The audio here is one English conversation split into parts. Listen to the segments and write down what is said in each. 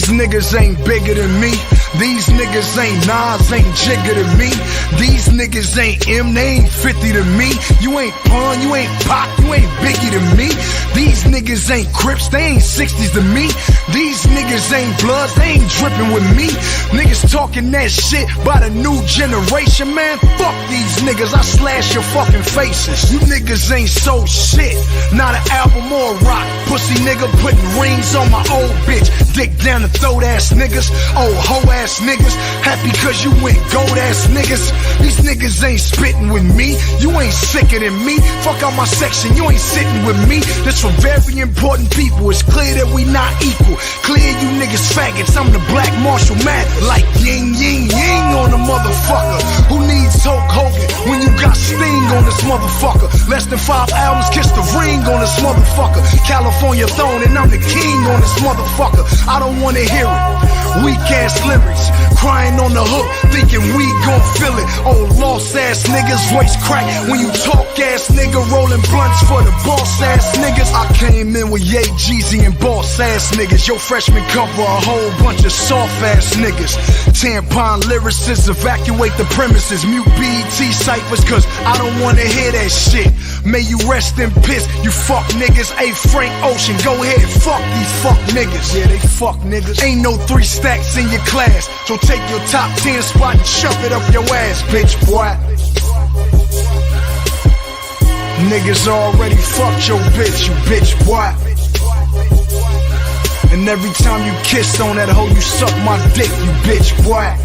These niggas ain't bigger than me. These niggas ain't Nas, ain't Jigger than me. These niggas ain't M, they ain't 50 to me. You ain't Pun, you ain't Pop, you ain't Biggie to me. These niggas ain't Crips, they ain't 60s to me. These niggas ain't Bloods, they ain't dripping with me. Niggas talking that shit by the new generation, man. Fuck these niggas, I slash your fucking faces. You niggas ain't so shit, not an album or a rock. Pussy nigga putting rings on my old bitch. Dick down the throat ass niggas, old hoe ass niggas. Happy cause you went gold ass niggas. These niggas ain't spitting with me. You ain't sicker than me. Fuck out my section, you ain't sitting with me. This for very important people. It's clear that we not equal. Clear you niggas faggots. I'm the Black Marshall Matt. Like yin yin yin on a motherfucker. Who needs Hulk Hogan when you got Sting on this motherfucker? Less than 5 albums, kiss the ring on this motherfucker. California throne and I'm the king on this motherfucker. I don't wanna hear it. Weak ass lyrics, crying on the hook, thinking we gon' feel it. Oh, lost ass niggas, voice crack when you talk ass nigga, rolling blunts for the boss ass niggas. I came in with Ye, Jeezy and boss ass niggas. Your freshman cover a whole bunch of soft ass niggas. Tampon lyricists evacuate the premises. Mute BET ciphers cause I don't wanna hear that shit. May you rest in piss, you fuck niggas. Hey Frank Ocean, go ahead, fuck these fuck niggas. Yeah, they fuck niggas. Ain't no 3 stacks in your class, so take your top 10 spot and shove it up your ass, bitch, boy. Niggas already fucked your bitch, you bitch, boy. And every time you kissed on that hoe, you suck my dick, you bitch, boy.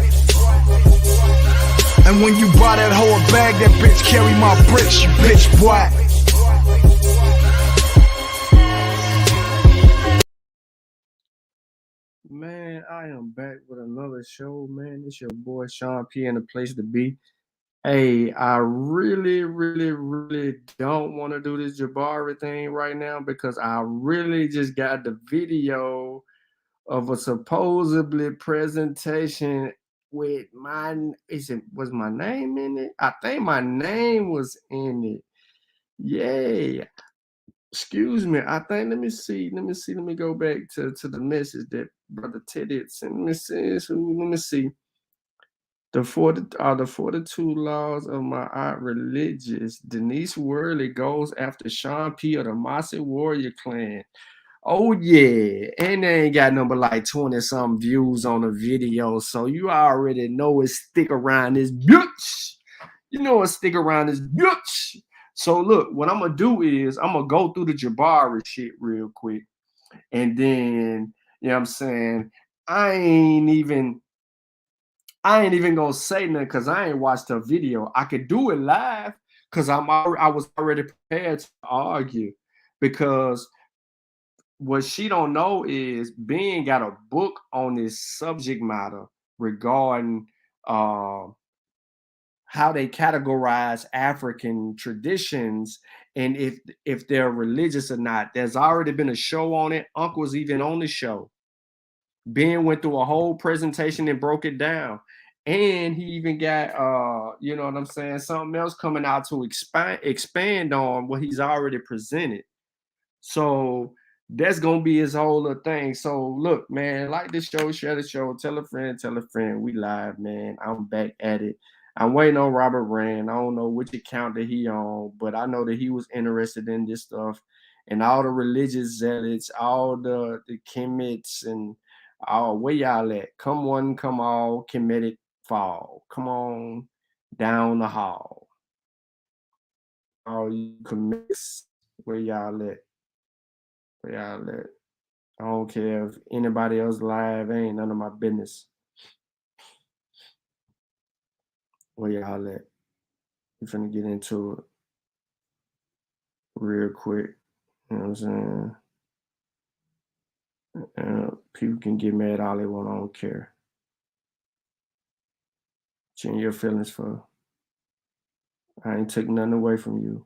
And when you buy that hoe a bag, that bitch carry my bricks, you bitch, boy. Man, I am back with another show, man. It's your boy Sean P and the place to be. Hey, I really don't want to do this Jabari thing right now because I really just got the video of a supposedly presentation with was my name in it? I think my name was in it. Yeah. Excuse me. I think let me go back to the message that Brother Teddy sent. Let me see. The 42 laws of my art religious. Denise Worley goes after Sean P of the Mossy Warrior Clan. Oh yeah, and they ain't got number like 20-something views on the video, so you already know it's stick around this bitch. You know it's stick around this bitch. So look, what I'm gonna do is I'm gonna go through the Jabari shit real quick, and then you know what I'm saying I ain't even gonna say nothing because I ain't watched the video. I could do it live because I was already prepared to argue because. What she don't know is Ben got a book on this subject matter regarding how they categorize African traditions and if they're religious or not. There's already been a show on it. Uncle's even on the show. Ben went through a whole presentation and broke it down. And he even got you know what I'm saying, something else coming out to expand on what he's already presented. So that's gonna be his whole little thing. So look, man, like the show, share the show, tell a friend. We live, man. I'm back at it. I'm waiting on Robert Rand. I don't know which account that he on, but I know that he was interested in this stuff. And all the religious zealots, all the Kemits and all where y'all at? Come one, come all, Kemetic fall. Come on down the hall. All you commits, where y'all at? Yeah, I don't care if anybody else live. Ain't none of my business. Where y'all at? We finna get into it real quick. You know what I'm saying? People can get mad all they want. I don't care. Change your feelings for. I ain't took nothing away from you.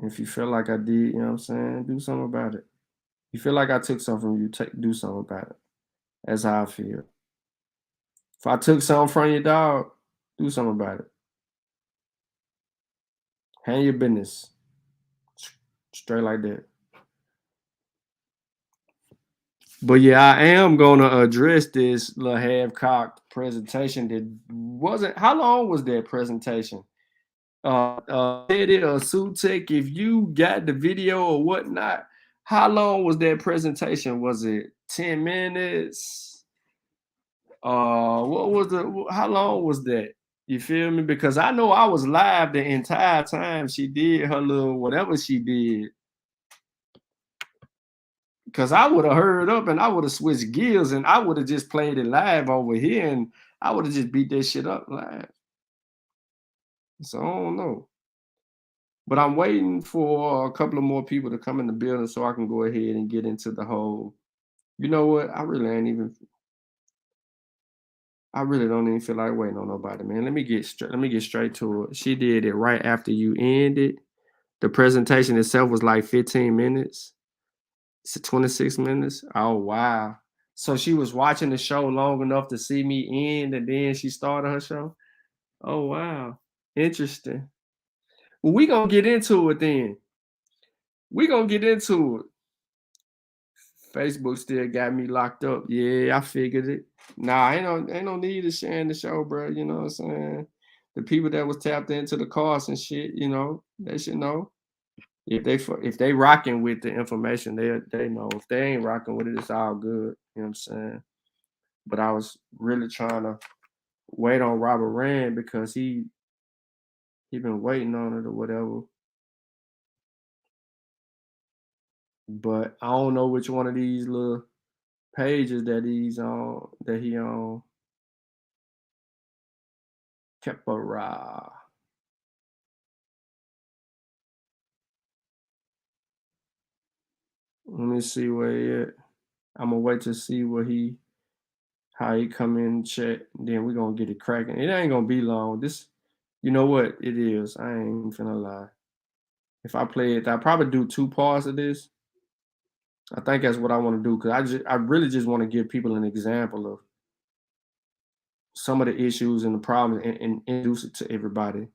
And if you feel like I did, you know what I'm saying, do something about it. You feel like I took something from you, do something about it. That's how I feel. If I took something from your dog, do something about it. Handle your business. Straight like that. But yeah, I am gonna address this little half-cocked presentation that wasn't. How long was that presentation? Eddie or Sutek, if you got the video or whatnot, how long was that presentation? Was it 10 minutes? What was the? How long was that? You feel me? Because I know I was live the entire time she did her little whatever she did. Because I would have hurried up and I would have switched gears and I would have just played it live over here and I would have just beat that shit up live. So I don't know. But I'm waiting for a couple of more people to come in the building so I can go ahead and get into the whole. You know what? I really don't even feel like waiting on nobody, man. Let me get straight to it. She did it right after you ended. The presentation itself was like 15 minutes. It's 26 minutes. Oh wow. So she was watching the show long enough to see me end and then she started her show. Oh wow. Interesting. Well, we gonna get into it then. We gonna get into it. Facebook still got me locked up. Yeah, I figured it. Nah, ain't no need of sharing the show, bro. You know what I'm saying? The people that was tapped into the course and shit, you know, they should know. If they rocking with the information, they know. If they ain't rocking with it, it's all good. You know what I'm saying? But I was really trying to wait on Robert Rand because he been waiting on it or whatever. But I don't know which one of these little pages that he's on that he on. Kepara. Let me see where he at. I'm gonna wait to see how he come in check. Then we're gonna get it cracking. It ain't gonna be long. This, you know what it is. I ain't finna lie. If I play it, I'll probably do 2 parts of this. I think that's what I want to do because I really just want to give people an example of some of the issues and the problems and introduce it to everybody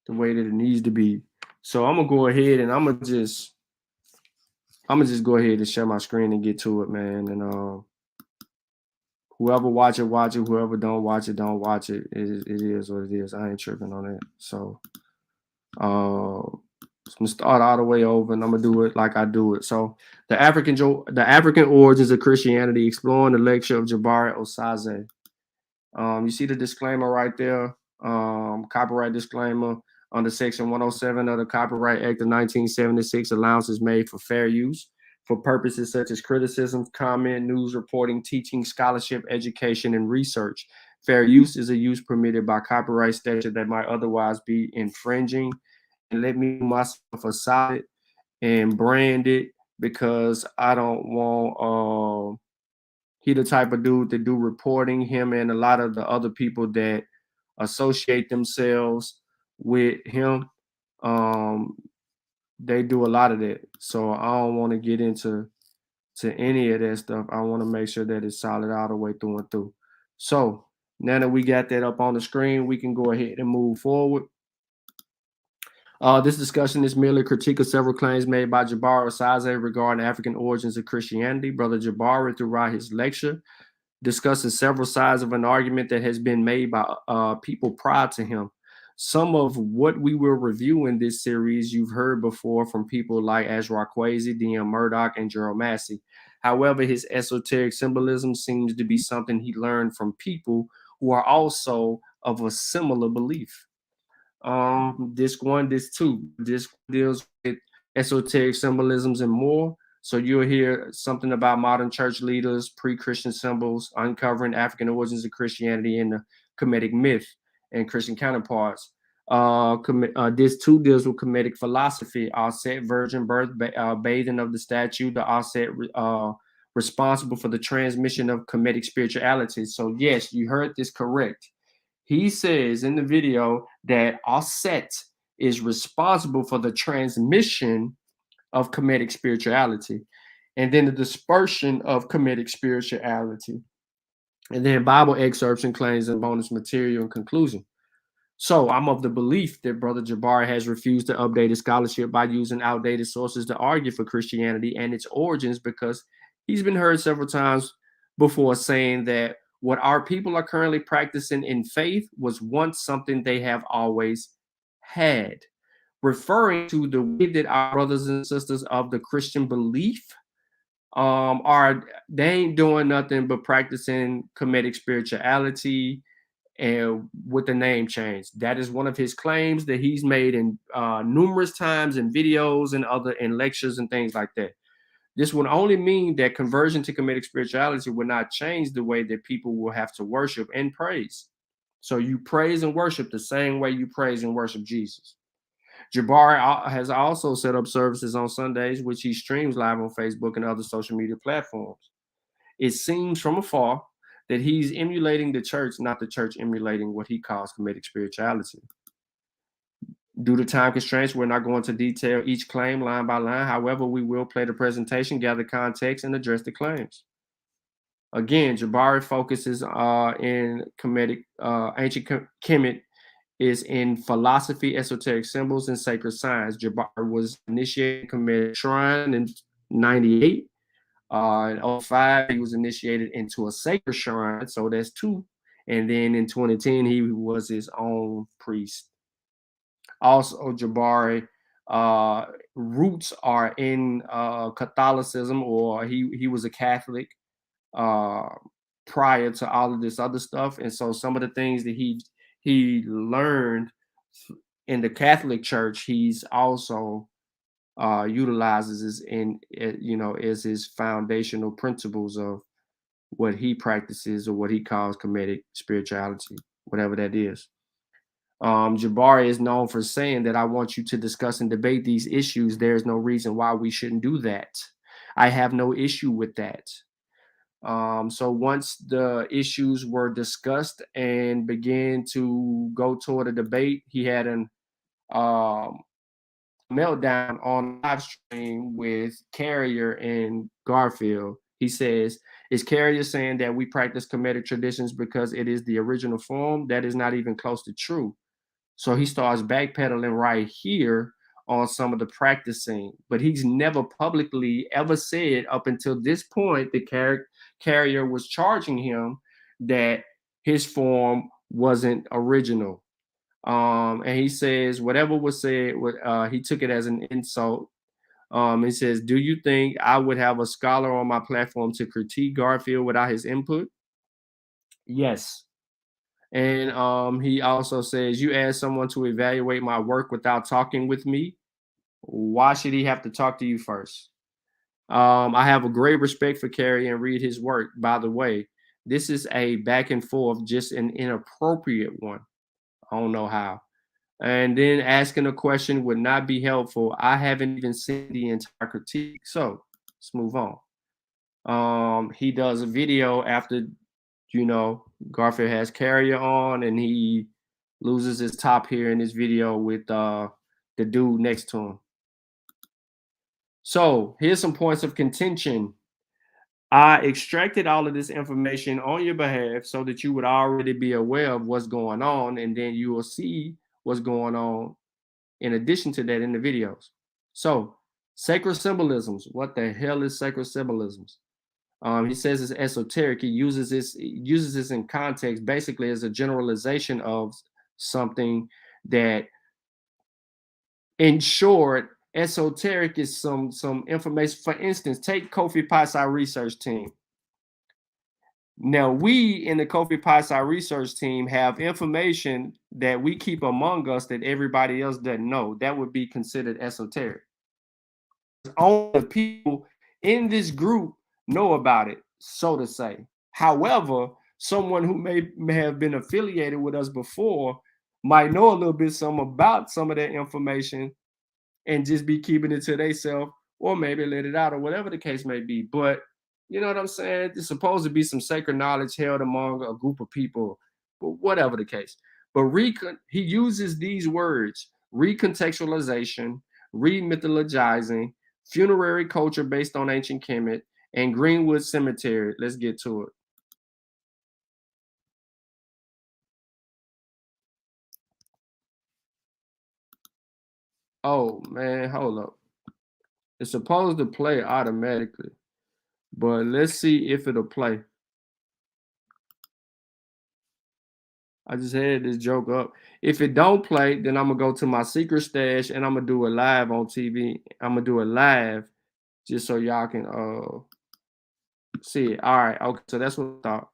the way that it needs to be. So I'm gonna go ahead and I'm gonna just go ahead and share my screen and get to it, man. And whoever watch it, watch it. Whoever don't watch it, don't watch it. It is what it is. I ain't tripping on it. So I'm gonna start all the way over, and I'm gonna do it like I do it. So the African origins of Christianity, exploring the lecture of Jabari Osaze. You see the disclaimer right there. Copyright disclaimer under Section 107 of the Copyright Act of 1976. Allowance is made for fair use for purposes such as criticism, comment, news reporting, teaching, scholarship, education, and research. Fair use is a use permitted by copyright statute that might otherwise be infringing. And let me myself aside and brand it because I don't want he the type of dude that do reporting. Him and a lot of the other people that associate themselves with him, they do a lot of that. So I don't want to get into any of that stuff. I want to make sure that it's solid all the way through and through. So now that we got that up on the screen, we can go ahead and move forward. This discussion is merely a critique of several claims made by Jabari Osaze regarding African origins of Christianity. Brother Jabari, throughout his lecture, discusses several sides of an argument that has been made by people prior to him. Some of what we will review in this series you've heard before from people like Azra Kwesi, D.M. Murdoch, and Gerald Massey. However, his esoteric symbolism seems to be something he learned from people who are also of a similar belief. Disc 1, Disc 2. Disc deals with esoteric symbolisms and more. So you'll hear something about modern church leaders, pre-Christian symbols, uncovering African origins of Christianity and the Kemetic myth and Christian counterparts. Disc 2 deals with Kemetic philosophy, Offset, virgin birth, bathing of the statue, the Offset responsible for the transmission of Kemetic spirituality. So yes, you heard this correct. He says in the video that Offset is responsible for the transmission of Kemetic spirituality and then the dispersion of Kemetic spirituality. And then Bible excerpts and claims and bonus material in conclusion. So I'm of the belief that Brother Jabari has refused to update his scholarship by using outdated sources to argue for Christianity and its origins because He's been heard several times before saying that what our people are currently practicing in faith was once something they have always had, referring to the way that our brothers and sisters of the Christian belief are they ain't doing nothing but practicing comedic spirituality and with the name change. That is one of his claims that he's made in numerous times in videos and other in lectures and things like that. This would only mean that conversion to comedic spirituality would not change the way that people will have to worship and praise. So you praise and worship the same way you praise and worship Jesus. Jabari has also set up services on Sundays, which he streams live on Facebook and other social media platforms. It seems from afar that he's emulating the church, not the church emulating what he calls comedic spirituality. Due to time constraints, we're not going to detail each claim line by line. However, we will play the presentation, gather context, and address the claims. Again, Jabari focuses in comedic, ancient Kemet is in philosophy, esoteric symbols, and sacred science. Jabari was initiated in Kemet Shrine in 98. In 05, he was initiated into a sacred shrine, so that's two. And then in 2010, he was his own priest. Also, Jabari roots are in Catholicism, or he was a Catholic uh, prior to all of this other stuff. And so some of the things that he learned in the Catholic Church, he's also utilizes as his foundational principles of what he practices or what he calls comedic spirituality, whatever that is. Jabari is known for saying that I want you to discuss and debate these issues. There's no reason why we shouldn't do that. I have no issue with that. So once the issues were discussed and began to go toward a debate, he had an meltdown on live stream with Carrier and Garfield. He says, is Carrier saying that we practice comedic traditions because it is the original form? That is not even close to true. So he starts backpedaling right here on some of the practicing, but he's never publicly ever said up until this point the Carrier was charging him that his form wasn't original. And he says whatever was said, he took it as an insult. He says, do you think I would have a scholar on my platform to critique Garfield without his input? Yes. And he also says, you ask someone to evaluate my work without talking with me. Why should he have to talk to you first? I have a great respect for Carey and read his work. By the way, this is a back and forth, just an inappropriate one. I don't know how. And then asking a question would not be helpful. I haven't even seen the entire critique. So let's move on. He does a video after, Garfield has Carrier on and he loses his top here in this video with the dude next to him. So here's some points of contention. I extracted all of this information on your behalf so that you would already be aware of what's going on, and then you will see what's going on in addition to that in the videos. So sacred symbolisms. What the hell is sacred symbolisms? He says it's esoteric. He uses this in context basically as a generalization of something that, in short, esoteric is some information. For instance, take Kofi Pasai research team. Now, we in the Kofi Pasai research team have information that we keep among us that everybody else doesn't know. That would be considered esoteric. Only the people in this group know about it, so to say. However, someone who may have been affiliated with us before might know a little bit some about some of that information and just be keeping it to themselves, or maybe let it out, or whatever the case may be. But you know what I'm saying? It's supposed to be some sacred knowledge held among a group of people, but whatever the case. But he uses these words: recontextualization, remythologizing, funerary culture based on ancient Kemet, and Greenwood Cemetery. Let's get to it. Oh man, hold up. It's supposed to play automatically. But let's see if it'll play. I just had this joke up. If it don't play, then I'm gonna go to my secret stash and I'm gonna do it live on TV. I'm gonna do it live just so y'all can see it. All right, okay, so that's what I thought.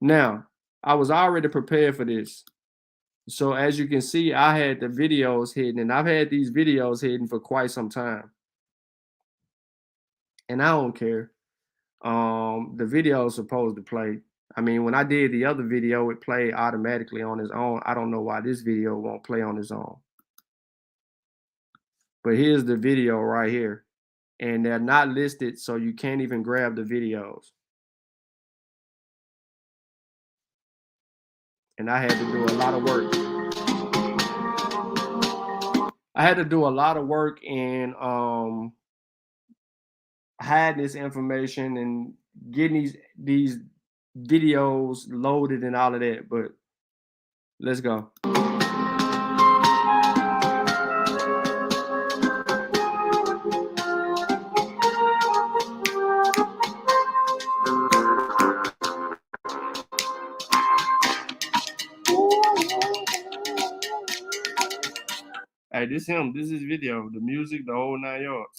Now, I was already prepared for this. So as you can see, I had the videos hidden, and I've had these videos hidden for quite some time. And I don't care. The video is supposed to play. I mean, when I did the other video, it played automatically on its own. I don't know why this video won't play on its own. But here's the video right here. And they're not listed, so you can't even grab the videos. And I had to do a lot of work. I had to do a lot of work in hiding this information and getting these videos loaded and all of that. But let's go. Hey, this him. This is video. The music, the whole 9 yards.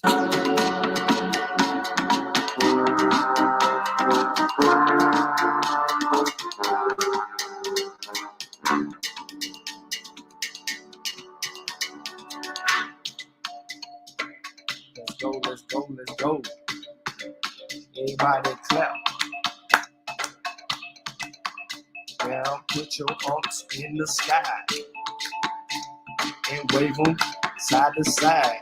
Let's go, let's go, let's go. Everybody clap. Now put your arms in the sky and wave them side to side.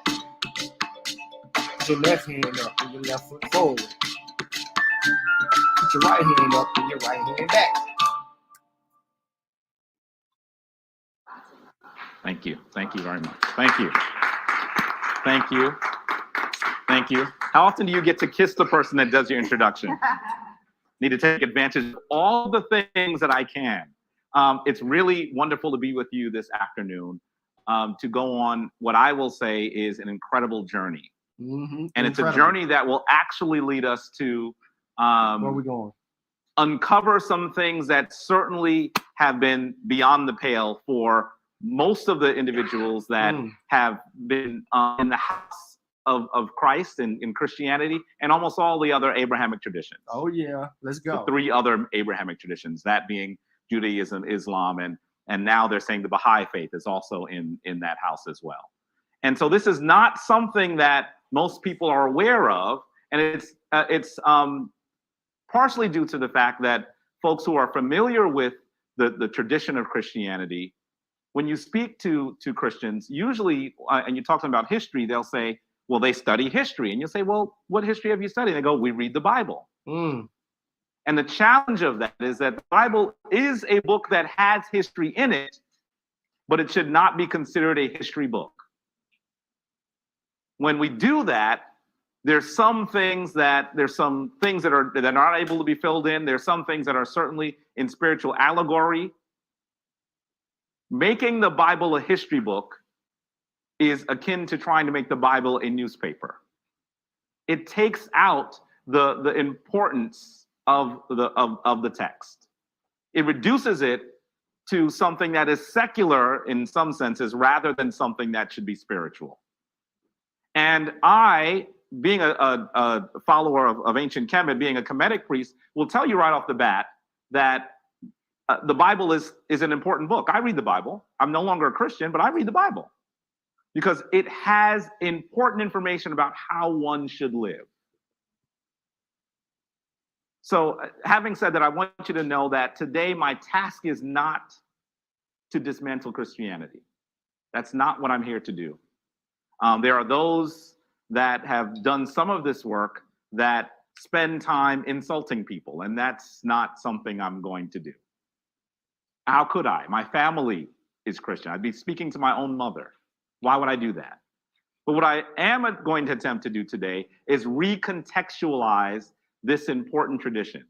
Put your left hand up and your left foot forward. Put your right hand up and your right hand back. Thank you. Thank you very much. Thank you. Thank you. Thank you. How often do you get to kiss the person that does your introduction? Need to take advantage of all the things that I can. It's really wonderful to be with you this afternoon, to go on what I will say is an incredible journey. Mm-hmm. And it's a journey that will actually lead us to where are we going? Uncover some things that certainly have been beyond the pale for most of the individuals that have been in the house of Christ and in Christianity, and almost all the other Abrahamic traditions. Oh yeah, let's go. The 3 other Abrahamic traditions, that being Judaism, Islam, and now they're saying the Baha'i faith is also in that house as well. And so this is not something that most people are aware of, and it's partially due to the fact that folks who are familiar with the tradition of Christianity, when you speak to Christians, usually, and you're talking about history, they'll say, well, they study history. And you'll say, well, what history have you studied? And they go, we read the Bible. And the challenge of that is that the Bible is a book that has history in it, but it should not be considered a history book. When we do that, there's some things that are not able to be filled in. There's some things that are certainly in spiritual allegory. Making the Bible a history book is akin to trying to make the Bible a newspaper. It takes out the importance of the text. It reduces it to something that is secular in some senses rather than something that should be spiritual. And I, being a follower of ancient Kemet, being a Kemetic priest, will tell you right off the bat that the Bible is an important book. I read the Bible. I'm no longer a Christian, but I read the Bible because it has important information about how one should live. So having said that, I want you to know that today my task is not to dismantle Christianity. That's not what I'm here to do. There are those that have done some of this work that spend time insulting people, and that's not something I'm going to do. How could I? My family is Christian. I'd be speaking to my own mother. Why would I do that? But what I am going to attempt to do today is recontextualize this important tradition,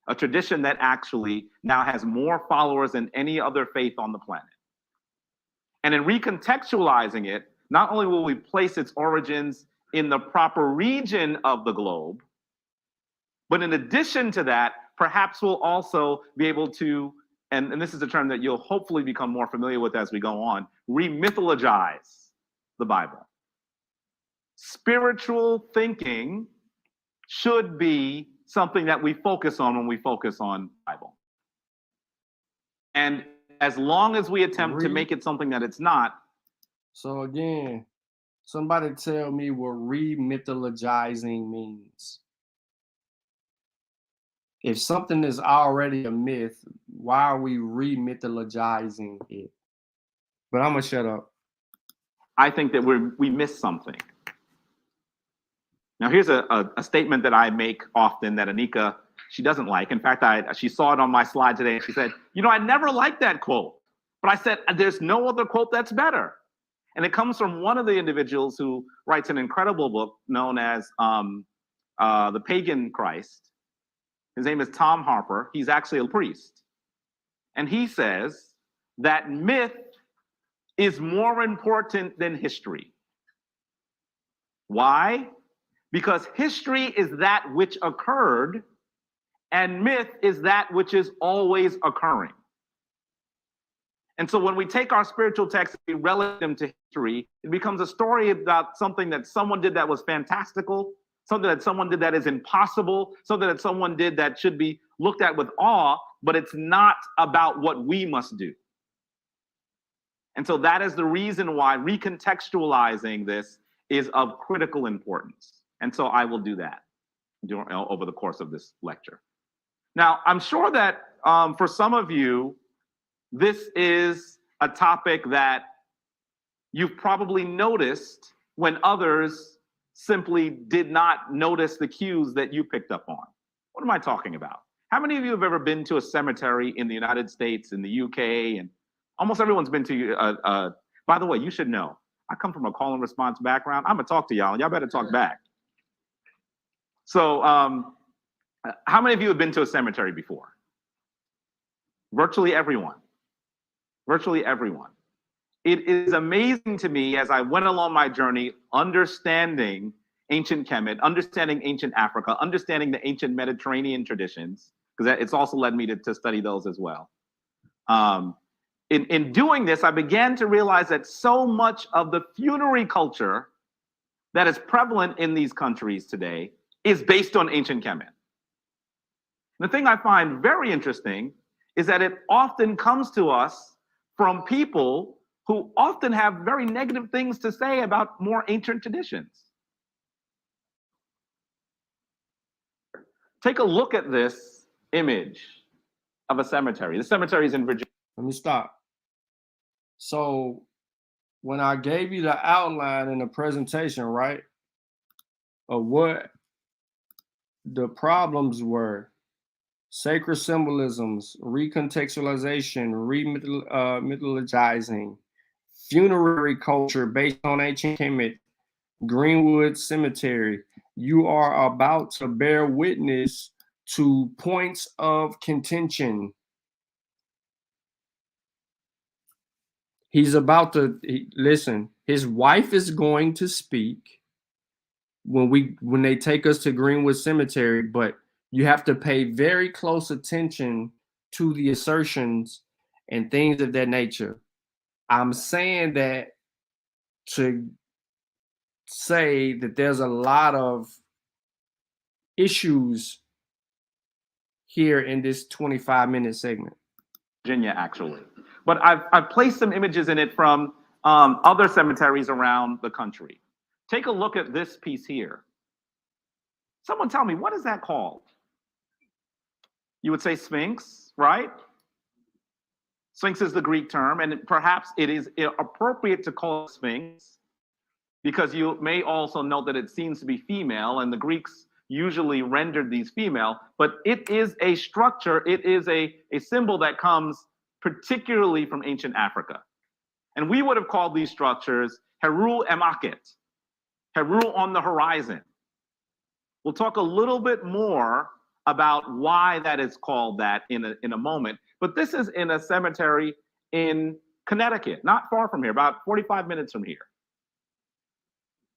a tradition that actually now has more followers than any other faith on the planet. And in recontextualizing it, not only will we place its origins in the proper region of the globe, But in addition to that, perhaps we'll also be able to, and this is a term that you'll hopefully become more familiar with as we go on, remythologize the Bible. Spiritual thinking should be something that we focus on when we focus on the Bible. And as long as we attempt to make it something that it's not. So again, somebody tell me what remythologizing means. If something is already a myth, why are we remythologizing it? But I'm gonna shut up. I think that we miss something. Now, here's a statement that I make often that Anika, she doesn't like. In fact, she saw it on my slide today, and she said, I never liked that quote. But I said, there's no other quote that's better. And it comes from one of the individuals who writes an incredible book known as The Pagan Christ. His name is Tom Harper. He's actually a priest. And he says that myth is more important than history. Why? Because history is that which occurred, and myth is that which is always occurring. And so when we take our spiritual texts and we relate them to history, it becomes a story about something that someone did that was fantastical, something that someone did that is impossible, something that someone did that should be looked at with awe, but it's not about what we must do. And so that is the reason why recontextualizing this is of critical importance. And so I will do that over the course of this lecture. Now, I'm sure that for some of you, this is a topic that you've probably noticed when others simply did not notice the cues that you picked up on. What am I talking about? How many of you have ever been to a cemetery in the United States, in the UK, and almost everyone's been to, by the way, you should know, I come from a call and response background. I'm gonna talk to y'all, and y'all better talk back. So how many of you have been to a cemetery before? Virtually everyone. Virtually everyone. It is amazing to me as I went along my journey, understanding ancient Kemet, understanding ancient Africa, understanding the ancient Mediterranean traditions, because it's also led me to study those as well. In doing this, I began to realize that so much of the funerary culture that is prevalent in these countries today is based on ancient Kemet. The thing I find very interesting is that it often comes to us from people who often have very negative things to say about more ancient traditions. Take a look at this image of a cemetery. The cemetery is in Virginia. Let me stop. So when I gave you the outline in the presentation, right, of what the problems were, sacred symbolisms, recontextualization, remythologizing, funerary culture based on ancient Kemet, Greenwood Cemetery, you are about to bear witness to points of contention. He's about to listen. His wife is going to speak when they take us to Greenwood Cemetery, but you have to pay very close attention to the assertions and things of that nature. I'm saying that to say that there's a lot of issues here in this 25-minute segment. Virginia, actually. But I've placed some images in it from other cemeteries around the country. Take a look at this piece here. Someone tell me, what is that called? You would say Sphinx, right? Sphinx is the Greek term, and perhaps it is appropriate to call it Sphinx because you may also note that it seems to be female, and the Greeks usually rendered these female, but it is a structure, it is a symbol that comes particularly from ancient Africa. And we would have called these structures Heru Emaket, Heru on the horizon. We'll talk a little bit more about why that is called that in a moment. But this is in a cemetery in Connecticut, not far from here, about 45 minutes from here.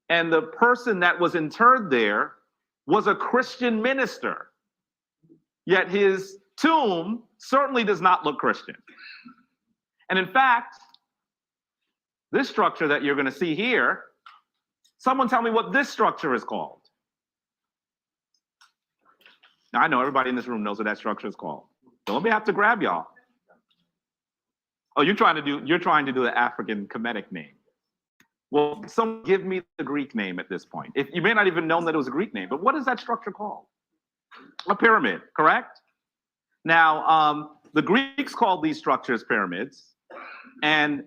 And the person that was interred there was a Christian minister Yet his tomb certainly does not look Christian. And in fact, this structure that you're going to see here, someone tell me what this structure is called. Now, I know everybody in this room knows what that structure is called. So let me have to grab y'all. Oh, you're trying to do the African Kemetic name. Well, someone give me the Greek name at this point. If you may not even know that it was a Greek name, but what is that structure called? A pyramid, correct? Now, the Greeks called these structures pyramids, and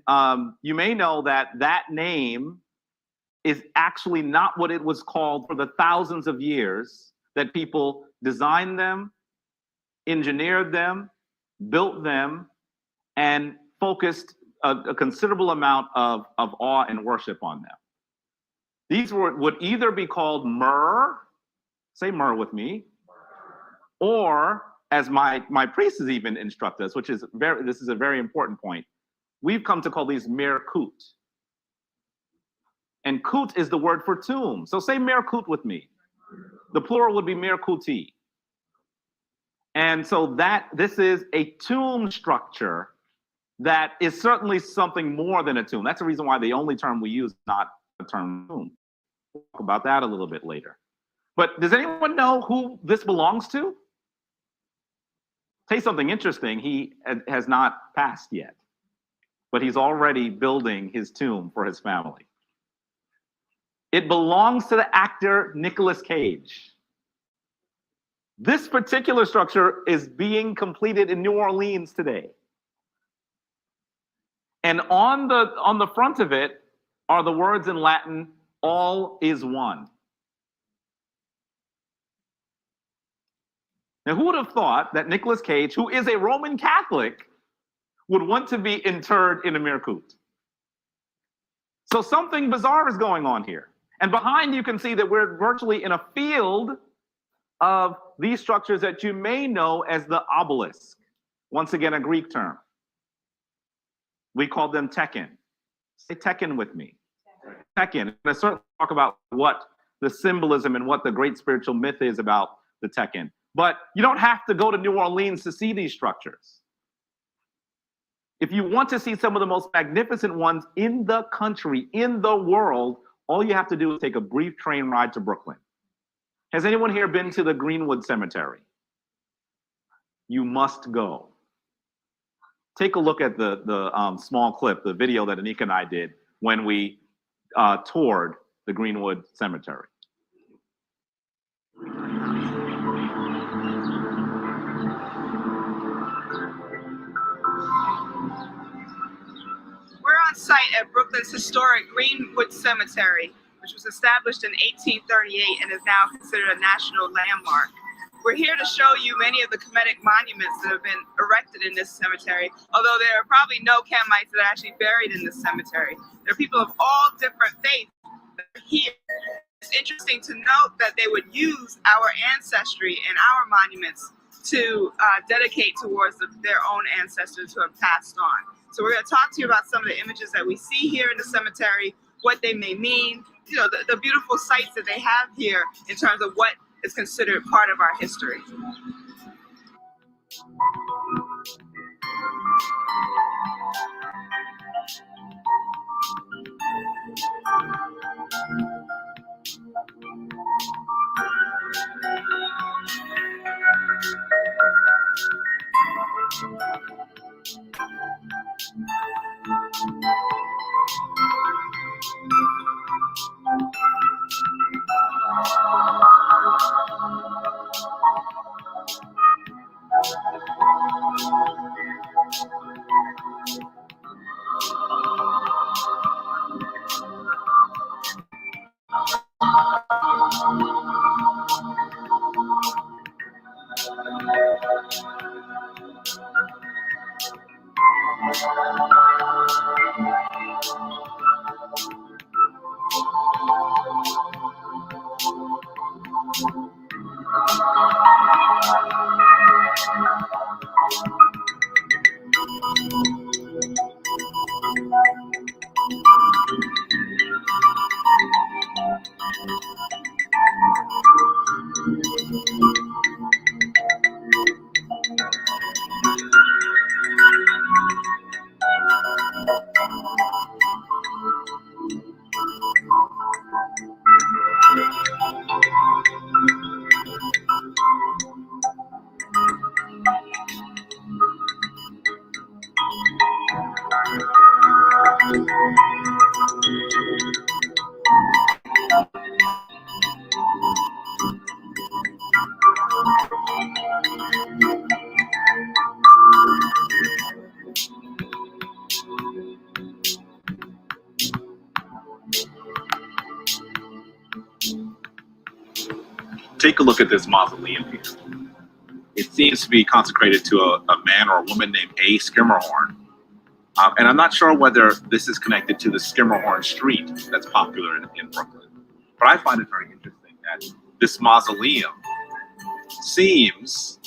you may know that that name is actually not what it was called for the thousands of years that people designed them, engineered them, built them, and focused a considerable amount of awe and worship on them. These would either be called myrrh, say myrrh with me, or as my priests even instruct us, which is this is a very important point, we've come to call these mirkut. And kut is the word for tomb. So say mirkut with me. The plural would be mirkuti. And so this is a tomb structure that is certainly something more than a tomb. That's the reason why the only term we use is not the term tomb. We'll talk about that a little bit later. But does anyone know who this belongs to? Tell you something interesting, he has not passed yet, but he's already building his tomb for his family. It belongs to the actor Nicolas Cage. This particular structure is being completed in New Orleans today. And on the front of it are the words in Latin, all is one. Now, who would have thought that Nicolas Cage, who is a Roman Catholic, would want to be interred in a mirkut? So something bizarre is going on here. And behind you can see that we're virtually in a field of these structures that you may know as the obelisk. Once again, a Greek term. We call them tekken. Say tekken with me. Tekken. I'm going to certainly talk about what the symbolism and what the great spiritual myth is about the tekken. But you don't have to go to New Orleans to see these structures. If you want to see some of the most magnificent ones in the country, in the world, all you have to do is take a brief train ride to Brooklyn. Has anyone here been to the Greenwood Cemetery? You must go. Take a look at the small clip, the video that Anika and I did when we toured the Greenwood Cemetery. We're on site at Brooklyn's historic Greenwood Cemetery, which was established in 1838 and is now considered a national landmark. We're here to show you many of the Kemetic monuments that have been erected in this cemetery, although there are probably no Kemites that are actually buried in this cemetery. There are people of all different faiths that are here. It's interesting to note that they would use our ancestry and our monuments to dedicate towards their own ancestors who have passed on. So we're going to talk to you about some of the images that we see here in the cemetery, what they may mean, you know, the beautiful sites that they have here in terms of what is considered part of our history. Take a look at this mausoleum here. It seems to be consecrated to a man or a woman named A. Skimmerhorn. And I'm not sure whether this is connected to the Skimmerhorn Street that's popular in Brooklyn. But I find it very interesting that this mausoleum seems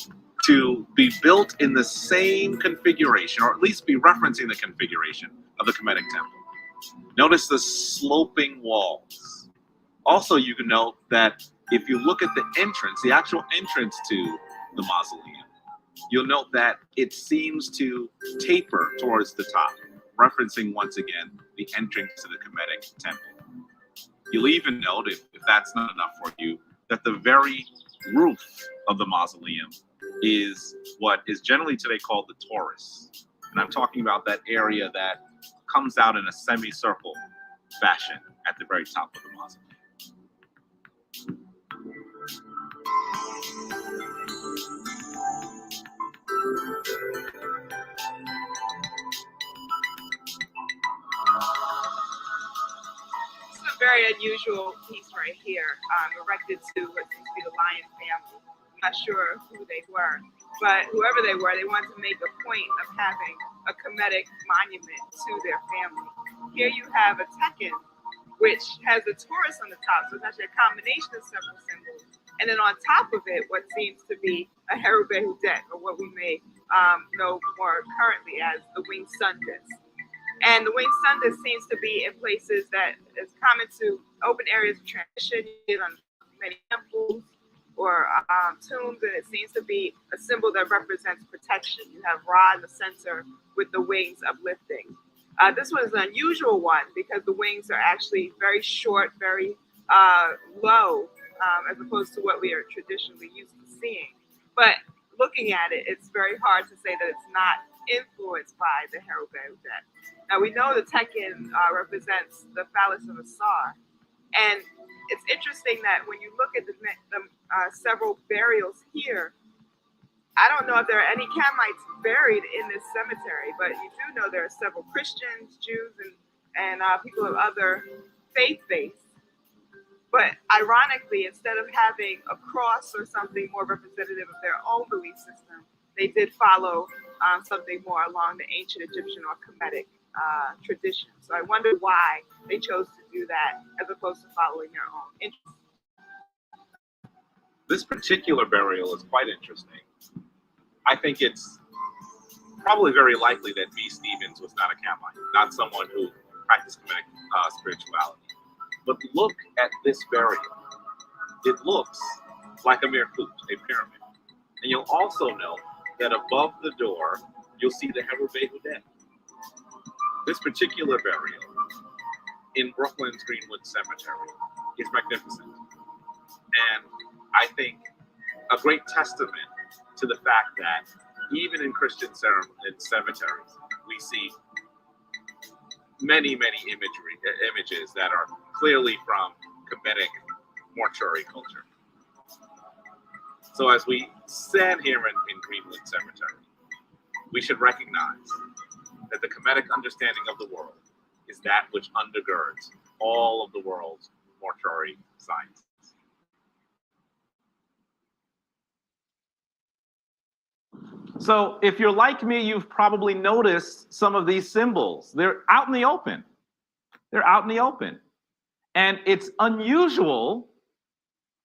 to be built in the same configuration, or at least be referencing the configuration of the Kemetic temple. Notice the sloping walls. Also, you can note that if you look at the entrance, the actual entrance to the mausoleum, you'll note that it seems to taper towards the top, referencing once again the entrance to the Kemetic temple. You'll even note, if that's not enough for you, that the very roof of the mausoleum is what is generally today called the torus. And I'm talking about that area that comes out in a semicircle fashion at the very top of the mausoleum. This is a very unusual piece right here, erected to what seems to be the Lion family. I'm not sure who they were, but whoever they were, they wanted to make a point of having a Kemetic monument to their family. Here you have a tekken, which has a torus on the top, so it's actually a combination of several symbols. And then on top of it, what seems to be a Herubehudet, or what we may know more currently as the winged sun disk. And the winged sun disk seems to be in places that is common to open areas of transition. You get on many temples or tombs, and it seems to be a symbol that represents protection. You have Ra in the center with the wings uplifting. This was an unusual one because the wings are actually very short, very low, as opposed to what we are traditionally used to seeing. But looking at it, it's very hard to say that it's not influenced by the Herubehudet. Now we know the tekken represents the phallus of Asar, and it's interesting that when you look at the several burials here, I don't know if there are any Kamites buried in this cemetery, but you do know there are several Christians, Jews, and people of other faith base. But ironically, instead of having a cross or something more representative of their own belief system, they did follow something more along the ancient Egyptian or Kemetic tradition. So I wonder why they chose to do that as opposed to following their own interests. This particular burial is quite interesting. I think it's probably very likely that B. Stevens was not a Kamite, not someone who practiced Kemetic spirituality. But look at this burial. It looks like a mirkut, a pyramid. And you'll also note that above the door, you'll see the Herubehudet. This particular burial in Brooklyn's Greenwood Cemetery is magnificent. And I think a great testament to the fact that even in Christian cemeteries, we see many images that are clearly from Kemetic mortuary culture. So as we stand here in Greenwood Cemetery, we should recognize that the Kemetic understanding of the world is that which undergirds all of the world's mortuary sciences. So if you're like me, you've probably noticed some of these symbols. They're out in the open. They're out in the open. And it's unusual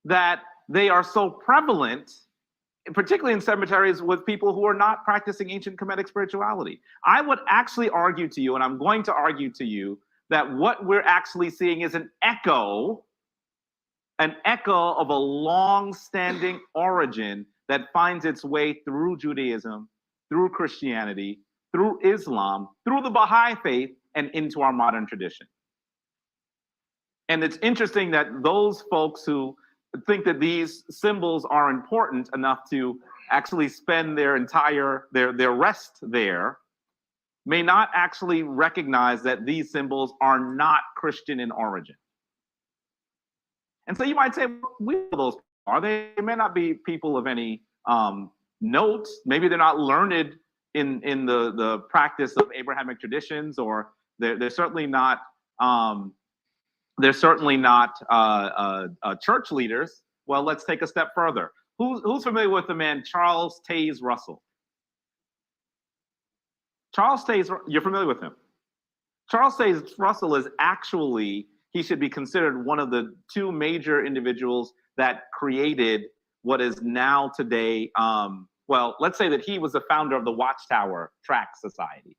that they are so prevalent, particularly in cemeteries with people who are not practicing ancient Kemetic spirituality. I would actually argue to you, and I'm going to argue to you, that what we're actually seeing is an echo of a long-standing origin that finds its way through Judaism, through Christianity, through Islam, through the Baha'i faith, and into our modern tradition. And it's interesting that those folks who think that these symbols are important enough to actually spend their entire, their rest there, may not actually recognize that these symbols are not Christian in origin. And so you might say, we know those people are. They may not be people of any note. Maybe they're not learned in the practice of Abrahamic traditions, or they're certainly not church leaders. Well, let's take a step further. Who's familiar with the man Charles Taze Russell? Charles Taze, you're familiar with him. Charles Taze Russell is actually, he should be considered one of the two major individuals that created what is now today, well, let's say that he was the founder of the Watchtower Tract Society.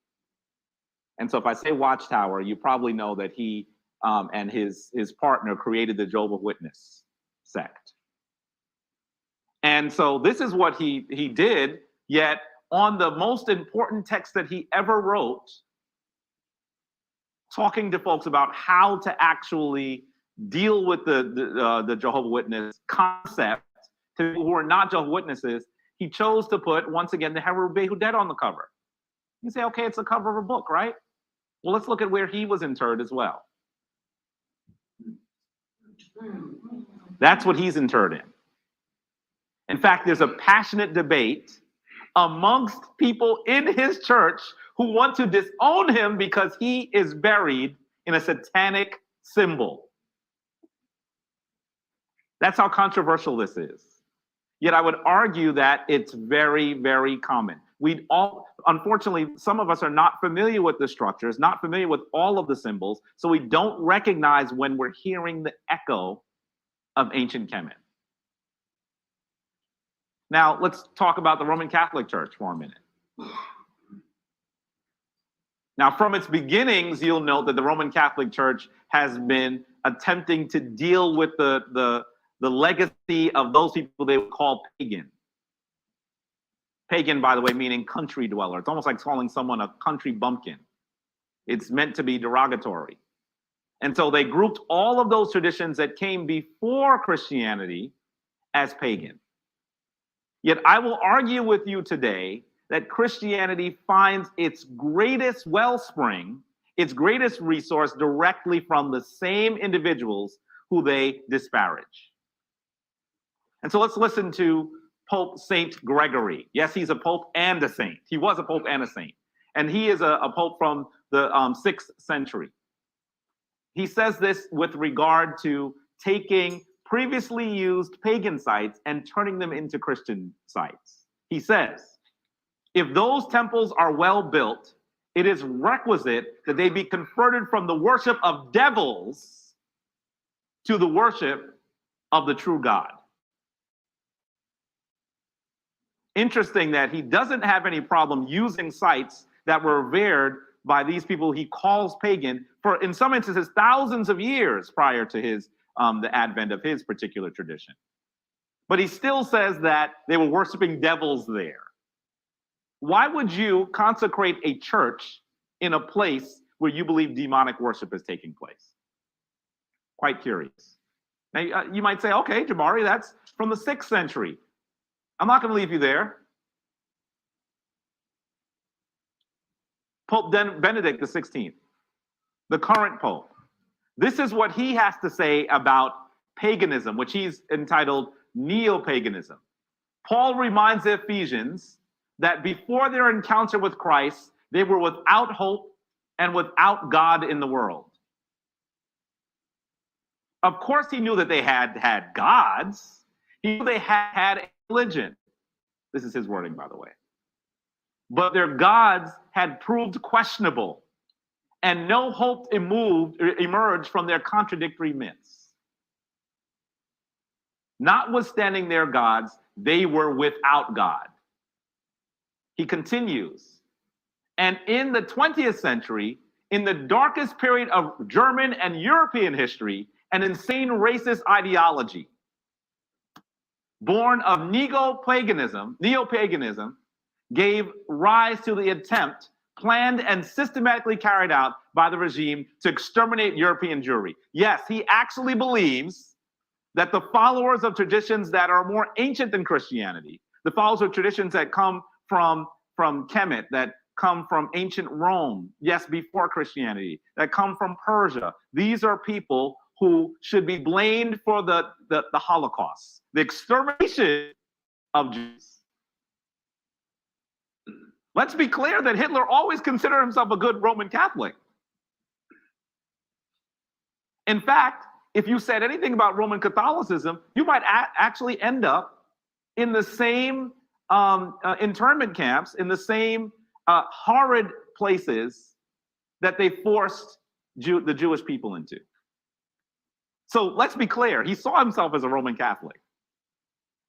And so if I say Watchtower, you probably know that he and his partner created the Jehovah's Witness sect. And so this is what he did, yet on the most important text that he ever wrote, talking to folks about how to actually deal with the Jehovah's Witness concept to people who are not Jehovah's Witnesses, he chose to put, once again, the Heru Behudet on the cover. You say, okay, it's the cover of a book, right? Well, let's look at where he was interred as well. That's what he's interred in. In fact, there's a passionate debate amongst people in his church who want to disown him because he is buried in a satanic symbol. That's how controversial this is. Yet I would argue that it's very, very common. We all, unfortunately, some of us are not familiar with the structures, not familiar with all of the symbols, so we don't recognize when we're hearing the echo of ancient Kemet. Now, let's talk about the Roman Catholic Church for a minute. Now, from its beginnings, you'll note that the Roman Catholic Church has been attempting to deal with the legacy of those people they would call pagan. Pagan, by the way, meaning country dweller. It's almost like calling someone a country bumpkin. It's meant to be derogatory. And so they grouped all of those traditions that came before Christianity as pagan. Yet I will argue with you today that Christianity finds its greatest wellspring, its greatest resource directly from the same individuals who they disparage. And so let's listen to Pope Saint Gregory. Yes, he's a pope and a saint. He was a pope and a saint. And he is a pope from the 6th century. He says this with regard to taking previously used pagan sites and turning them into Christian sites. He says, if those temples are well built, it is requisite that they be converted from the worship of devils to the worship of the true God. Interesting that he doesn't have any problem using sites that were revered by these people he calls pagan for, in some instances, thousands of years prior to his the advent of his particular tradition. But he still says that they were worshiping devils there. Why would you consecrate a church in a place where you believe demonic worship is taking place? Quite curious. Now, you might say, okay, Jabari, that's from the 6th century. I'm not going to leave you there. Pope Benedict XVI, the current pope. This is what he has to say about paganism, which he's entitled neo-paganism. Paul reminds the Ephesians that before their encounter with Christ, they were without hope and without God in the world. Of course, he knew that they had gods. He knew they had a religion. This is his wording, by the way. But their gods had proved questionable, and no hope emerged from their contradictory myths. Notwithstanding their gods, they were without God. He continues, and in the 20th century, in the darkest period of German and European history, an insane racist ideology born of neo-paganism, gave rise to the attempt, planned and systematically carried out by the regime, to exterminate European Jewry. Yes, he actually believes that the followers of traditions that are more ancient than Christianity, the followers of traditions that come from Kemet, that come from ancient Rome, yes, before Christianity, that come from Persia, these are people who should be blamed for the Holocaust, the extermination of Jews. Let's be clear that Hitler always considered himself a good Roman Catholic. In fact, if you said anything about Roman Catholicism, you might actually end up in the same internment camps, in the same horrid places that they forced the Jewish people into. So let's be clear, he saw himself as a Roman Catholic.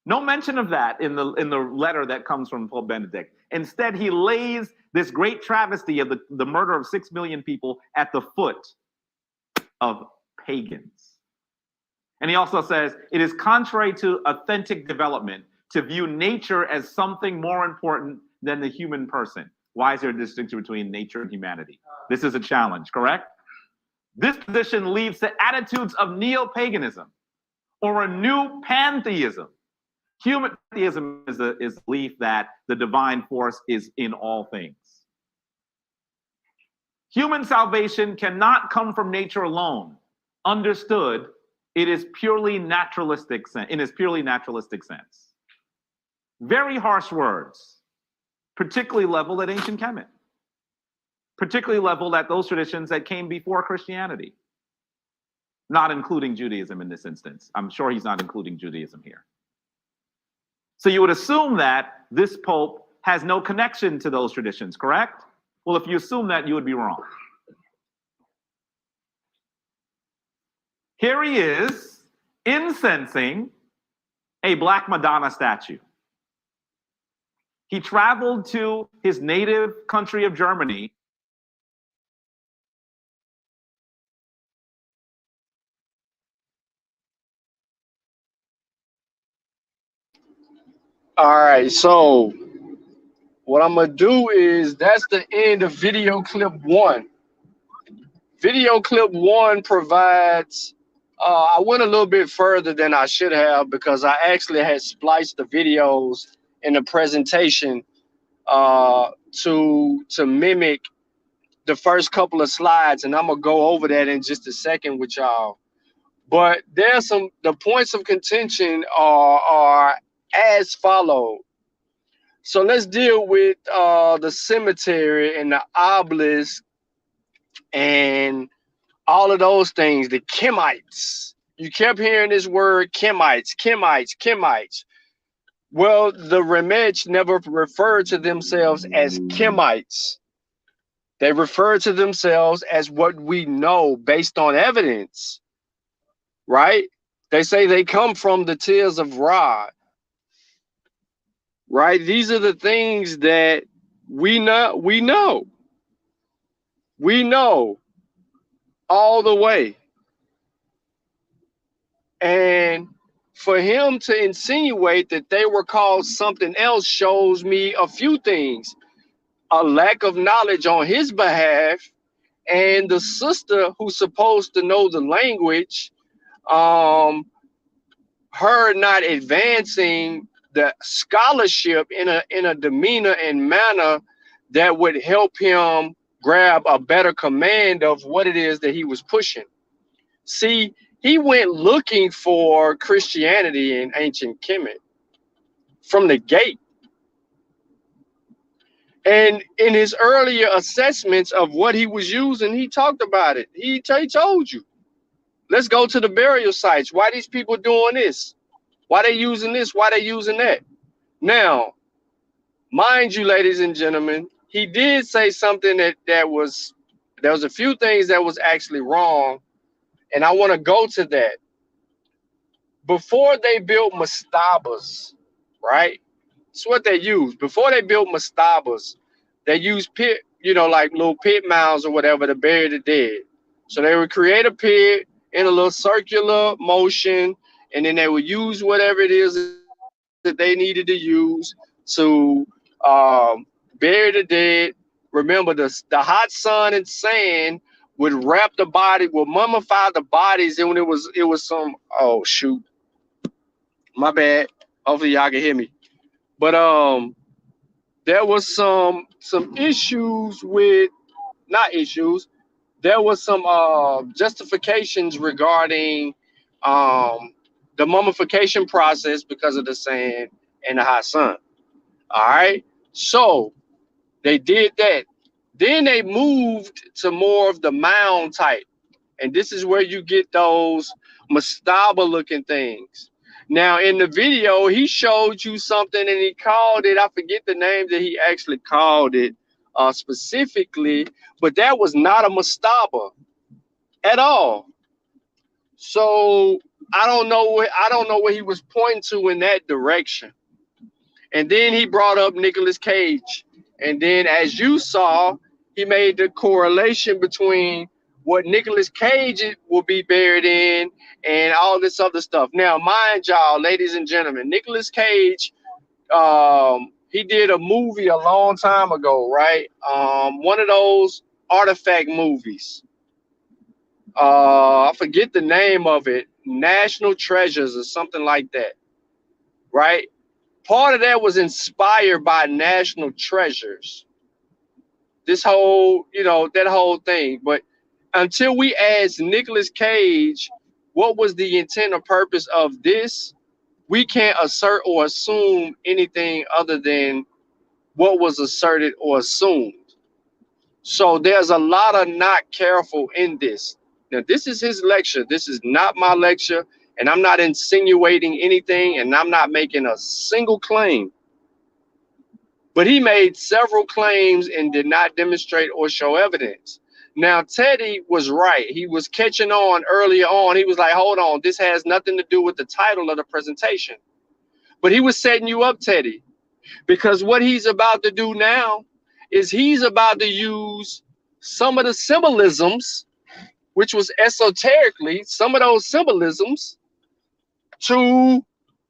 No mention of that in the letter that comes from Pope Benedict. Instead, he lays this great travesty of the murder of 6 million people at the foot of pagans. And he also says, it is contrary to authentic development to view nature as something more important than the human person. Why is there a distinction between nature and humanity? This is a challenge, correct? This position leads to attitudes of neo-paganism or a new pantheism. Human pantheism is the belief that the divine force is in all things. Human salvation cannot come from nature alone. Understood, it is purely naturalistic in its purely naturalistic sense. Very harsh words, particularly leveled at ancient Kemet, particularly leveled at those traditions that came before Christianity, not including Judaism in this instance. I'm sure he's not including Judaism here. So you would assume that this Pope has no connection to those traditions, correct? Well, if you assume that, you would be wrong. Here he is, incensing a Black Madonna statue. He traveled to his native country of Germany. All right, so what I'm gonna do is that's the end of video clip 1. Video clip 1 provides. I went a little bit further than I should have because I actually had spliced the videos in the presentation to mimic the first couple of slides, and I'm gonna go over that in just a second with y'all. But there's the points of contention are as follows. So let's deal with the cemetery and the obelisk and all of those things, the Kemites. You kept hearing this word Kemites, Kemites, Kemites. Well, the Remech never referred to themselves as Kemites. They refer to themselves as what we know based on evidence, right? They say they come from the tears of Ra, right? These are the things that we know all the way. And for him to insinuate that they were called something else shows me a few things. A lack of knowledge on his behalf, and the sister who's supposed to know the language, her not advancing the scholarship in a demeanor and manner that would help him grab a better command of what it is that he was pushing. See, he went looking for Christianity in ancient Kemet from the gate. And in his earlier assessments of what he was using, he talked about it. He told you, let's go to the burial sites. Why these people doing this? Why they using this? Why they using that? Now, mind you, ladies and gentlemen, he did say something there was a few things that was actually wrong, and I want to go to that. Before they built mastabas, right? It's what they used. Before they built mastabas, they used pit, like little pit mounds or whatever to bury the dead. So they would create a pit in a little circular motion, and then they would use whatever it is that they needed to use to bury the dead. Remember, the hot sun and sand would wrap the body, would mummify the bodies, and when it was some, oh shoot, my bad. Hopefully y'all can hear me. But there was some issues with, not issues, there was some justifications regarding the mummification process because of the sand and the hot sun. All right, so they did that. Then they moved to more of the mound type, and this is where you get those mastaba looking things. Now in the video, he showed you something and he called it, I forget the name that he actually called it specifically, but that was not a mastaba at all. So I don't know what he was pointing to in that direction. And then he brought up Nicolas Cage. And then as you saw, he made the correlation between what Nicolas Cage will be buried in and all this other stuff. Now, mind y'all, ladies and gentlemen, Nicolas Cage, he did a movie a long time ago, right? One of those artifact movies. I forget the name of it, National Treasures or something like that, right? Part of that was inspired by National Treasures. This whole, that whole thing. But until we ask Nicolas Cage, what was the intent or purpose of this? We can't assert or assume anything other than what was asserted or assumed. So there's a lot of not careful in this. Now, this is his lecture. This is not my lecture, and I'm not insinuating anything, and I'm not making a single claim. But he made several claims and did not demonstrate or show evidence. Now, Teddy was right. He was catching on earlier on. He was like, hold on, this has nothing to do with the title of the presentation. But he was setting you up, Teddy, because what he's about to do now is he's about to use some of the symbolisms, which was esoterically, some of those symbolisms, to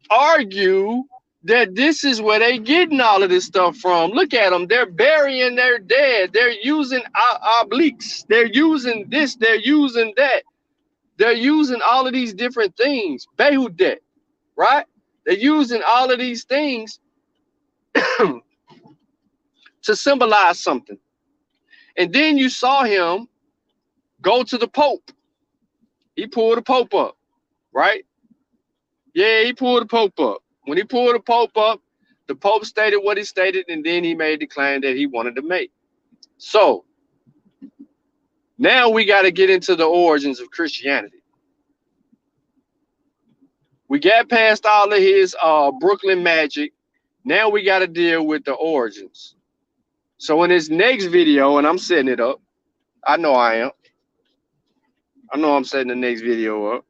argue that this is where they getting all of this stuff from. Look at them. They're burying their dead. They're using obelisks. They're using this. They're using that. They're using all of these different things. Behudet, right? They're using all of these things to symbolize something. And then you saw him go to the Pope. He pulled the Pope up, right? Yeah, he pulled the Pope up. When he pulled the Pope up, the Pope stated what he stated, and then he made the claim that he wanted to make. So now we got to get into the origins of Christianity. We got past all of his Brooklyn magic. Now we got to deal with the origins. So in this next video, and I'm setting it up, I know I am. I know I'm setting the next video up,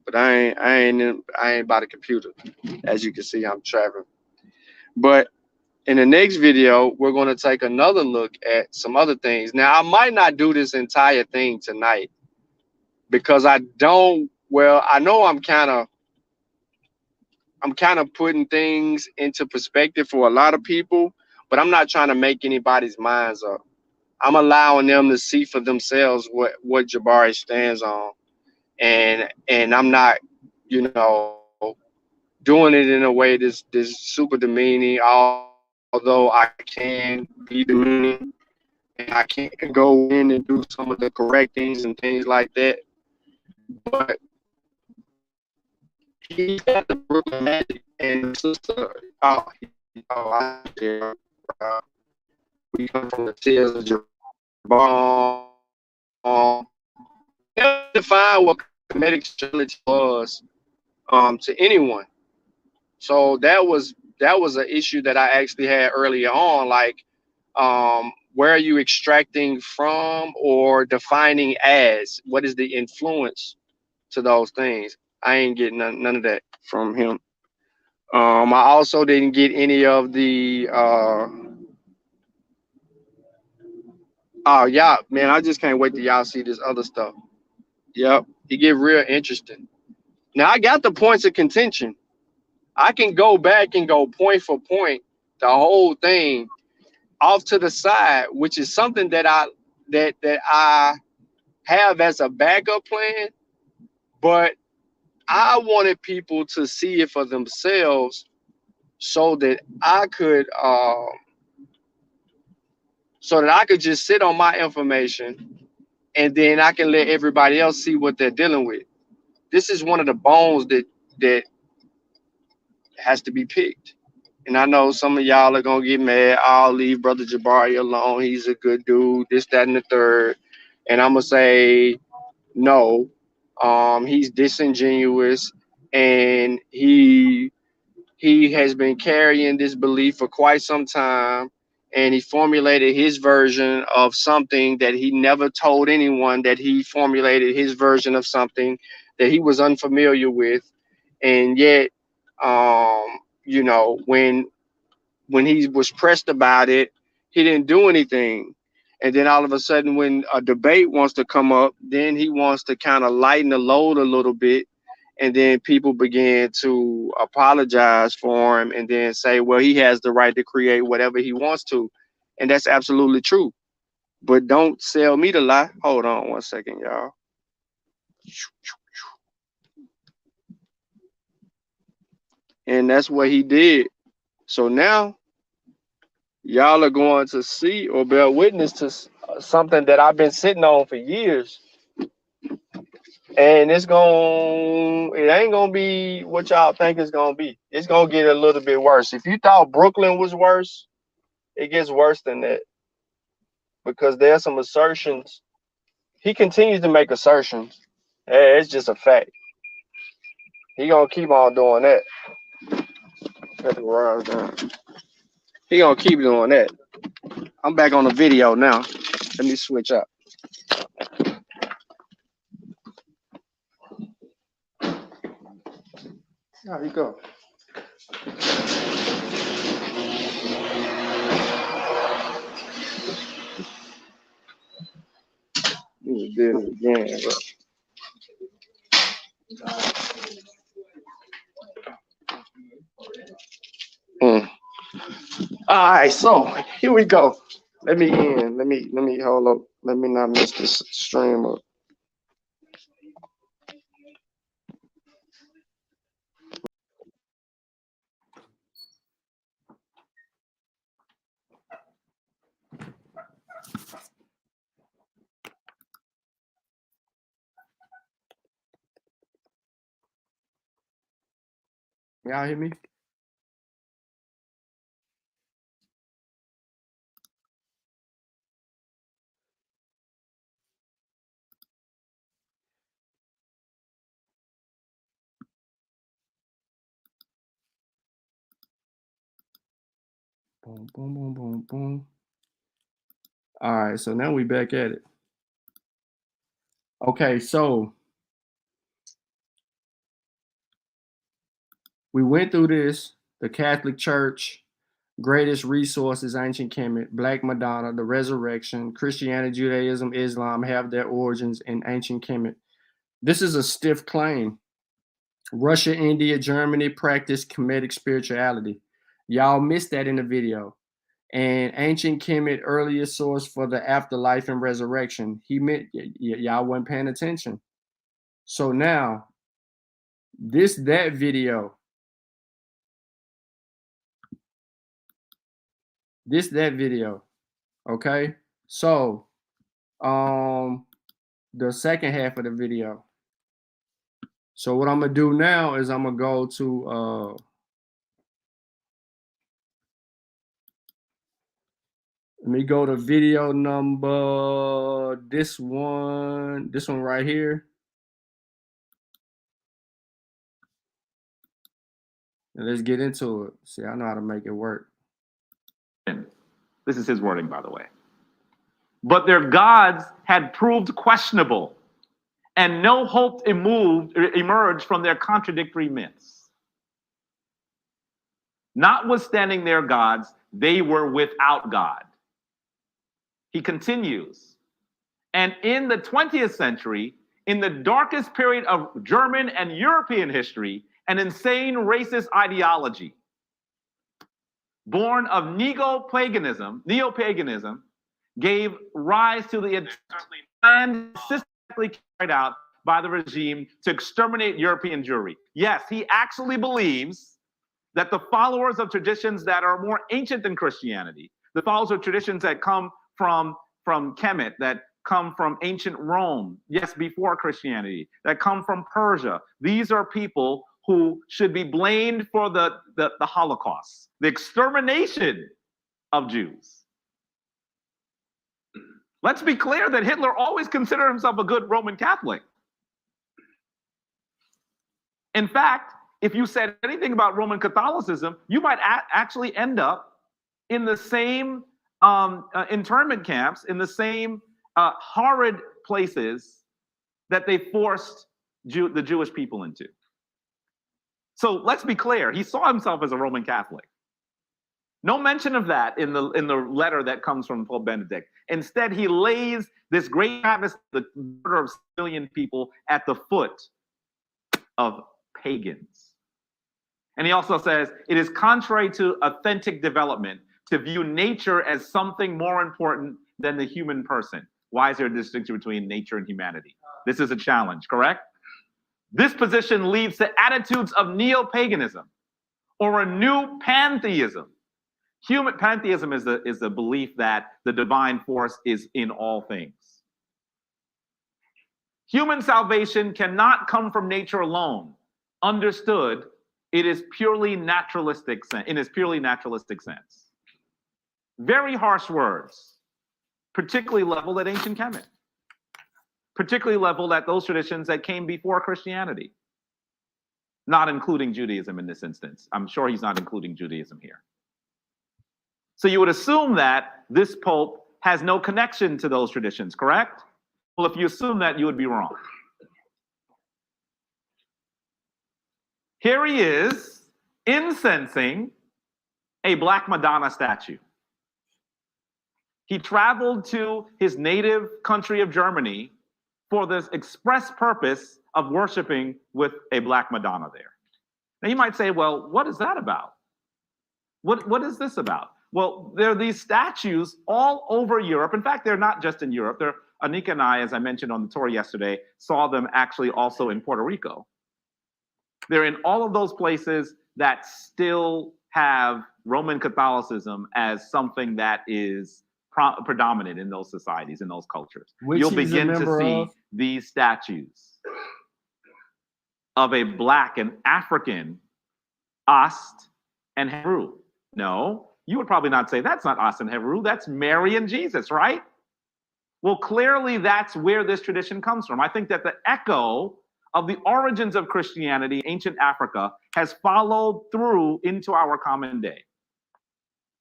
but I ain't by the computer. As you can see, I'm traveling. But in the next video, we're going to take another look at some other things. Now, I might not do this entire thing tonight because I know I'm kind of putting things into perspective for a lot of people, but I'm not trying to make anybody's minds up. I'm allowing them to see for themselves what Jabari stands on. And I'm not, doing it in a way that's super demeaning, although I can be demeaning and I can go in and do some of the correct things and things like that. But he got the Brooklyn magic and the sister. We come from the tears of Jabari. Define what comedic strategy was to anyone. So that was an issue that I actually had earlier on, like where are you extracting from or defining as? What is the influence to those things? I ain't getting none of that from him. I also didn't get any of the yeah, man, I just can't wait till y'all see this other stuff. Yep, it get real interesting. Now I got the points of contention. I can go back and go point for point, the whole thing off to the side, which is something that I have as a backup plan, but I wanted people to see it for themselves so that I could just sit on my information and then I can let everybody else see what they're dealing with. This is one of the bones that has to be picked. And I know some of y'all are gonna get mad. I'll leave Brother Jabari alone. He's a good dude, this, that, and the third. And I'm gonna say no. He's disingenuous, and he has been carrying this belief for quite some time, and he formulated his version of something that he never told anyone that he formulated his version of something that he was unfamiliar with. And yet, you know, when he was pressed about it, he didn't do anything. And then all of a sudden, when a debate wants to come up, then he wants to kind of lighten the load a little bit. And then people began to apologize for him and then say, well, he has the right to create whatever he wants to. And that's absolutely true. But don't sell me the lie. Hold on one second, y'all. And that's what he did. So now y'all are going to see or bear witness to something that I've been sitting on for years. And it ain't gonna be what y'all think it's gonna be. It's gonna get a little bit worse. If you thought Brooklyn was worse, it gets worse than that. Because there's some assertions. He continues to make assertions. Hey, it's just a fact. He gonna keep on doing that. Cut the garage down. He gonna keep doing that. I'm back on the video now. Let me switch up. There you go. We did it again, bro. All right, so here we go. Let me hold up. Let me not miss this stream up. Y'all hear me? Boom, boom, boom, boom, boom. All right, so now we back at it. Okay, so we went through this, the Catholic Church, greatest resources, ancient Kemet, Black Madonna, the resurrection, Christianity, Judaism, Islam have their origins in ancient Kemet. This is a stiff claim. Russia, India, Germany practice Kemetic spirituality. Y'all missed that in the video. And ancient Kemet, earliest source for the afterlife and resurrection. He meant y'all weren't paying attention. So now, that video. That video. Okay. So, the second half of the video. So what I'm gonna do now is I'm gonna go to let me go to video number this one right here. And let's get into it. See, I know how to make it work. This is his wording, by the way. But their gods had proved questionable, and no hope emerged from their contradictory myths. Notwithstanding their gods, they were without God. He continues, and in the 20th century, in the darkest period of German and European history, an insane racist ideology born of neo-paganism gave rise to the plan systematically carried out by the regime to exterminate European Jewry. Yes, he actually believes that the followers of traditions that are more ancient than Christianity, the followers of traditions that come from Kemet, that come from ancient Rome, yes, before Christianity, that come from Persia, these are people who should be blamed for the Holocaust, the extermination of Jews. Let's be clear that Hitler always considered himself a good Roman Catholic. In fact, if you said anything about Roman Catholicism, you might actually end up in the same internment camps, in the same horrid places that they forced the Jewish people into. So let's be clear, he saw himself as a Roman Catholic. No mention of that in the letter that comes from Pope Benedict. Instead, he lays this great travesty, the murder of civilian people, at the foot of pagans. And he also says, it is contrary to authentic development to view nature as something more important than the human person. Why is there a distinction between nature and humanity? This is a challenge, correct? This position leads to attitudes of neo-paganism or a new pantheism. Human pantheism is the belief that the divine force is in all things. Human salvation cannot come from nature alone. Understood, it is purely naturalistic in its purely naturalistic sense. Very harsh words, particularly leveled at ancient Kemet, particularly leveled at those traditions that came before Christianity, not including Judaism in this instance. I'm sure he's not including Judaism here. So you would assume that this Pope has no connection to those traditions, correct? Well, if you assume that, you would be wrong. Here he is, incensing a Black Madonna statue. He traveled to his native country of Germany for this express purpose of worshiping with a Black Madonna there. Now you might say, well, what is that about? What is this about? Well, there are these statues all over Europe. In fact, they're not just in Europe. Anika and I, as I mentioned on the tour yesterday, saw them actually also in Puerto Rico. They're in all of those places that still have Roman Catholicism as something that is predominant in those societies, in those cultures. You'll begin to see these statues of a Black and African Ast and Heru. No, you would probably not say that's not Ast and Heru, that's Mary and Jesus, right? Well, clearly that's where this tradition comes from. I think that the echo of the origins of Christianity, ancient Africa, has followed through into our common day.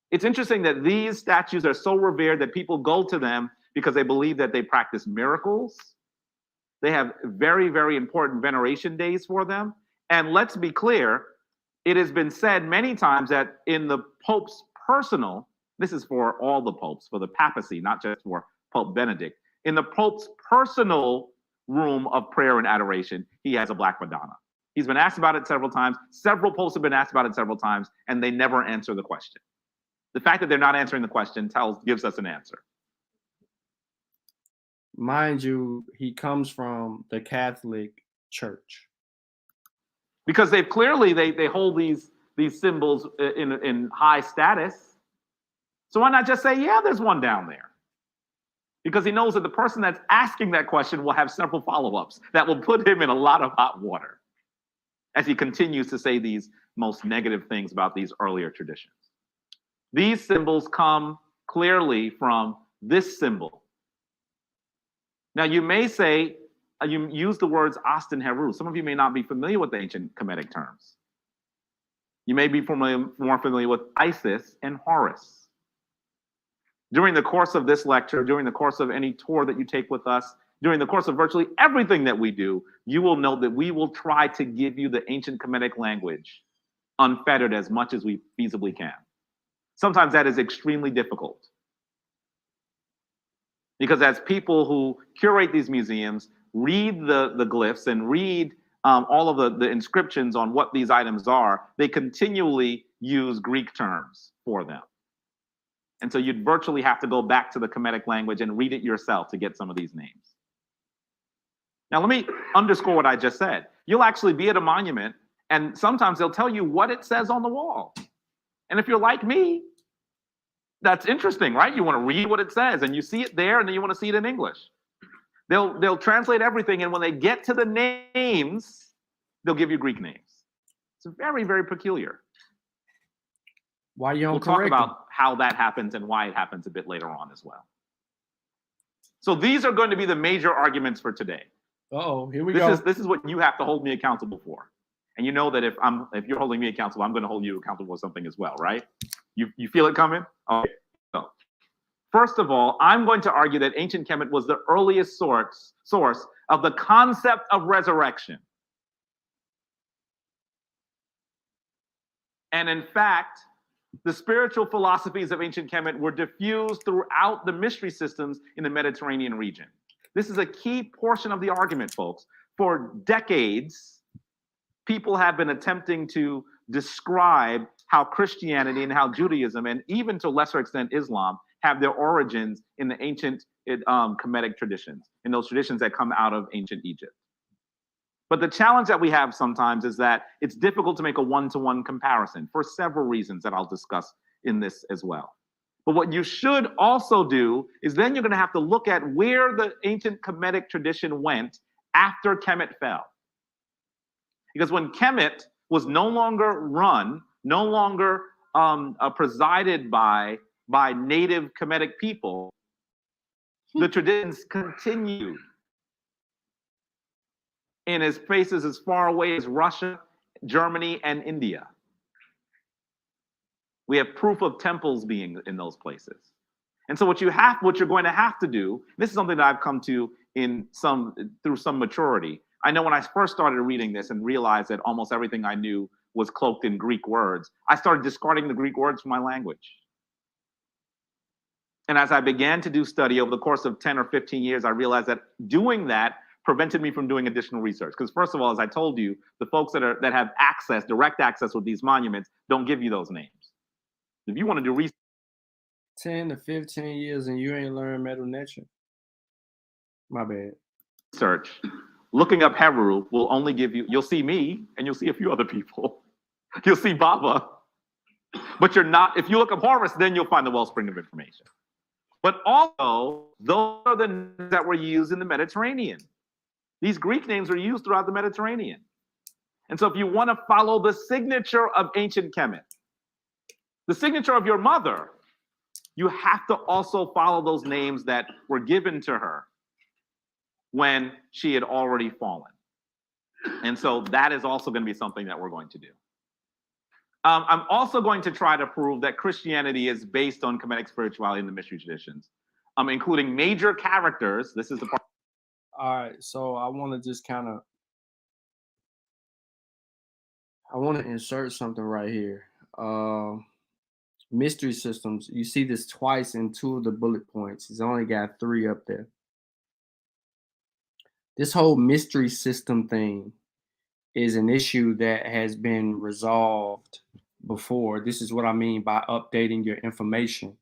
It's interesting that these statues are so revered that people go to them because they believe that they practice miracles. They have very, very important veneration days for them. And let's be clear, it has been said many times that in the Pope's personal, this is for all the popes, for the papacy, not just for Pope Benedict, in the Pope's personal room of prayer and adoration, he has a Black Madonna. He's been asked about it several times. Several popes have been asked about it several times, and they never answer the question. The fact that they're not answering the question gives us an answer. Mind you, he comes from the Catholic Church. Because they've clearly, they hold these symbols in high status. So why not just say, yeah, there's one down there? Because he knows that the person that's asking that question will have several follow-ups that will put him in a lot of hot water as he continues to say these most negative things about these earlier traditions. These symbols come clearly from this symbol. Now, you may say, you use the words Ast and Heru. Some of you may not be familiar with the ancient Kemetic terms. You may be more familiar with Isis and Horus. During the course of this lecture, during the course of any tour that you take with us, during the course of virtually everything that we do, you will know that we will try to give you the ancient Kemetic language unfettered as much as we feasibly can. Sometimes that is extremely difficult. Because as people who curate these museums read the glyphs and read all of the inscriptions on what these items are, they continually use Greek terms for them. And so you'd virtually have to go back to the Kemetic language and read it yourself to get some of these names. Now, let me underscore what I just said. You'll actually be at a monument, and sometimes they'll tell you what it says on the wall. And if you're like me, that's interesting, right? You want to read what it says, and you see it there, and then you want to see it in English. They'll translate everything, and when they get to the names, they'll give you Greek names. It's very, very peculiar. Why you don't We'll talk about how that happens and why it happens a bit later on as well. So these are going to be the major arguments for today. Uh-oh, here we go. This is what you have to hold me accountable for. And you know that if you're holding me accountable, I'm going to hold you accountable for something as well, right? You feel it coming? Okay. So, first of all, I'm going to argue that ancient Kemet was the earliest source of the concept of resurrection. And in fact, the spiritual philosophies of ancient Kemet were diffused throughout the mystery systems in the Mediterranean region. This is a key portion of the argument, folks. For decades, people have been attempting to describe how Christianity and how Judaism, and even to a lesser extent Islam, have their origins in the ancient Kemetic traditions, in those traditions that come out of ancient Egypt. But the challenge that we have sometimes is that it's difficult to make a one-to-one comparison for several reasons that I'll discuss in this as well. But what you should also do is then you're going to have to look at where the ancient Kemetic tradition went after Kemet fell. Because when Kemet was no longer run, no longer presided by native Kemetic people, the traditions continued in places as far away as Russia, Germany, and India. We have proof of temples being in those places. And so what you're going to have to do, this is something that I've come to through some maturity. I know when I first started reading this and realized that almost everything I knew was cloaked in Greek words, I started discarding the Greek words from my language. And as I began to do study over the course of 10 or 15 years, I realized that doing that prevented me from doing additional research. Because first of all, as I told you, the folks that have access, direct access with these monuments, don't give you those names. If you want to do research, 10 to 15 years and you ain't learned Metal Nature. My bad. Research, looking up Heru will only give you'll see me and you'll see a few other people. You'll see Baba. But if you look up Horus, then you'll find the wellspring of information. But also, those are the names that were used in the Mediterranean. These Greek names were used throughout the Mediterranean. And so if you want to follow the signature of ancient Kemet, the signature of your mother, you have to also follow those names that were given to her when she had already fallen. And so that is also going to be something that we're going to do. I'm also going to try to prove that Christianity is based on Kemetic spirituality in the mystery traditions, including major characters. This is the part. All right, so I want to just I want to insert something right here. Mystery systems. You see this twice in 2 of the bullet points. He's only got 3 up there. This whole mystery system thing is an issue that has been resolved before. This is what I mean by updating your information.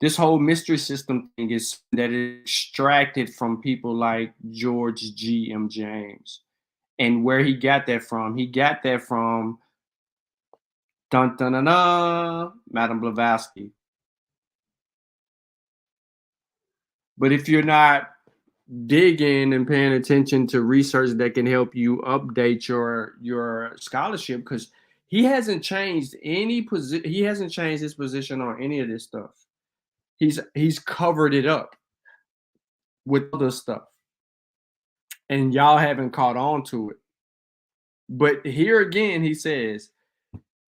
This whole mystery system thing is that it's extracted from people like George G.M. James. And where he got that from dun, dun, dun, dun, Madame Blavatsky. But if you're not digging and paying attention to research that can help you update your scholarship, because he hasn't changed his position on any of this stuff. He's covered it up with other stuff, and y'all haven't caught on to it. But here again, he says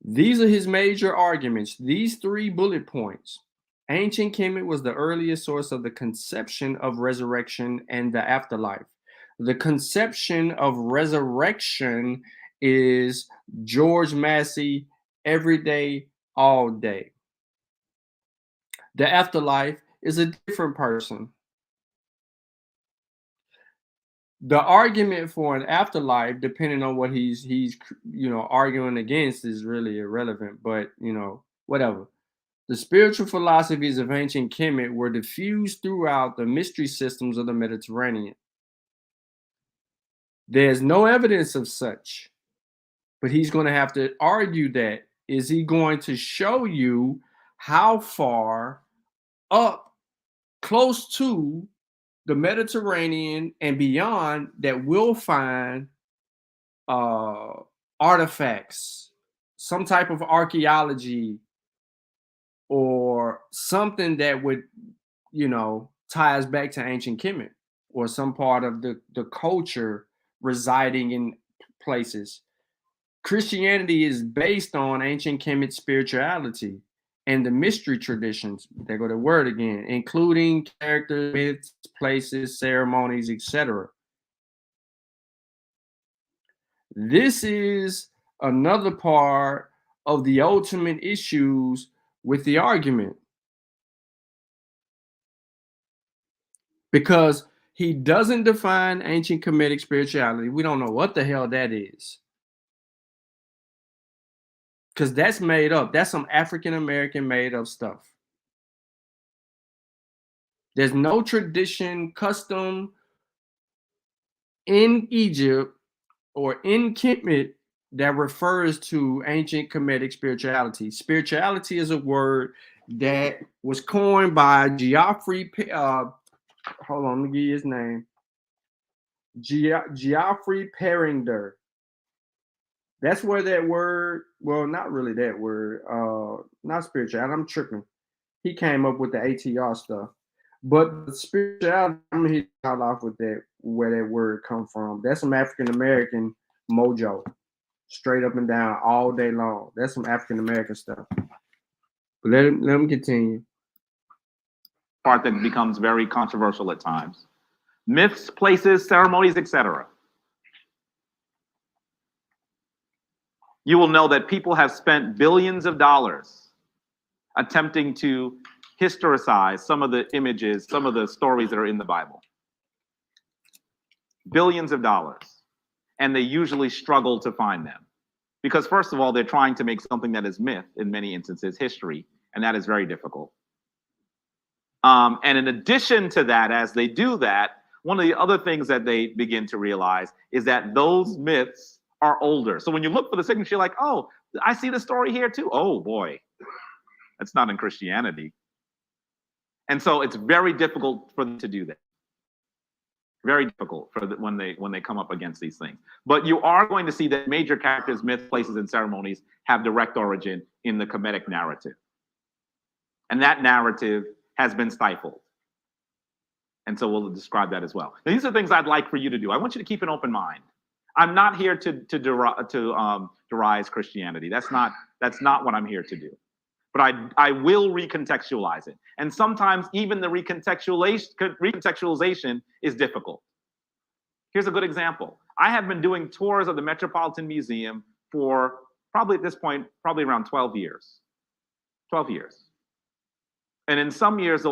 these are his major arguments. These 3 bullet points. Ancient Kemet was the earliest source of the conception of resurrection and the afterlife. The conception of resurrection is George Massey, every day, all day. The afterlife is a different person. The argument for an afterlife, depending on what he's arguing against, is really irrelevant, but whatever. The spiritual philosophies of ancient Kemet were diffused throughout the mystery systems of the Mediterranean. There's no evidence of such, but he's going to have to argue that. Is he going to show you how far up close to the Mediterranean and beyond that we'll find artifacts, some type of archaeology, or something that would, tie us back to ancient Kemet, or some part of the culture residing in places. Christianity is based on ancient Kemet spirituality and the mystery traditions. There go the word again, including characters, myths, places, ceremonies, etc. This is another part of the ultimate issues with the argument, because he doesn't define ancient Kemetic spirituality. We don't know what the hell that is, because that's made up. That's some African American made up stuff. There's no tradition, custom in Egypt or in Kemet that refers to ancient Kemetic spirituality. Spirituality is a word that was coined by Geoffrey. Hold on, let me give you his name. Geoffrey Peringer. That's where that word, well, not really that word, not spirituality, I'm tripping. He came up with the ATR stuff. But the spirituality, I'm gonna hit y'all off with that, where that word come from. That's some African American mojo, straight up and down, all day long. That's some African American stuff. But let him continue. Part that becomes very controversial at times. Myths, places, ceremonies, etc. You will know that people have spent billions of dollars attempting to historicize some of the images, some of the stories that are in the Bible. Billions of dollars. And they usually struggle to find them. Because first of all, they're trying to make something that is myth, in many instances, history, and that is very difficult. And in addition to that, as they do that, one of the other things that they begin to realize is that those myths are older. So when you look for the signature, you're like, oh, I see the story here too. Oh boy, that's not in Christianity. And so it's very difficult for them to do that. Very difficult for when they come up against these things. But you are going to see that major characters, myths, places, and ceremonies have direct origin in the Kemetic narrative. And that narrative has been stifled. And so we'll describe that as well. Now, these are things I'd like for you to do. I want you to keep an open mind. I'm not here to derize Christianity. That's not what I'm here to do. But I will recontextualize it. And sometimes even the recontextualization is difficult. Here's a good example. I have been doing tours of the Metropolitan Museum for probably at this point, probably around 12 years. 12 years. And in some years,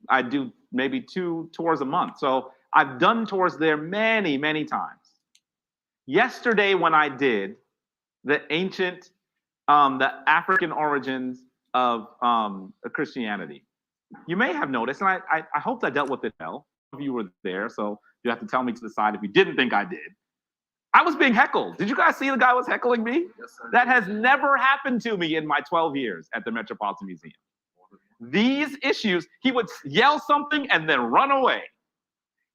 I do maybe 2 tours a month. So I've done tours there many, many times. Yesterday, when I did the African origins of Christianity, you may have noticed, and I hope I dealt with it well. If you were there, so you have to tell me to the side if you didn't think I did. I was being heckled. Did you guys see the guy was heckling me? Yes, sir. That has never happened to me in my 12 years at the Metropolitan Museum. These issues, he would yell something and then run away.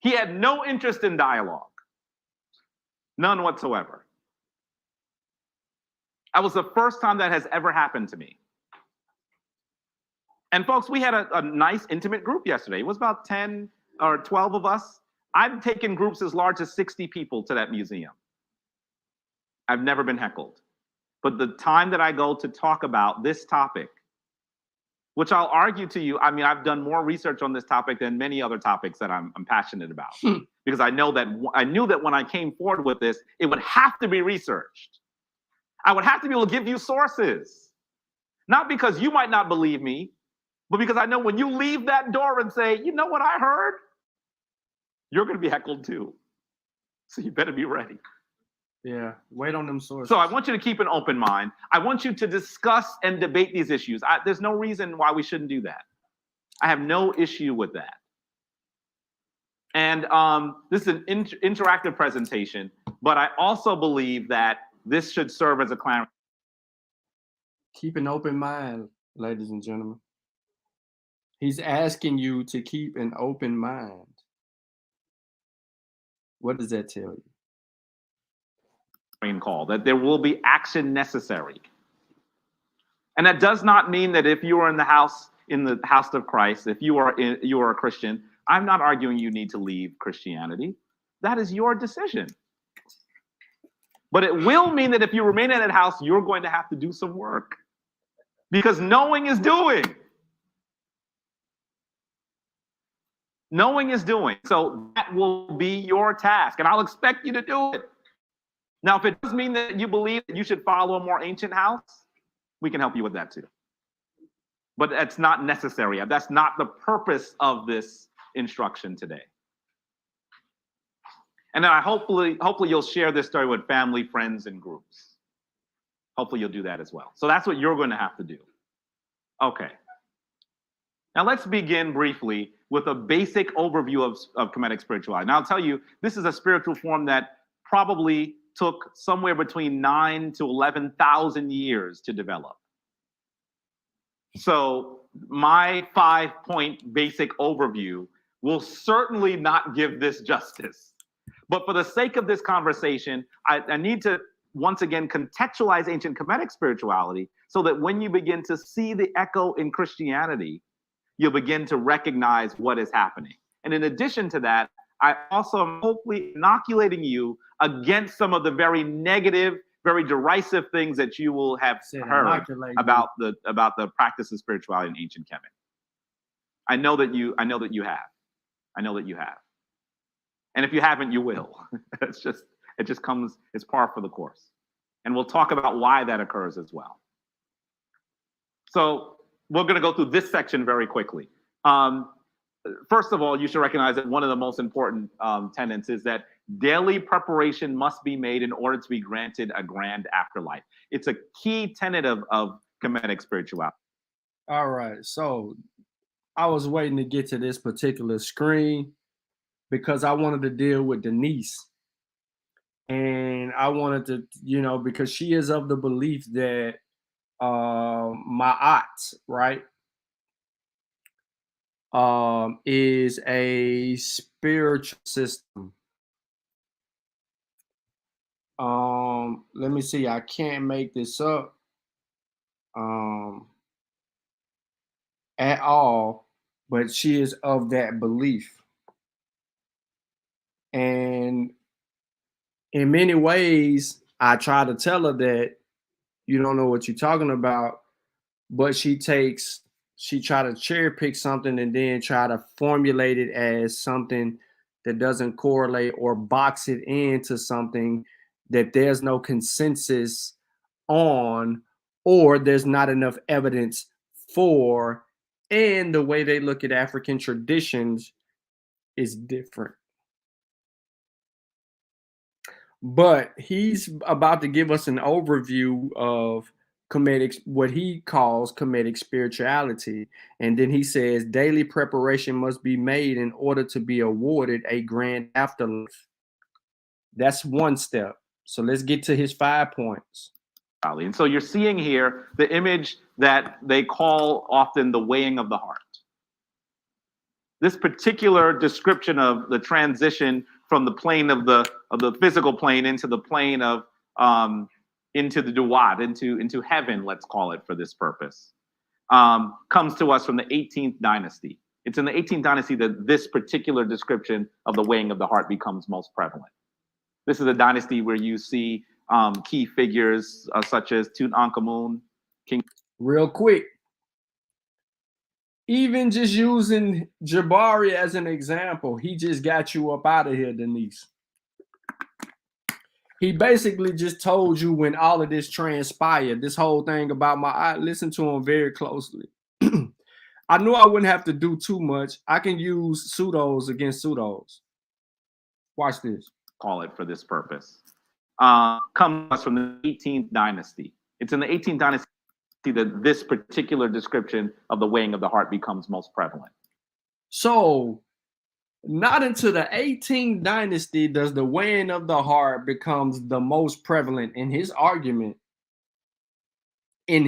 He had no interest in dialogue. None whatsoever. That was the first time that has ever happened to me. And folks, we had a nice intimate group yesterday. It was about 10 or 12 of us. I've taken groups as large as 60 people to that museum. I've never been heckled. But the time that I go to talk about this topic, which I'll argue to you, I mean, I've done more research on this topic than many other topics that I'm passionate about. Because I knew that when I came forward with this, it would have to be researched. I would have to be able to give you sources. Not because you might not believe me, but because I know when you leave that door and say, you know what I heard? You're going to be heckled too. So you better be ready. Yeah, wait on them sources. So I want you to keep an open mind. I want you to discuss and debate these issues. There's no reason why we shouldn't do that. I have no issue with that. And this is an interactive presentation, but I also believe that this should serve as a clarity. Keep an open mind, ladies and gentlemen. He's asking you to keep an open mind. What does that tell you? Call that there will be action necessary. And that does not mean that if you are in the house of Christ, if you are a Christian, I'm not arguing you need to leave Christianity. That is your decision. But it will mean that if you remain in that house, you're going to have to do some work. Because knowing is doing. Knowing is doing. So that will be your task. And I'll expect you to do it. Now, if it does mean that you believe that you should follow a more ancient house, we can help you with that too. But that's not necessary. That's not the purpose of this instruction today. And then hopefully you'll share this story with family, friends, and groups. Hopefully you'll do that as well. So that's what you're going to have to do. Okay. Now let's begin briefly with a basic overview of Kemetic spirituality. Now I'll tell you, this is a spiritual form that probably took somewhere between 9,000 to 11,000 years to develop. So my 5-point basic overview will certainly not give this justice. But for the sake of this conversation, I need to once again contextualize ancient Kemetic spirituality so that when you begin to see the echo in Christianity, you'll begin to recognize what is happening. And in addition to that, I also am hopefully inoculating you against some of the very negative, very derisive things that you will have heard about the practice of spirituality in ancient Kemet. I know that you have. And if you haven't, you will. It just comes, it's par for the course. And we'll talk about why that occurs as well. So we're going to go through this section very quickly. First of all, you should recognize that one of the most important tenets is that daily preparation must be made in order to be granted a grand afterlife. It's a key tenet of Kemetic spirituality. All right. So I was waiting to get to this particular screen because I wanted to deal with Denise. And I wanted to, because she is of the belief that Ma'at, right, is a spiritual system. Let me see. I can't make this up at all, but she is of that belief. And in many ways, I try to tell her that you don't know what you're talking about, but she try to cherry pick something and then try to formulate it as something that doesn't correlate or box it into something that there's no consensus on, or there's not enough evidence for, and the way they look at African traditions is different. But he's about to give us an overview of Kemetic, what he calls Kemetic spirituality. And then he says daily preparation must be made in order to be awarded a grand afterlife. That's one step. So let's get to his 5 points. And so you're seeing here the image that they call often the weighing of the heart. This particular description of the transition from the plane of the physical plane into the plane of into the duat, into heaven, let's call it for this purpose, comes to us from the 18th dynasty. It's in the 18th dynasty that this particular description of the weighing of the heart becomes most prevalent. This is a dynasty where you see key figures such as Tutankhamun, King. Real quick, even just using Jabari as an example, he just got you up out of here, Denise. He basically just told you when all of this transpired, this whole thing about I listened to him very closely. I knew I wouldn't have to do too much. I can use pseudos against pseudos. Watch this. Call it for this purpose. Comes from the 18th dynasty. It's in the 18th dynasty that this particular description of the weighing of the heart becomes most prevalent. So not until the 18th dynasty does the weighing of the heart becomes the most prevalent in his argument. Not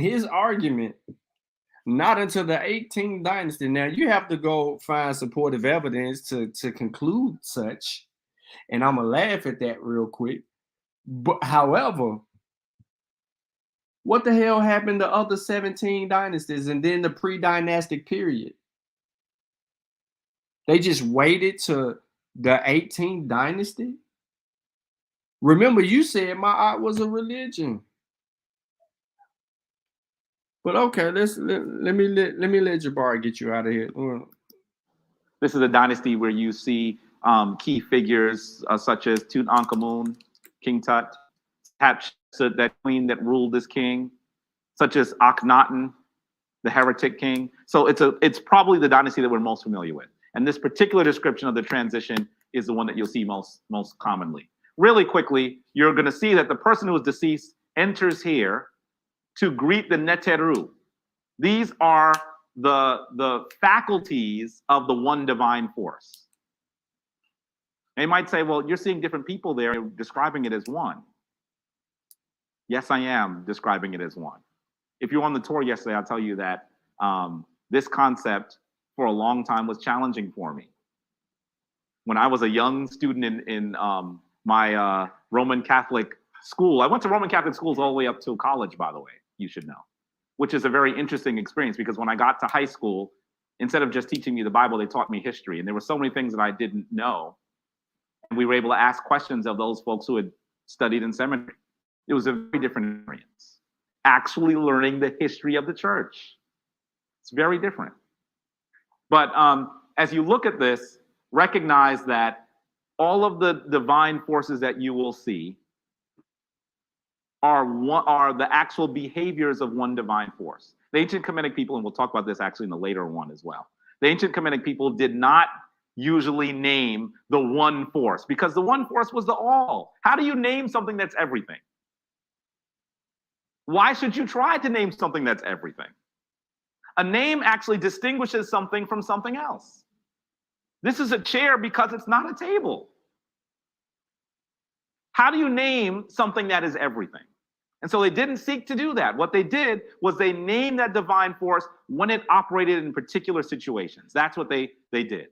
until the 18th dynasty. Now you have to go find supportive evidence to conclude such. And I'm gonna laugh at that real quick. But however, what the hell happened to other 17 dynasties and then the pre-dynastic period? They just waited to the 18th dynasty Remember, you said my art was a religion. But okay, let me let Jabari get you out of here. This is a dynasty where you see key figures such as Tutankhamun, King Tut, Hatshepsut, that queen that ruled this king, such as Akhenaten, the heretic king. So it's probably the dynasty that we're most familiar with. And this particular description of the transition is the one that you'll see most commonly. Really quickly, you're going to see that the person who is deceased enters here to greet the Neteru. These are the faculties of the one divine force. They might say, well, you're seeing different people there, you're describing it as one. Yes, I am describing it as one. If you were on the tour yesterday, I'll tell you that this concept for a long time was challenging for me. When I was a young student in my Roman Catholic school, I went to Roman Catholic schools all the way up to college, by the way, you should know, which is a very interesting experience because when I got to high school, instead of just teaching me the Bible, they taught me history. And there were so many things that I didn't know. And we were able to ask questions of those folks who had studied in seminary. It was a very different experience. Actually learning the history of the church. It's very different. But as you look at this, recognize that all of the divine forces that you will see are the actual behaviors of one divine force. The ancient Kemetic people, and we'll talk about this actually in the later one as well. The ancient Kemetic people did not usually name the one force because the one force was the all. How do you name something that's everything? Why should you try to name something that's everything? A name actually distinguishes something from something else. This is a chair because it's not a table. How do you name something that is everything? And so they didn't seek to do that. What they did was they named that divine force when it operated in particular situations. That's what they did.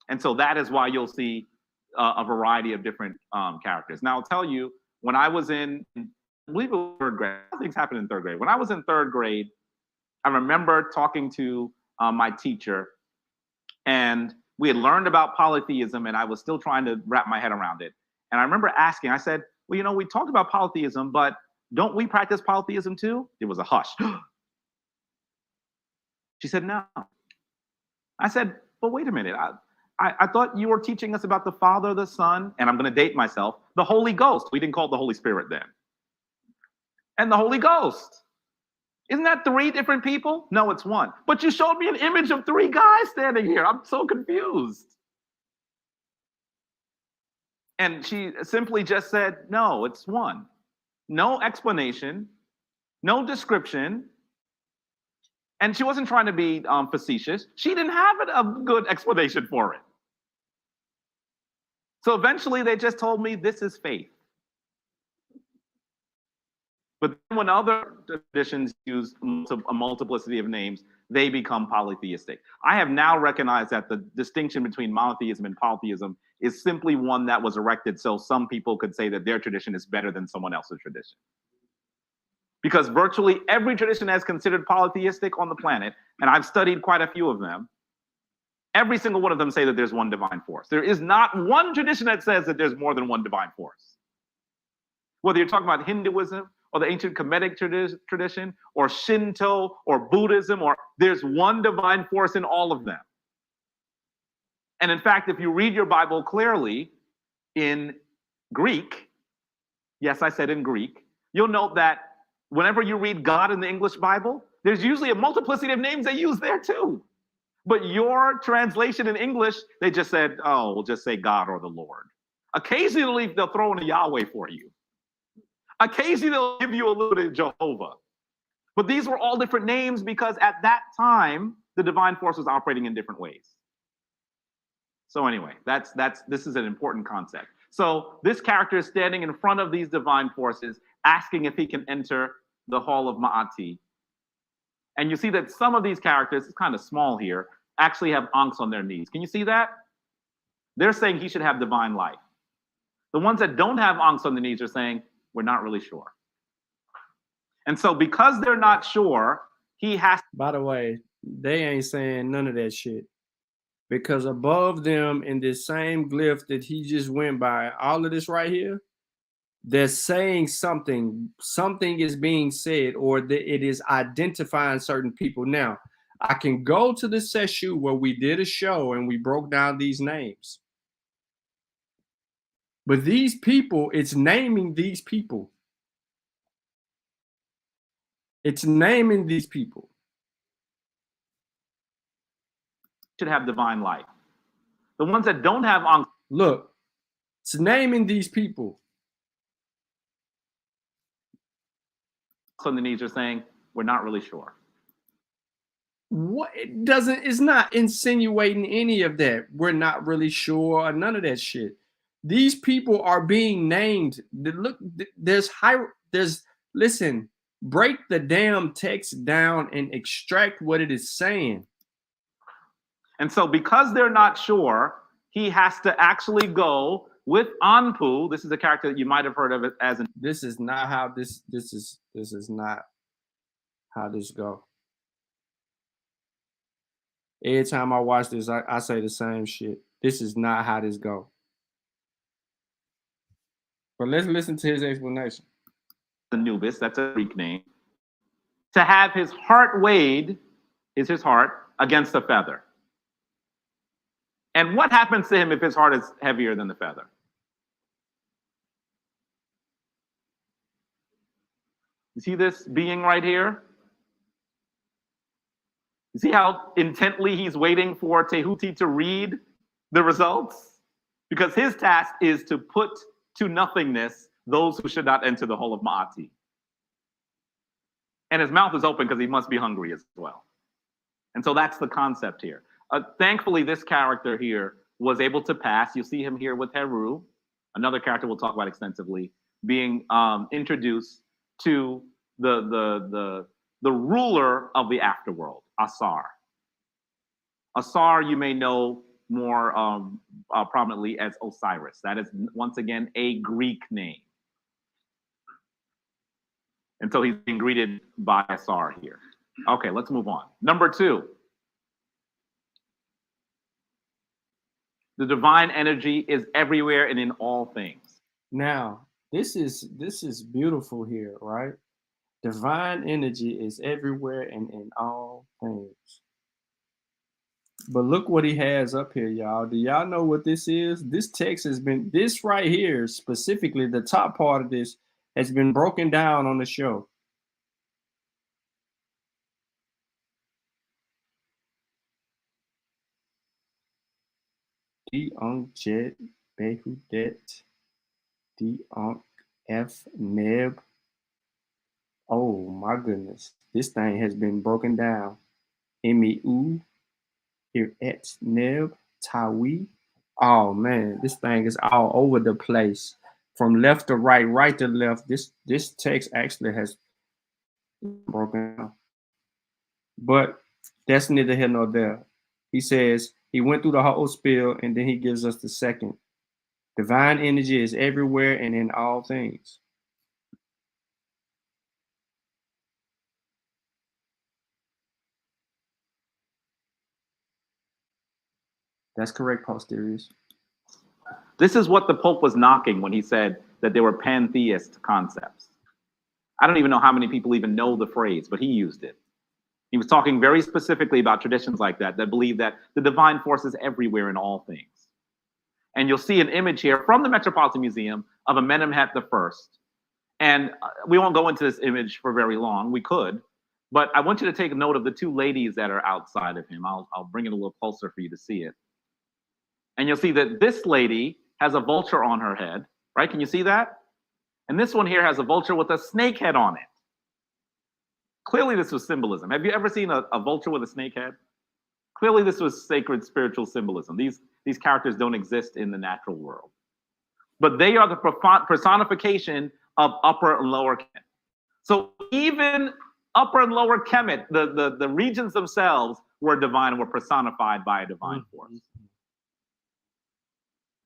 And so that is why you'll see a variety of different characters. Now, I'll tell you, when I was in, I believe it was third grade, things happened in third grade. When I was in third grade, I remember talking to my teacher, and we had learned about polytheism, and I was still trying to wrap my head around it. And I remember asking, I said, well, you know, we talked about polytheism, but don't we practice polytheism too? It was a hush. She said, no. I said, well, wait a minute. I thought you were teaching us about the Father, the Son, and I'm going to date myself, the Holy Ghost. We didn't call it the Holy Spirit then. And the Holy Ghost. Isn't that three different people? No, it's one. But you showed me an image of three guys standing here. I'm so confused. And she simply just said, no, it's one. No explanation, no description. And she wasn't trying to be facetious. She didn't have a good explanation for it. So eventually they just told me this is faith. But then when other traditions use a multiplicity of names, they become polytheistic. I have now recognized that the distinction between monotheism and polytheism is simply one that was erected so some people could say that their tradition is better than someone else's tradition. Because virtually every tradition that's considered polytheistic on the planet, and I've studied quite a few of them, every single one of them say that there's one divine force. There is not one tradition that says that there's more than one divine force. Whether you're talking about Hinduism, or the ancient Kemetic tradition, or Shinto, or Buddhism, or there's one divine force in all of them. And in fact, if you read your Bible clearly in Greek, yes, I said in Greek, you'll note that whenever you read God in the English Bible, there's usually a multiplicity of names they use there too. But your translation in English, they just said, oh, we'll just say God or the Lord. Occasionally, they'll throw in a Yahweh for you. Occasionally, they'll give you a little bit of Jehovah. But these were all different names because at that time, the divine force was operating in different ways. So anyway, this is an important concept. So this character is standing in front of these divine forces, asking if he can enter the Hall of Ma'ati. And you see that some of these characters, it's kind of small here, actually have ankhs on their knees. Can you see that? They're saying he should have divine life. The ones that don't have ankhs on the knees are saying, we're not really sure. And so because they're not sure, he has to. By the way, they ain't saying none of that shit. Because above them in this same glyph that he just went by, all of this right here, they're saying something is being said, or it is identifying certain people. Now, I can go to the session where we did a show and we broke down these names. But these people, it's naming these people. It's naming these people. Should have divine life. The ones that don't have look, it's naming these people. Underneath are saying, we're not really sure. What it's not insinuating any of that. We're not really sure, or none of that shit. These people are being named. Look, listen, break the damn text down and extract what it is saying. And so because they're not sure, he has to actually go with Anpu. This is a character that you might have heard of it as this is not how this is not how this go. Every time I watch this, I say the same shit. This is not how this go. But let's listen to his explanation. Anubis, that's a Greek name. To have his heart weighed, is his heart, against a feather. And what happens to him if his heart is heavier than the feather? You see this being right here? You see how intently he's waiting for Tehuti to read the results? Because his task is to put to nothingness those who should not enter the hole of Ma'ati. And his mouth is open because he must be hungry as well. And so that's the concept here. Thankfully, this character here was able to pass. You see him here with Heru, another character we'll talk about extensively, being introduced to the ruler of the afterworld, Asar. Asar, you may know more prominently as Osiris. That is, once again, a Greek name. And so he's being greeted by Asar here. Okay, let's move on. Number 2. The divine energy is everywhere and in all things. Now, this is beautiful here, right? Divine energy is everywhere and in all things. But look what he has up here, y'all. Do y'all know what this is? This text has been, this right here, specifically the top part of this, has been broken down on the show. D-Unk Jet, Behudet, D-Unk F Neb. Oh my goodness. This thing has been broken down. M-E-U, Et Neb, Tawi. Oh man, this thing is all over the place. From left to right, right to left. This text actually has broken down. But that's neither here nor there. He says he went through the whole spiel and then he gives us the second. Divine energy is everywhere and in all things. That's correct, Posterius. This is what the Pope was knocking when he said that they were pantheist concepts. I don't even know how many people even know the phrase, but he used it. He was talking very specifically about traditions like that believe that the divine force is everywhere in all things. And you'll see an image here from the Metropolitan Museum of Amenemhat I. And we won't go into this image for very long. We could, but I want you to take a note of the two ladies that are outside of him. I'll bring it a little closer for you to see it. And you'll see that this lady has a vulture on her head, right? Can you see that? And this one here has a vulture with a snake head on it. Clearly, this was symbolism. Have you ever seen a vulture with a snake head? Clearly, this was sacred spiritual symbolism. These characters don't exist in the natural world. But they are the personification of Upper and Lower Kemet. So even Upper and Lower Kemet, the regions themselves were divine and were personified by a divine force.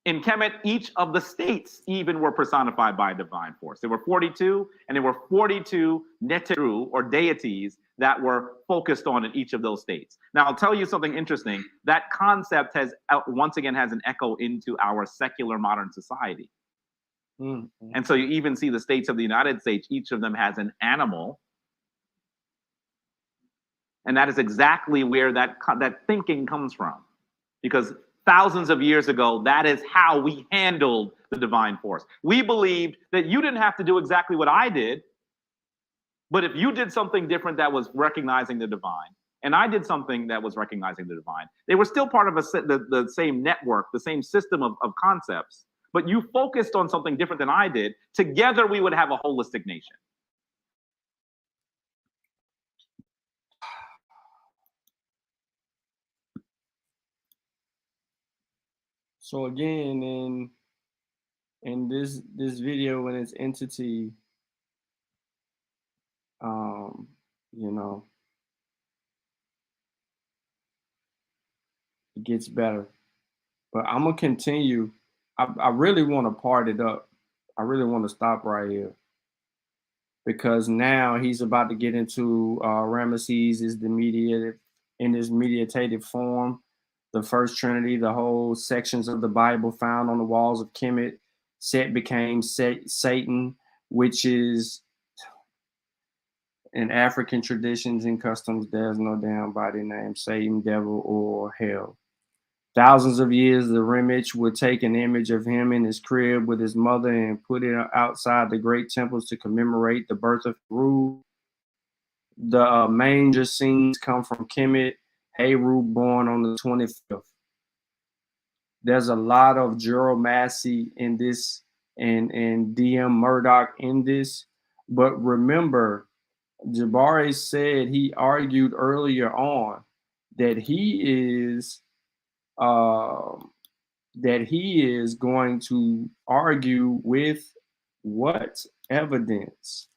In Kemet, each of the states even were personified by a divine force. There were 42, and there were 42 Neteru, or deities, that were focused on in each of those states. Now, I'll tell you something interesting. That concept has, once again, has an echo into our secular modern society. Mm-hmm. And so you even see the states of the United States, each of them has an animal. And that is exactly where that thinking comes from. Because thousands of years ago, that is how we handled the divine force. We believed that you didn't have to do exactly what I did, but if you did something different that was recognizing the divine, and I did something that was recognizing the divine, they were still part of the same network, the same system of concepts, but you focused on something different than I did. Together, we would have a holistic nation. So again, in this video and its entity, you know, it gets better. But I'm gonna continue. I really want to part it up. I really want to stop right here because now he's about to get into Ramesses is the mediative in his mediative form, the first Trinity, the whole sections of the Bible found on the walls of Kemet. Set became Satan, which is in African traditions and customs, there's no damn body named Satan, devil, or hell. Thousands of years, the Remich would take an image of him in his crib with his mother and put it outside the great temples to commemorate the birth of Heru. The manger scenes come from Kemet, Heru born on the 25th. There's a lot of Juromancy in this and DM Murdoch in this. But remember, Jabari said he argued earlier on that he is going to argue with what evidence?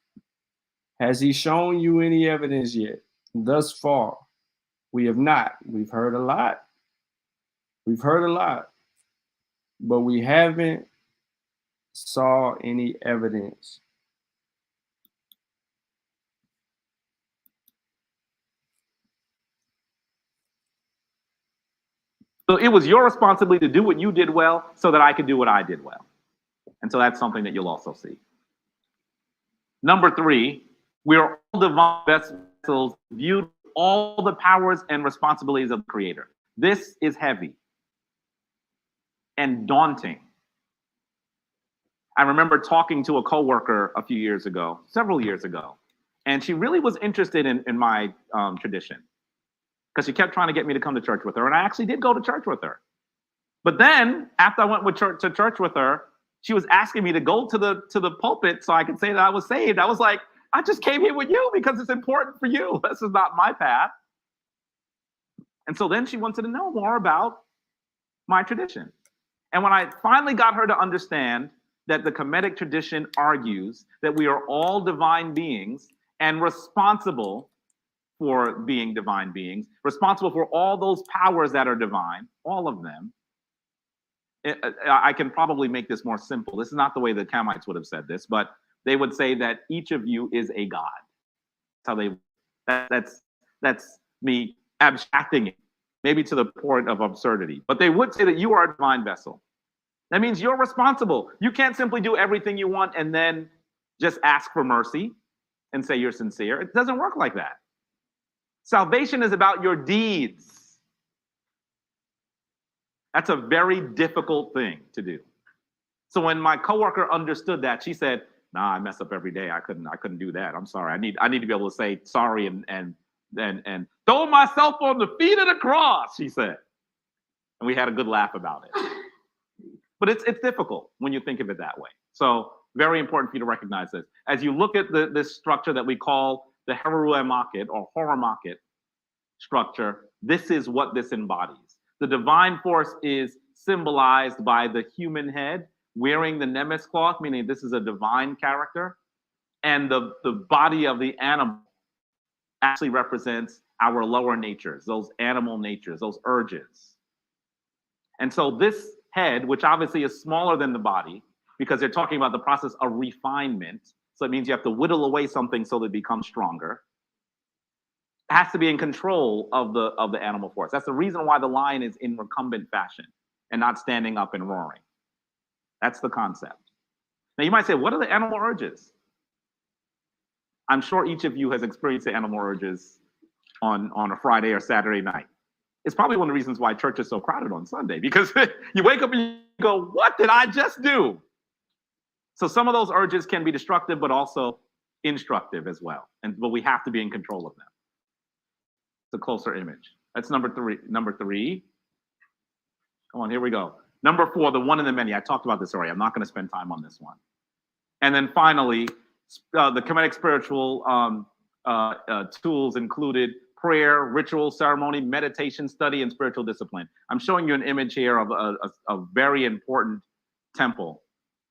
Has he shown you any evidence yet? Thus far, we have not. We've heard a lot. But we haven't saw any evidence. So it was your responsibility to do what you did well so that I could do what I did well. And so that's something that you'll also see. Number 3, we are all divine vessels viewed all the powers and responsibilities of the Creator. This is heavy and daunting. I remember talking to a coworker a few years ago, several years ago, and she really was interested in my tradition because she kept trying to get me to come to church with her, and I actually did go to church with her. But then, after I went to church with her, she was asking me to go to the pulpit so I could say that I was saved. I was like, I just came here with you because it's important for you. This is not my path. And so then she wanted to know more about my tradition. And when I finally got her to understand that the Kemetic tradition argues that we are all divine beings and responsible for being divine beings, responsible for all those powers that are divine, all of them, I can probably make this more simple. This is not the way the Kamites would have said this, but they would say that each of you is a god. That's me abstracting it, maybe to the point of absurdity. But they would say that you are a divine vessel. That means you're responsible. You can't simply do everything you want and then just ask for mercy and say you're sincere. It doesn't work like that. Salvation is about your deeds. That's a very difficult thing to do. So when my coworker understood that, she said, "Nah, I mess up every day. I couldn't do that. I'm sorry. I need to be able to say sorry and throw myself on the feet of the cross," she said. And we had a good laugh about it. But it's difficult when you think of it that way. So very important for you to recognize this. As you look at this structure that we call the Heruah Makit or Horror Makit structure, this is what this embodies. The divine force is symbolized by the human head wearing the Nemes cloth, meaning this is a divine character. And the body of the animal actually represents our lower natures, those animal natures, those urges. And so this head, which obviously is smaller than the body, because they're talking about the process of refinement, so it means you have to whittle away something so that it becomes stronger, has to be in control of the animal force. That's the reason why the lion is in recumbent fashion and not standing up and roaring. That's the concept. Now you might say, what are the animal urges? I'm sure each of you has experienced the animal urges on a Friday or Saturday night. It's probably one of the reasons why church is so crowded on Sunday, because you wake up and you go, what did I just do? So some of those urges can be destructive, but also instructive as well. But we have to be in control of them. It's a closer image. That's number three. Number three. Come on, here we go. Number four, the one in the many. I talked about this already. I'm not going to spend time on this one. And then finally, the Kemetic spiritual tools included prayer, ritual, ceremony, meditation, study, and spiritual discipline. I'm showing you an image here of a very important temple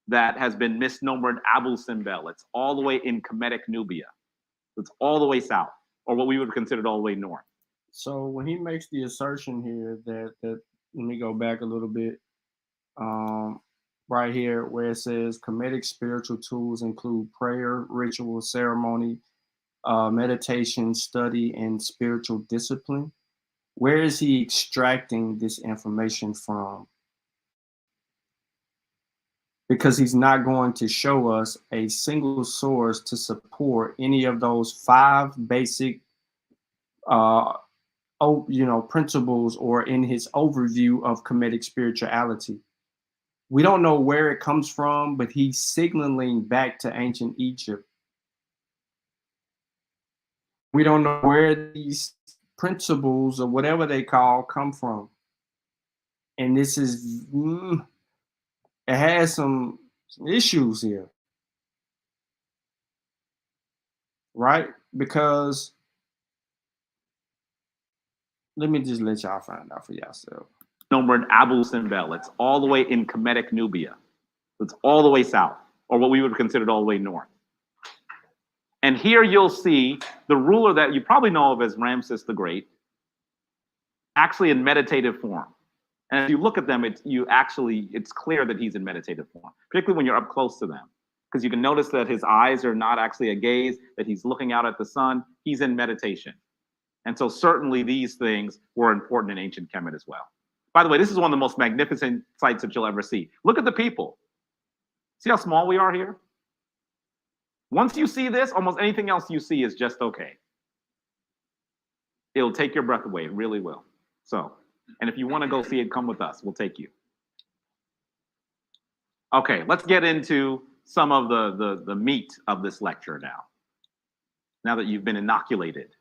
that has been misnomered Abu Simbel. It's all the way in Kemetic Nubia. It's all the way south, or what we would have considered all the way north. So when he makes the assertion here that let me go back a little bit, right here where it says Kemetic spiritual tools include prayer, ritual, ceremony, meditation, study, and spiritual discipline. Where is he extracting this information from? Because he's not going to show us a single source to support any of those 5 basic principles, or in his overview of Kemetic spirituality. We don't know where it comes from, but he's signaling back to ancient Egypt. We don't know where these principles, or whatever they call, come from. And this is, it has some issues here. Right? Because, let me just let y'all find out for yourself. Numbered Abu Simbel. It's all the way in Kemetic Nubia. It's all the way south, or what we would have considered all the way north. And here you'll see the ruler that you probably know of as Ramses the Great, actually in meditative form. And if you look at them, it's clear that he's in meditative form, particularly when you're up close to them, because you can notice that his eyes are not actually a gaze, that he's looking out at the sun. He's in meditation. And so certainly these things were important in ancient Kemet as well. By the way, this is one of the most magnificent sights that you'll ever see. Look at the people. See how small we are here? Once you see this, almost anything else you see is just okay. It'll take your breath away. It really will. So, and if you want to go see it, come with us. We'll take you. Okay, let's get into some of the meat of this lecture now that you've been inoculated.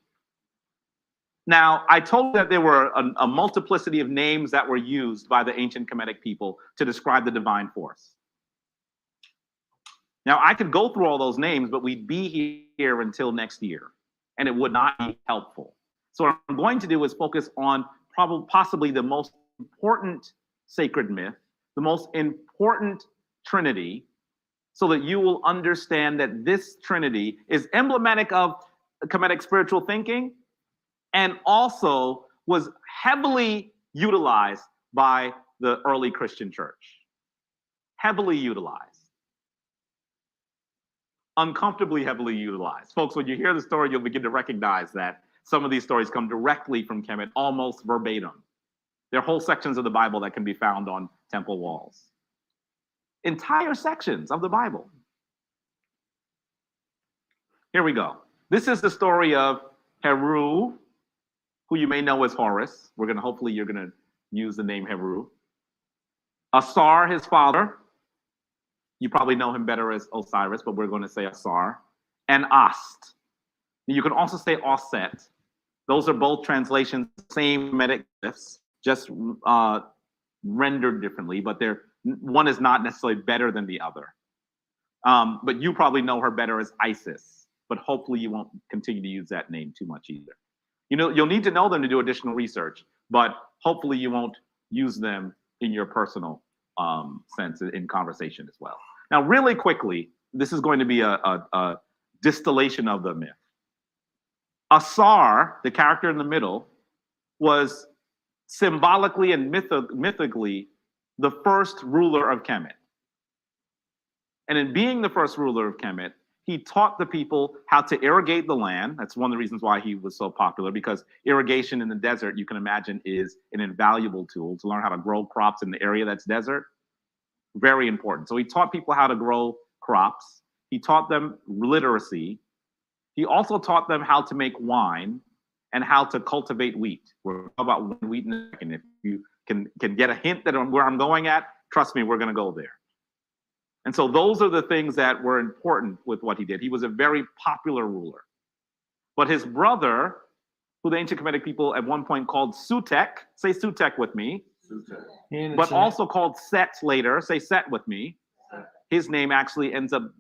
Now, I told you that there were a multiplicity of names that were used by the ancient Kemetic people to describe the divine force. Now, I could go through all those names, but we'd be here until next year, and it would not be helpful. So what I'm going to do is focus on possibly the most important sacred myth, the most important trinity, so that you will understand that this trinity is emblematic of Kemetic spiritual thinking, and also was heavily utilized by the early Christian church. Heavily utilized. Uncomfortably heavily utilized. Folks, when you hear the story, you'll begin to recognize that some of these stories come directly from Kemet, almost verbatim. There are whole sections of the Bible that can be found on temple walls. Entire sections of the Bible. Here we go. This is the story of Heru, who you may know as Horus. Hopefully you're gonna use the name Heru. Asar, his father. You probably know him better as Osiris, but we're going to say Asar. And Ast. You can also say Osset. Those are both translations, same Kemetic glyphs, just rendered differently, but one is not necessarily better than the other. But you probably know her better as Isis, but hopefully you won't continue to use that name too much either. You'll need to know them to do additional research, but hopefully you won't use them in your personal sense in conversation as well. Now, really quickly, this is going to be a distillation of the myth. Asar, the character in the middle, was symbolically and mythically the first ruler of Kemet. And in being the first ruler of Kemet, he taught the people how to irrigate the land. That's one of the reasons why he was so popular, because irrigation in the desert, you can imagine, is an invaluable tool to learn how to grow crops in the area that's desert. Very important. So he taught people how to grow crops. He taught them literacy. He also taught them how to make wine and how to cultivate wheat. We're talking about wheat in a second. If you can get a hint that where I'm going at, trust me, we're going to go there. And so those are the things that were important with what he did. He was a very popular ruler. But his brother, who the ancient Kemetic people at one point called Sutek, say Sutek with me, but also called Set later, say Set with me. His name actually ends up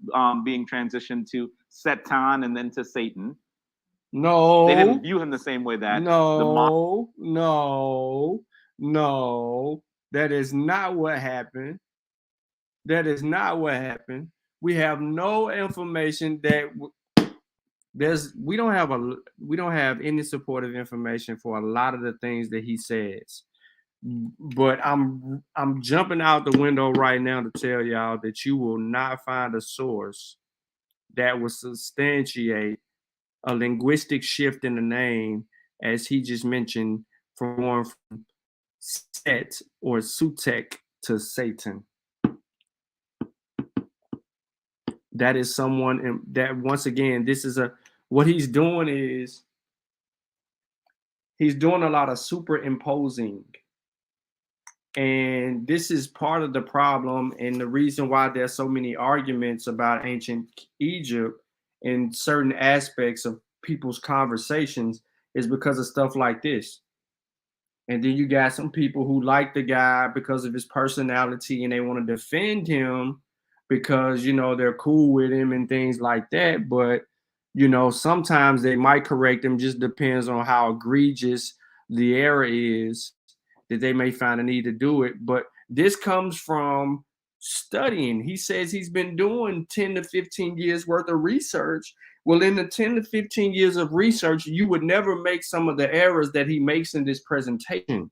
being transitioned to Setan and then to Satan. No. They didn't view him the same way that No. That is not what happened. That is not what happened. We have no information that we don't have any supportive information for a lot of the things that he says. But I'm jumping out the window right now to tell y'all that you will not find a source that will substantiate a linguistic shift in the name, as he just mentioned, from going from Set or Sutek to Satan. That is someone that, once again, what he's doing is he's doing a lot of superimposing. And this is part of the problem and the reason why there's so many arguments about ancient Egypt in certain aspects of people's conversations is because of stuff like this. And then you got some people who like the guy because of his personality and they want to defend him because, they're cool with him and things like that. But, sometimes they might correct him. Just depends on how egregious the error is that they may find a need to do it. But this comes from studying. He says he's been doing 10 to 15 years worth of research. Well, in the 10 to 15 years of research, you would never make some of the errors that he makes in this presentation.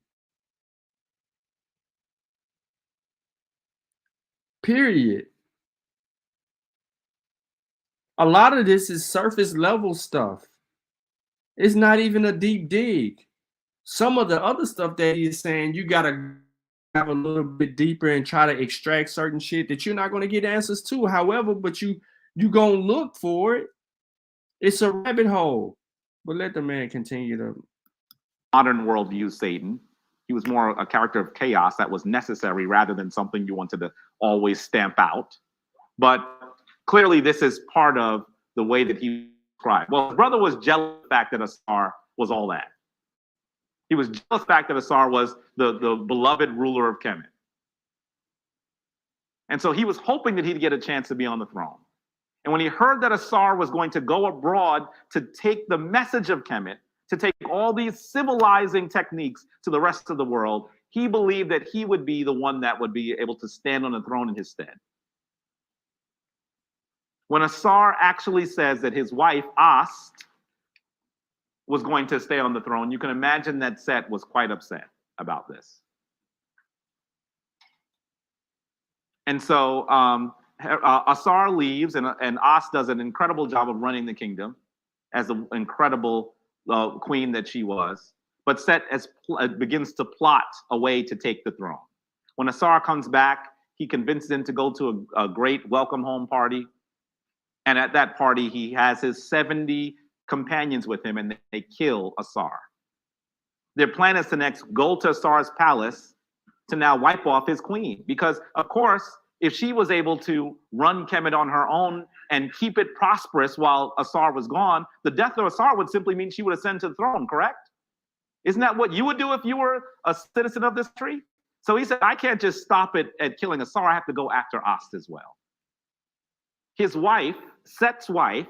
Period. A lot of this is surface level stuff. It's not even a deep dig. Some of the other stuff that he's saying, you got to have a little bit deeper and try to extract certain shit that you're not going to get answers to. However, but you going to look for it. It's a rabbit hole. But let the man continue to. Modern world views Satan. He was more a character of chaos that was necessary rather than something you wanted to always stamp out. But clearly this is part of the way that he described. Well, his brother was jealous of the fact that Asar was all that. He was jealous of the fact that Asar was the beloved ruler of Kemet. And so he was hoping that he'd get a chance to be on the throne. And when he heard that Asar was going to go abroad to take the message of Kemet, to take all these civilizing techniques to the rest of the world, he believed that he would be the one that would be able to stand on the throne in his stead. When Asar actually says that his wife, Ast, was going to stay on the throne, you can imagine that Set was quite upset about this. And so Asar leaves, and Ast does an incredible job of running the kingdom as the incredible queen that she was. But Set begins to plot a way to take the throne. When Asar comes back, he convinces him to go to a great welcome home party. And at that party, he has his 70 companions with him, and they kill Asar. Their plan is to next go to Asar's palace to now wipe off his queen. Because, of course, if she was able to run Kemet on her own and keep it prosperous while Asar was gone, the death of Asar would simply mean she would ascend to the throne, correct? Isn't that what you would do if you were a citizen of this country? So he said, I can't just stop it at killing Asar. I have to go after Ast as well. His wife, Set's wife,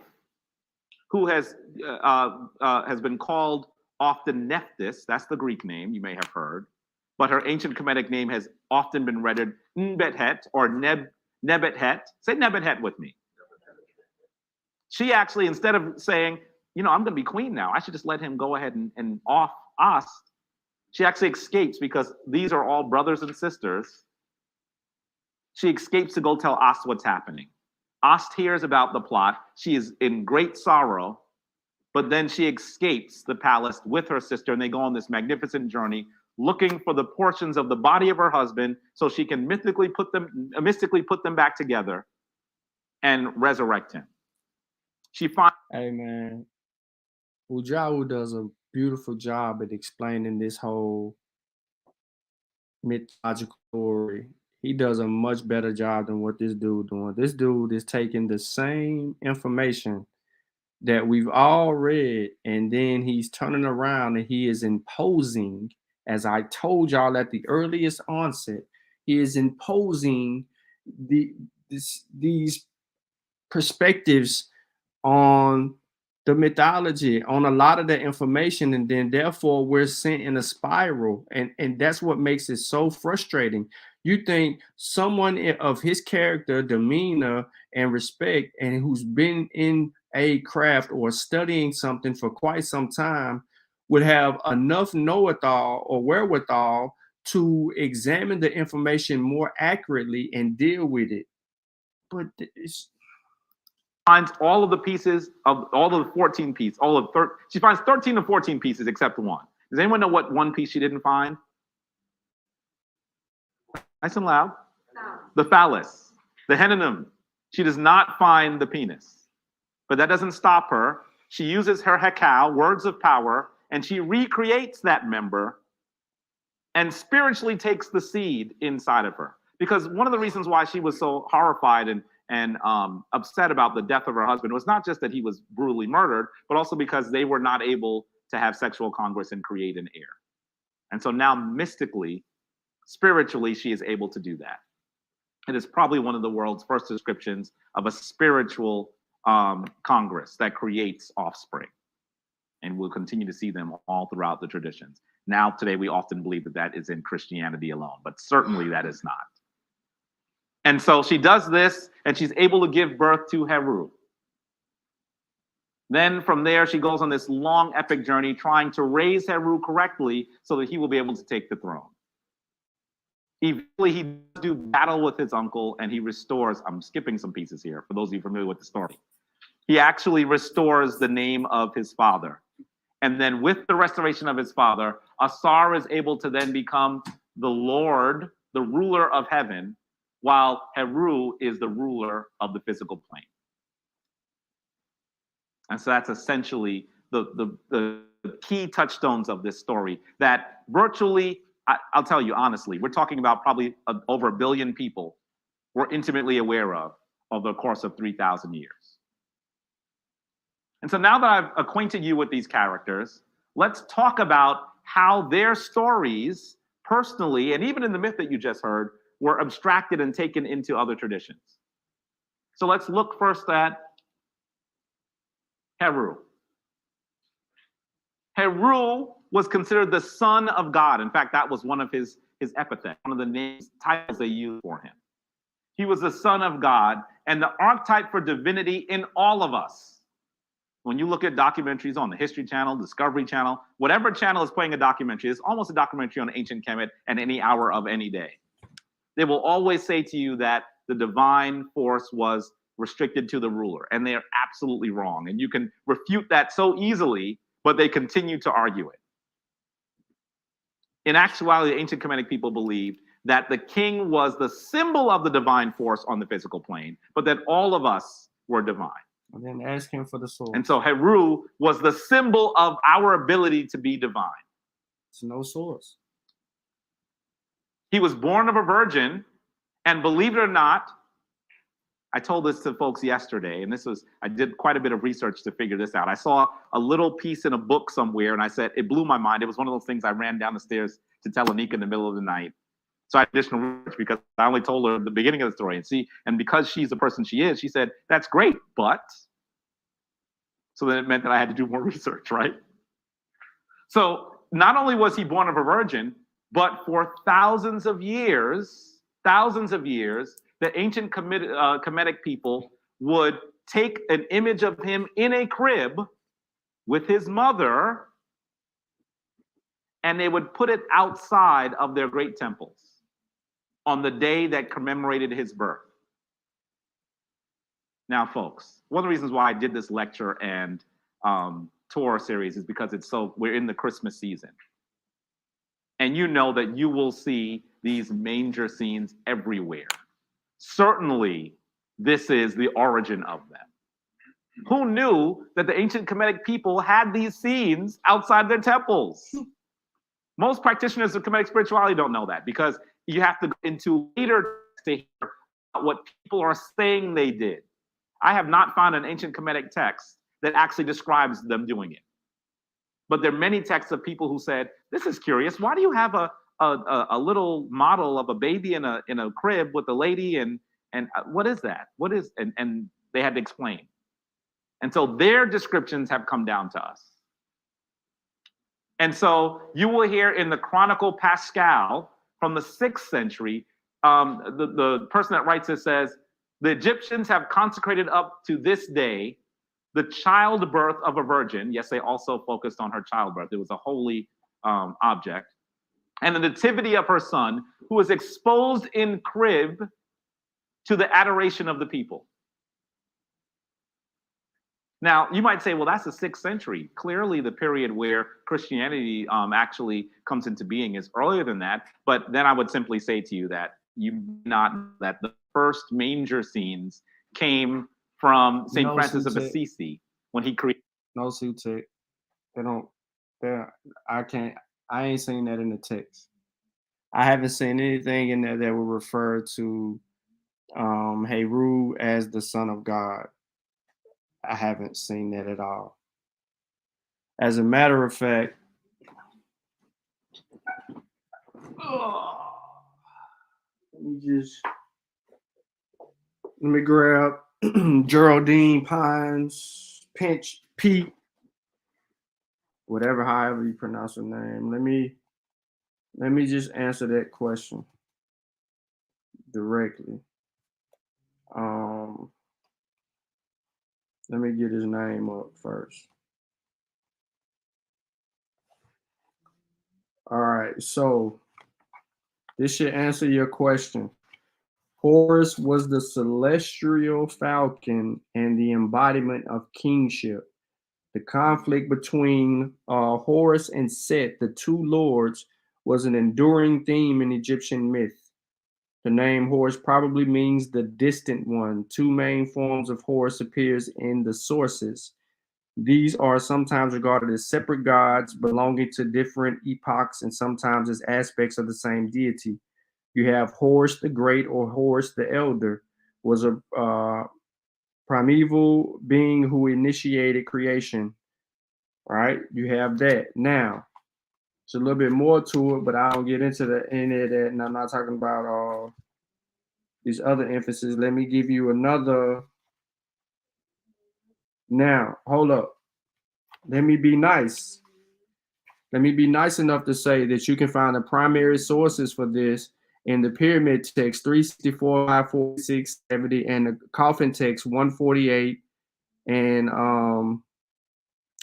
who has been called often Nephthys, that's the Greek name you may have heard, but her ancient Kemetic name has often been rendered Nbethet or Nebethet. Say Nebethet with me. She actually, instead of saying, I'm going to be queen now, I should just let him go ahead and off Ast, she actually escapes because these are all brothers and sisters. She escapes to go tell Ast what's happening. Ast hears about the plot. She is in great sorrow, but then she escapes the palace with her sister, and they go on this magnificent journey looking for the portions of the body of her husband so she can mystically put them back together and resurrect him. She finds. Hey man, Ujawu does a beautiful job at explaining this whole mythological story. He does a much better job than what this dude doing. This dude is taking the same information that we've all read, and then he's turning around and he is imposing, as I told y'all at the earliest onset, he is imposing these perspectives on the mythology, on a lot of the information, and then therefore we're sent in a spiral, and that's what makes it so frustrating. You think someone of his character, demeanor, and respect, and who's been in a craft or studying something for quite some time would have enough know-it-all or wherewithal to examine the information more accurately and deal with it. But it's finds all of the pieces of all of the 14 pieces, she finds 13 to 14 pieces except one. Does anyone know what one piece she didn't find? Nice and loud. The phallus, the henonym. She does not find the penis. But that doesn't stop her. She uses her hekau, words of power, and she recreates that member and spiritually takes the seed inside of her. Because one of the reasons why she was so horrified and upset about the death of her husband was not just that he was brutally murdered, but also because they were not able to have sexual congress and create an heir. And so now mystically, spiritually, she is able to do that. It is probably one of the world's first descriptions of a spiritual congress that creates offspring. And we'll continue to see them all throughout the traditions. Now, today, we often believe that that is in Christianity alone, but certainly that is not. And so she does this, and she's able to give birth to Heru. Then from there, she goes on this long, epic journey trying to raise Heru correctly so that he will be able to take the throne. Eventually, he does do battle with his uncle, and he restores, I'm skipping some pieces here, for those of you familiar with the story. He actually restores the name of his father. And then with the restoration of his father, Asar is able to then become the Lord, the ruler of heaven, while Heru is the ruler of the physical plane. And so that's essentially the key touchstones of this story that virtually, I'll tell you honestly, we're talking about probably over 1 billion people were intimately aware of over the course of 3,000 years. And so now that I've acquainted you with these characters, let's talk about how their stories personally, and even in the myth that you just heard, were abstracted and taken into other traditions. So let's look first at Heru. Heru was considered the son of God. In fact, that was one of his epithets, one of the names, titles they used for him. He was the son of God and the archetype for divinity in all of us. When you look at documentaries on the History Channel, Discovery Channel, whatever channel is playing a documentary, it's almost a documentary on ancient Kemet at any hour of any day. They will always say to you that the divine force was restricted to the ruler, and they are absolutely wrong. And you can refute that so easily, but they continue to argue it. In actuality, the ancient Kemetic people believed that the king was the symbol of the divine force on the physical plane, but that all of us were divine. And then ask him for the source. And so Heru was the symbol of our ability to be divine. It's no source. He was born of a virgin, and believe it or not, I told this to folks yesterday, and I did quite a bit of research to figure this out. I saw a little piece in a book somewhere, and I said, it blew my mind. It was one of those things I ran down the stairs to tell Anika in the middle of the night. So I did additional research because I only told her the beginning of the story. And because she's the person she is, she said, that's great, but. So then it meant that I had to do more research, right? So not only was he born of a virgin, but for thousands of years, the ancient Kemetic people would take an image of him in a crib with his mother, and they would put it outside of their great temples on the day that commemorated his birth. Now, folks, one of the reasons why I did this lecture and tour series is because we're in the Christmas season. And you know that you will see these manger scenes everywhere. Certainly this is the origin of them. Who knew that the ancient Kemetic people had these scenes outside their temples? Most practitioners of Kemetic spirituality don't know that, because you have to go into later to hear what people are saying they did. I have not found an ancient Kemetic text that actually describes them doing it. But there are many texts of people who said, this is curious. Why do you have a little model of a baby in a crib with a lady, and what is that? What is, and they had to explain. And so their descriptions have come down to us. And so you will hear in the Chronicle Pascal from the 6th century, the person that writes this says, the Egyptians have consecrated up to this day the childbirth of a virgin. Yes, they also focused on her childbirth. It was a holy object. And the nativity of her son, who was exposed in crib to the adoration of the people. Now, you might say, well, that's the 6th century. Clearly, the period where Christianity actually comes into being is earlier than that. But then I would simply say to you that that the first manger scenes came from St. Francis of Assisi when he created. No, Sutek. I ain't seen that in the text. I haven't seen anything in there that would refer to Heru as the Son of God. I haven't seen that at all. As a matter of fact, let me grab Geraldine Pines, Pinch, Pete, whatever, however you pronounce her name. Let me just answer that question directly. Let me get his name up first. All right, so this should answer your question. Horus was the celestial falcon and the embodiment of kingship. The conflict between Horus and Set, the two lords, was an enduring theme in Egyptian myth. The name Horus probably means the distant one. Two main forms of Horus appears in the sources. These are sometimes regarded as separate gods belonging to different epochs and sometimes as aspects of the same deity. You have Horus the Great, or Horus the Elder, was a primeval being who initiated creation. All right, you have that. Now, it's a little bit more to it, but I don't get into any of that, and I'm not talking about these other emphases. Let me give you another. Now, hold up. Let me be nice. Let me be nice enough to say that you can find the primary sources for this in the pyramid text 364, 546, 70, and the coffin text 148. And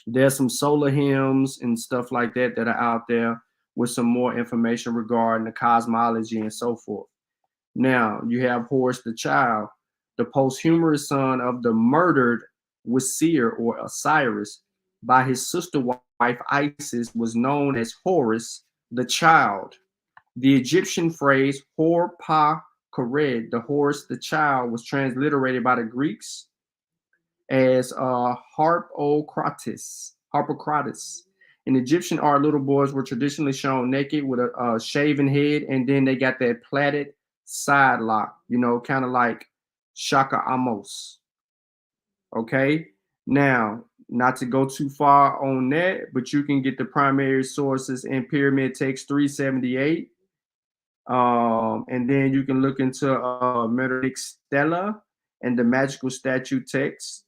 there's some solar hymns and stuff like that that are out there with some more information regarding the cosmology and so forth. Now, you have Horus the child, the posthumous son of the murdered Wazir or Osiris by his sister wife Isis, was known as Horus the child. The Egyptian phrase Hor-Pa-Kared, the Horus the child, was transliterated by the Greeks as Harpocrates. In Egyptian art, little boys were traditionally shown naked with a shaven head, and then they got that plaited side lock, kind of like Shaka Amos. Okay, now, not to go too far on that, but you can get the primary sources in pyramid text 378. And then you can look into Metric Stela and the magical statue text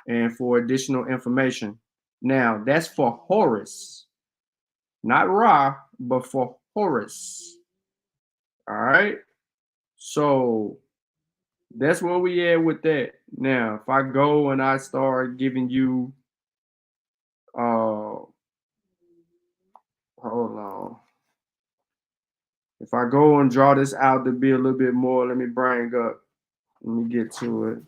and for additional information. Now, that's for Horus, not Ra, but for Horus. All right, so that's where we at with that. Now, if I go and I start giving you, hold on. If I go and draw this out to be a little bit more, let me get to it.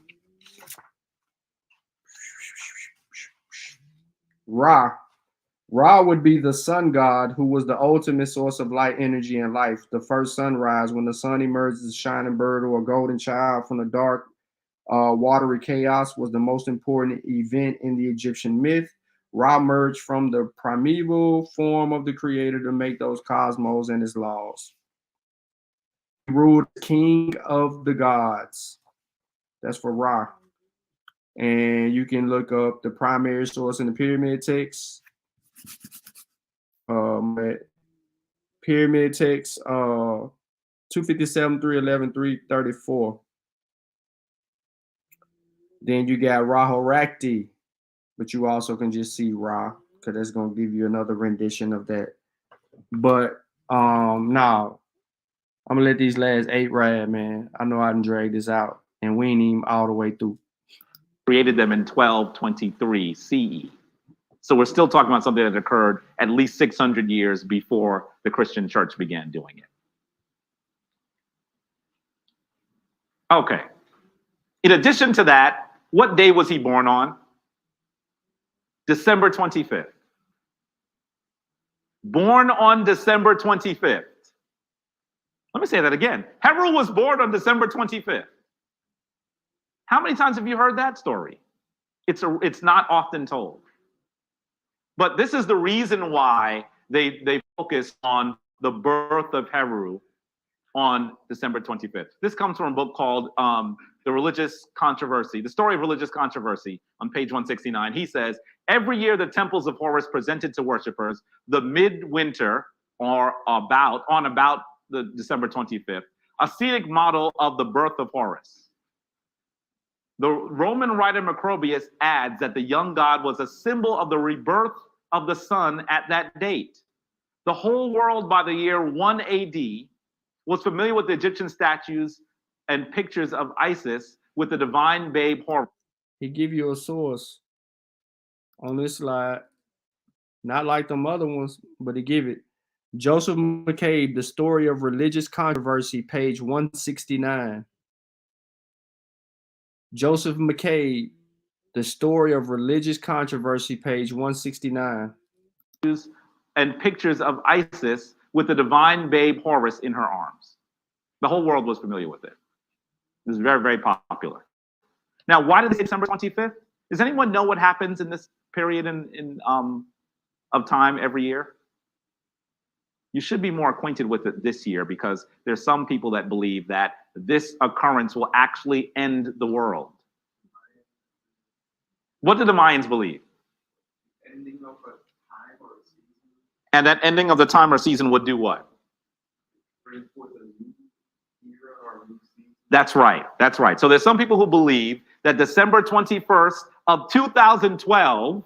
Ra would be the sun god who was the ultimate source of light, energy, and life. The first sunrise, when the sun emerges, a shining bird or a golden child from the dark Watery chaos was the most important event in the Egyptian myth. Ra merged from the primeval form of the creator to make those cosmos and his laws. He ruled king of the gods. That's for Ra. And you can look up the primary source in the pyramid text. Pyramid text 257, 311, 334. Then you got Rahorakti, but you also can just see Ra, because that's gonna give you another rendition of that. But now I'm gonna let these last 8 ride, man. I know I done drag this out, and we ain't even all the way through. Created them in 1223 CE. So we're still talking about something that occurred at least 600 years before the Christian church began doing it. Okay. In addition to that, what day was he born on? December 25th. Born on December 25th. Let me say that again. Heru was born on December 25th. How many times have you heard that story? It's not often told. But this is the reason why they focus on the birth of Heru on December 25th. This comes from a book called The Religious Controversy, The Story of Religious Controversy, on page 169. He says, every year the temples of Horus presented to worshipers the midwinter, or about the December 25th, a scenic model of the birth of Horus. The Roman writer Macrobius adds that the young god was a symbol of the rebirth of the sun at that date. The whole world by the year 1 AD was familiar with the Egyptian statues and pictures of Isis with the divine babe Horus. He give you a source on this slide, not like them other ones, but he give it. Joseph McCabe, The Story of Religious Controversy, page 169. Joseph McCabe, The Story of Religious Controversy, page 169. And pictures of Isis with the divine babe Horus in her arms. The whole world was familiar with it. It was very, very popular. Now, why did they say December 25th? Does anyone know what happens in this period of time every year? You should be more acquainted with it this year, because there's some people that believe that this occurrence will actually end the world. What do the Mayans believe? Ending of a time or a season. And that ending of the time or season would do what? Bring forth a new era or a new season. That's right. That's right. So there's some people who believe that December 21st of 2012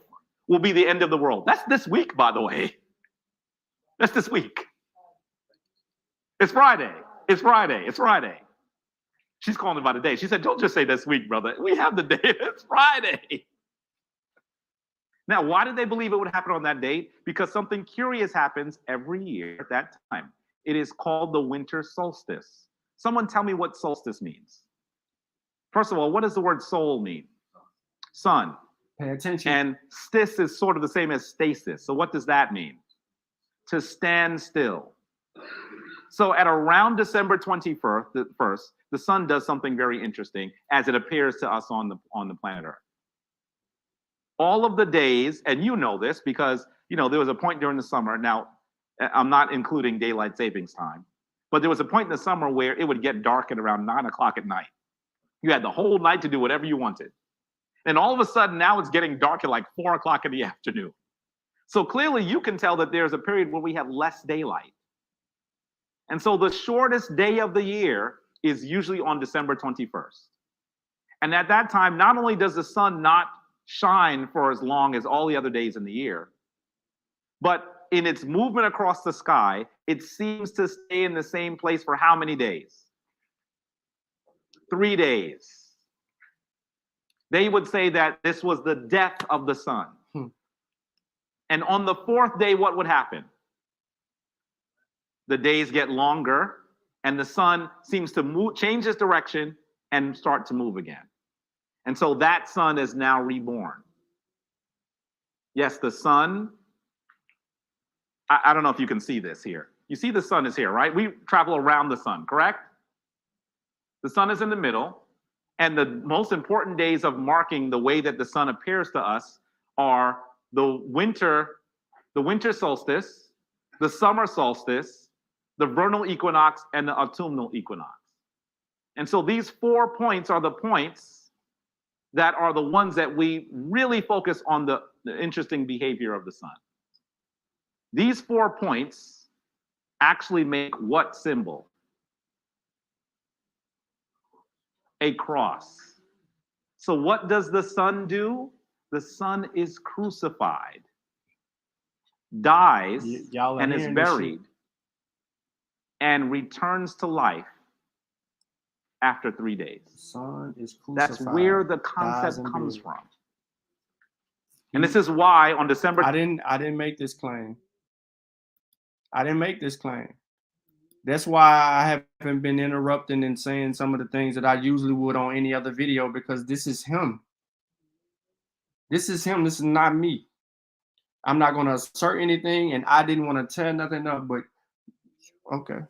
will be the end of the world. That's this week, by the way. That's this week. It's Friday. It's Friday. It's Friday. She's calling it by the day. She said, don't just say this week, brother. We have the day. It's Friday. Now, why did they believe it would happen on that date? Because something curious happens every year at that time. It is called the winter solstice. Someone tell me what solstice means. First of all, what does the word sol mean? Sun. Pay attention. And stis is sort of the same as stasis. So what does that mean? To stand still. So at around December 21st, the sun does something very interesting as it appears to us on the planet Earth. All of the days, and you know this because there was a point during the summer. Now, I'm not including daylight savings time, but there was a point in the summer where it would get dark at around 9 o'clock at night. You had the whole night to do whatever you wanted. And all of a sudden, now it's getting dark at like 4 o'clock in the afternoon. So clearly you can tell that there's a period where we have less daylight. And so the shortest day of the year is usually on December 21st. And at that time, not only does the sun not shine for as long as all the other days in the year, but in its movement across the sky, it seems to stay in the same place for how many days? 3 days. They would say that this was the death of the sun. And on the 4th day, what would happen? The days get longer, and the sun seems to change its direction and start to move again. And so that sun is now reborn. Yes, the sun, I don't know if you can see this here. You see the sun is here, right? We travel around the sun, correct? The sun is in the middle, And the most important days of marking the way that the sun appears to us are the winter solstice, the summer solstice, the vernal equinox, and the autumnal equinox. And so these 4 points are the points that are the ones that we really focus on the interesting behavior of the sun. These 4 points actually make what symbol? A cross. So what does the sun do? The sun is crucified, dies, and is buried, and returns to life after 3 days. The sun is crucified. That's where the concept comes from. And this is why on December... I didn't make this claim. I didn't make this claim. That's why I haven't been interrupting and saying some of the things that I usually would on any other video, because this is him. This is him. This is not me. I'm not going to assert anything, and I didn't want to tear nothing up, but okay.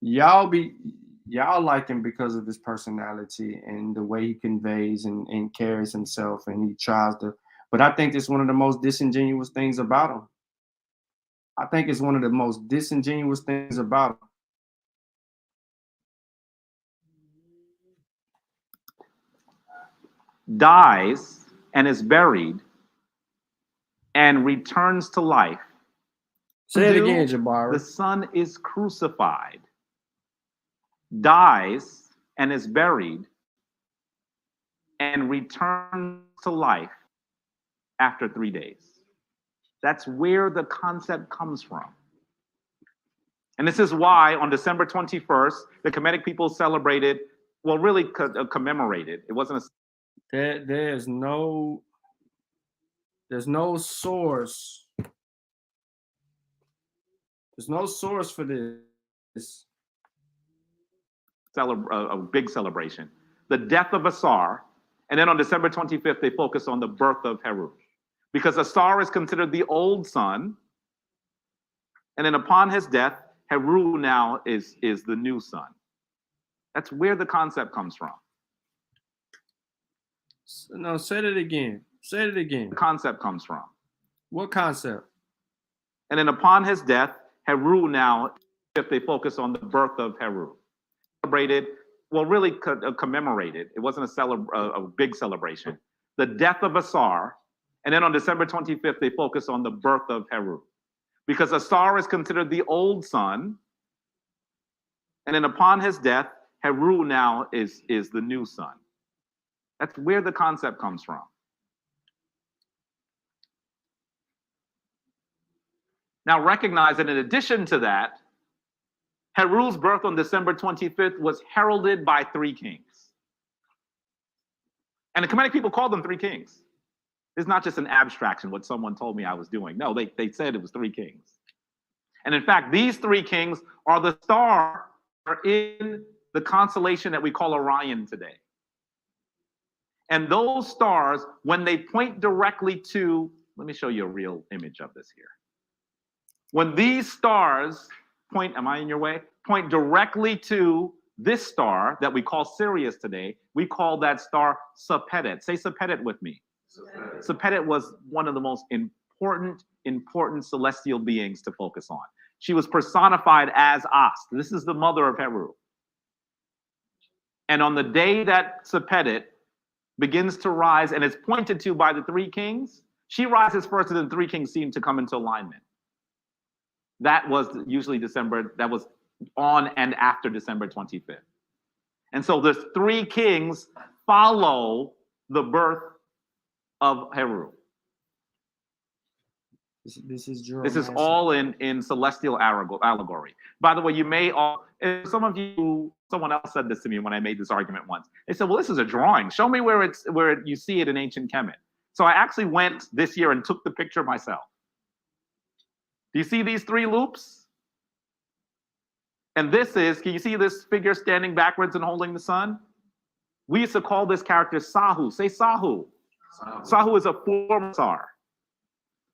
Y'all like him because of his personality and the way he conveys and carries himself, and he tries to, but I think it's one of the most disingenuous things about him. I think it's one of the most disingenuous things about him. Dies and is buried and returns to life. Say it again, Jabari. The sun is crucified, dies and is buried, and returns to life after 3 days. That's where the concept comes from. And this is why on December 21st, the Kemetic people celebrated, well, really commemorated. It wasn't a... There's no source. There's no source for this. A big celebration. The death of Asar. And then on December 25th, they focus on the birth of Heru. Because Asar is considered the old sun. And then upon his death, Heru now is the new sun. That's where the concept comes from. No, say it again. Say it again. The concept comes from. What concept? And then upon his death, Heru now, if they focus on the birth of Heru. Celebrated, well, really commemorated. It wasn't a big celebration. The death of Asar. And then on December 25th, they focus on the birth of Heru. Because Asar is considered the old sun. And then upon his death, Heru now is the new sun. That's where the concept comes from. Now recognize that in addition to that, Heru's birth on December 25th was heralded by 3 kings. And the Kemetic people called them 3 kings. It's not just an abstraction, what someone told me I was doing. No, they said it was 3 kings. And in fact, these 3 kings are the stars in the constellation that we call Orion today. And those stars, when they point directly to, let me show you a real image of this here. When these stars point, am I in your way? Point directly to this star that we call Sirius today, we call that star Septet. Say Septet with me. Septet was one of the most important celestial beings to focus on. She was personified as Ast. This is the mother of Heru. And on the day that Septet begins to rise and is pointed to by the 3 kings, she rises first and the 3 kings seem to come into alignment. That was usually December, that was on and after December 25th. And so the 3 kings follow the birth of Heru. This is all in celestial allegory. By the way, you may all, someone else said this to me when I made this argument once. They said, well, this is a drawing. Show me where you see it in ancient Kemet. So I actually went this year and took the picture myself. Do you see these 3 loops? And this is, can you see this figure standing backwards and holding the sun? We used to call this character Sahu. Say Sahu. Sahu is a former star.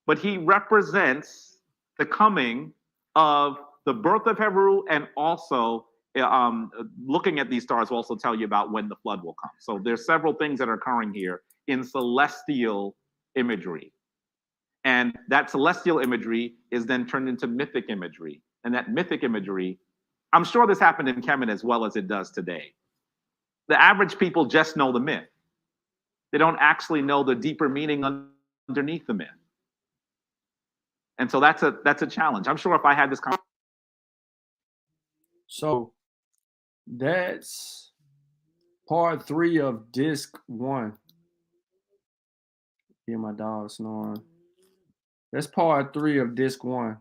But he represents the coming of the birth of Heru and also looking at these stars will also tell you about when the flood will come. So there's several things that are occurring here in celestial imagery. And that celestial imagery is then turned into mythic imagery. And that mythic imagery, I'm sure this happened in Kemet as well as it does today. The average people just know the myth. They don't actually know the deeper meaning underneath the myth. And so that's a challenge. I'm sure if I had this conversation. So that's part 3 of disc 1. Hear my dog snoring. That's part 3 of disc 1.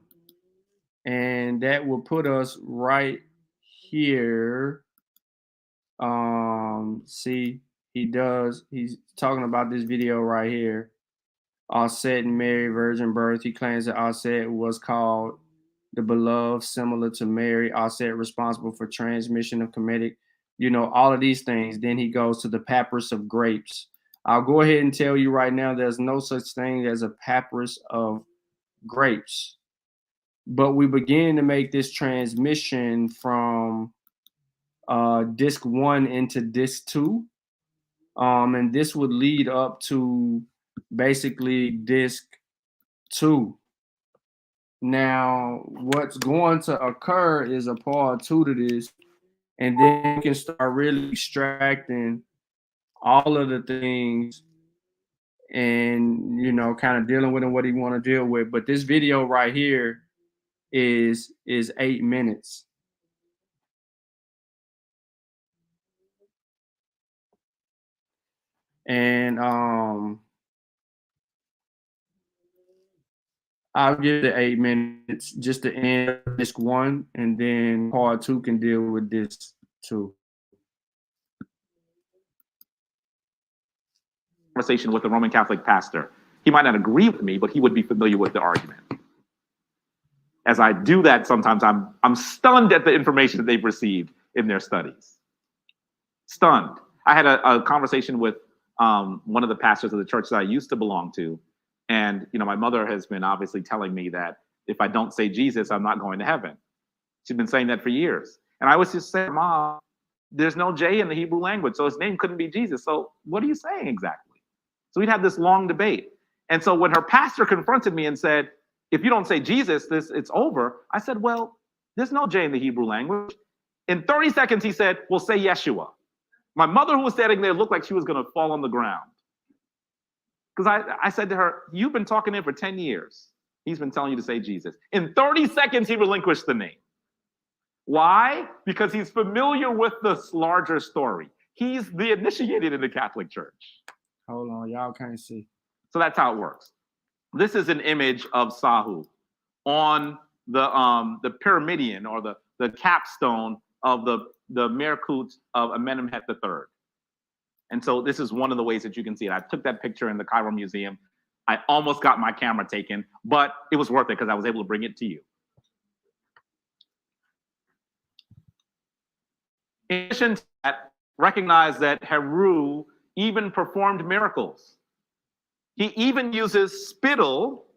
And that will put us right here. See, he's talking about this video right here. Osaze and Mary virgin birth. He claims that Osaze was called the beloved, similar to Mary. Osaze responsible for transmission of Kemetic, all of these things. Then he goes to the papyrus of grapes. I'll go ahead and tell you right now, there's no such thing as a papyrus of grapes. But we begin to make this transmission from disc 1 into disc 2. And this would lead up to basically disc 2. Now, what's going to occur is a part 2 to this, and then you can start really extracting all of the things and, kind of dealing with what he want to deal with. But this video right here is 8 minutes. And I'll give the 8 minutes just to end disc 1, and then part 2 can deal with disc 2. Conversation with a Roman Catholic pastor. He might not agree with me, but he would be familiar with the argument. As I do that, sometimes I'm stunned at the information that they've received in their studies. Stunned. I had a conversation with one of the pastors of the church that I used to belong to. And, my mother has been obviously telling me that if I don't say Jesus, I'm not going to heaven. She's been saying that for years. And I was just saying, Mom, there's no J in the Hebrew language, so his name couldn't be Jesus. So what are you saying exactly? So we'd have this long debate. And so when her pastor confronted me and said, if you don't say Jesus, it's over, I said, well, there's no J in the Hebrew language. In 30 seconds, he said, well, say Yeshua. My mother, who was standing there, looked like she was going to fall on the ground. Because I said to her, you've been talking to him for 10 years. He's been telling you to say Jesus. In 30 seconds, he relinquished the name. Why? Because he's familiar with this larger story. He's the initiated in the Catholic Church. Hold on, y'all can't see. So that's how it works. This is an image of Sahu on the pyramidion or the capstone of the Merkut of Amenemhet III. And so this is one of the ways that you can see it. I took that picture in the Cairo Museum. I almost got my camera taken, but it was worth it because I was able to bring it to you. In addition to that, recognize that Heru even performed miracles. He even uses spittle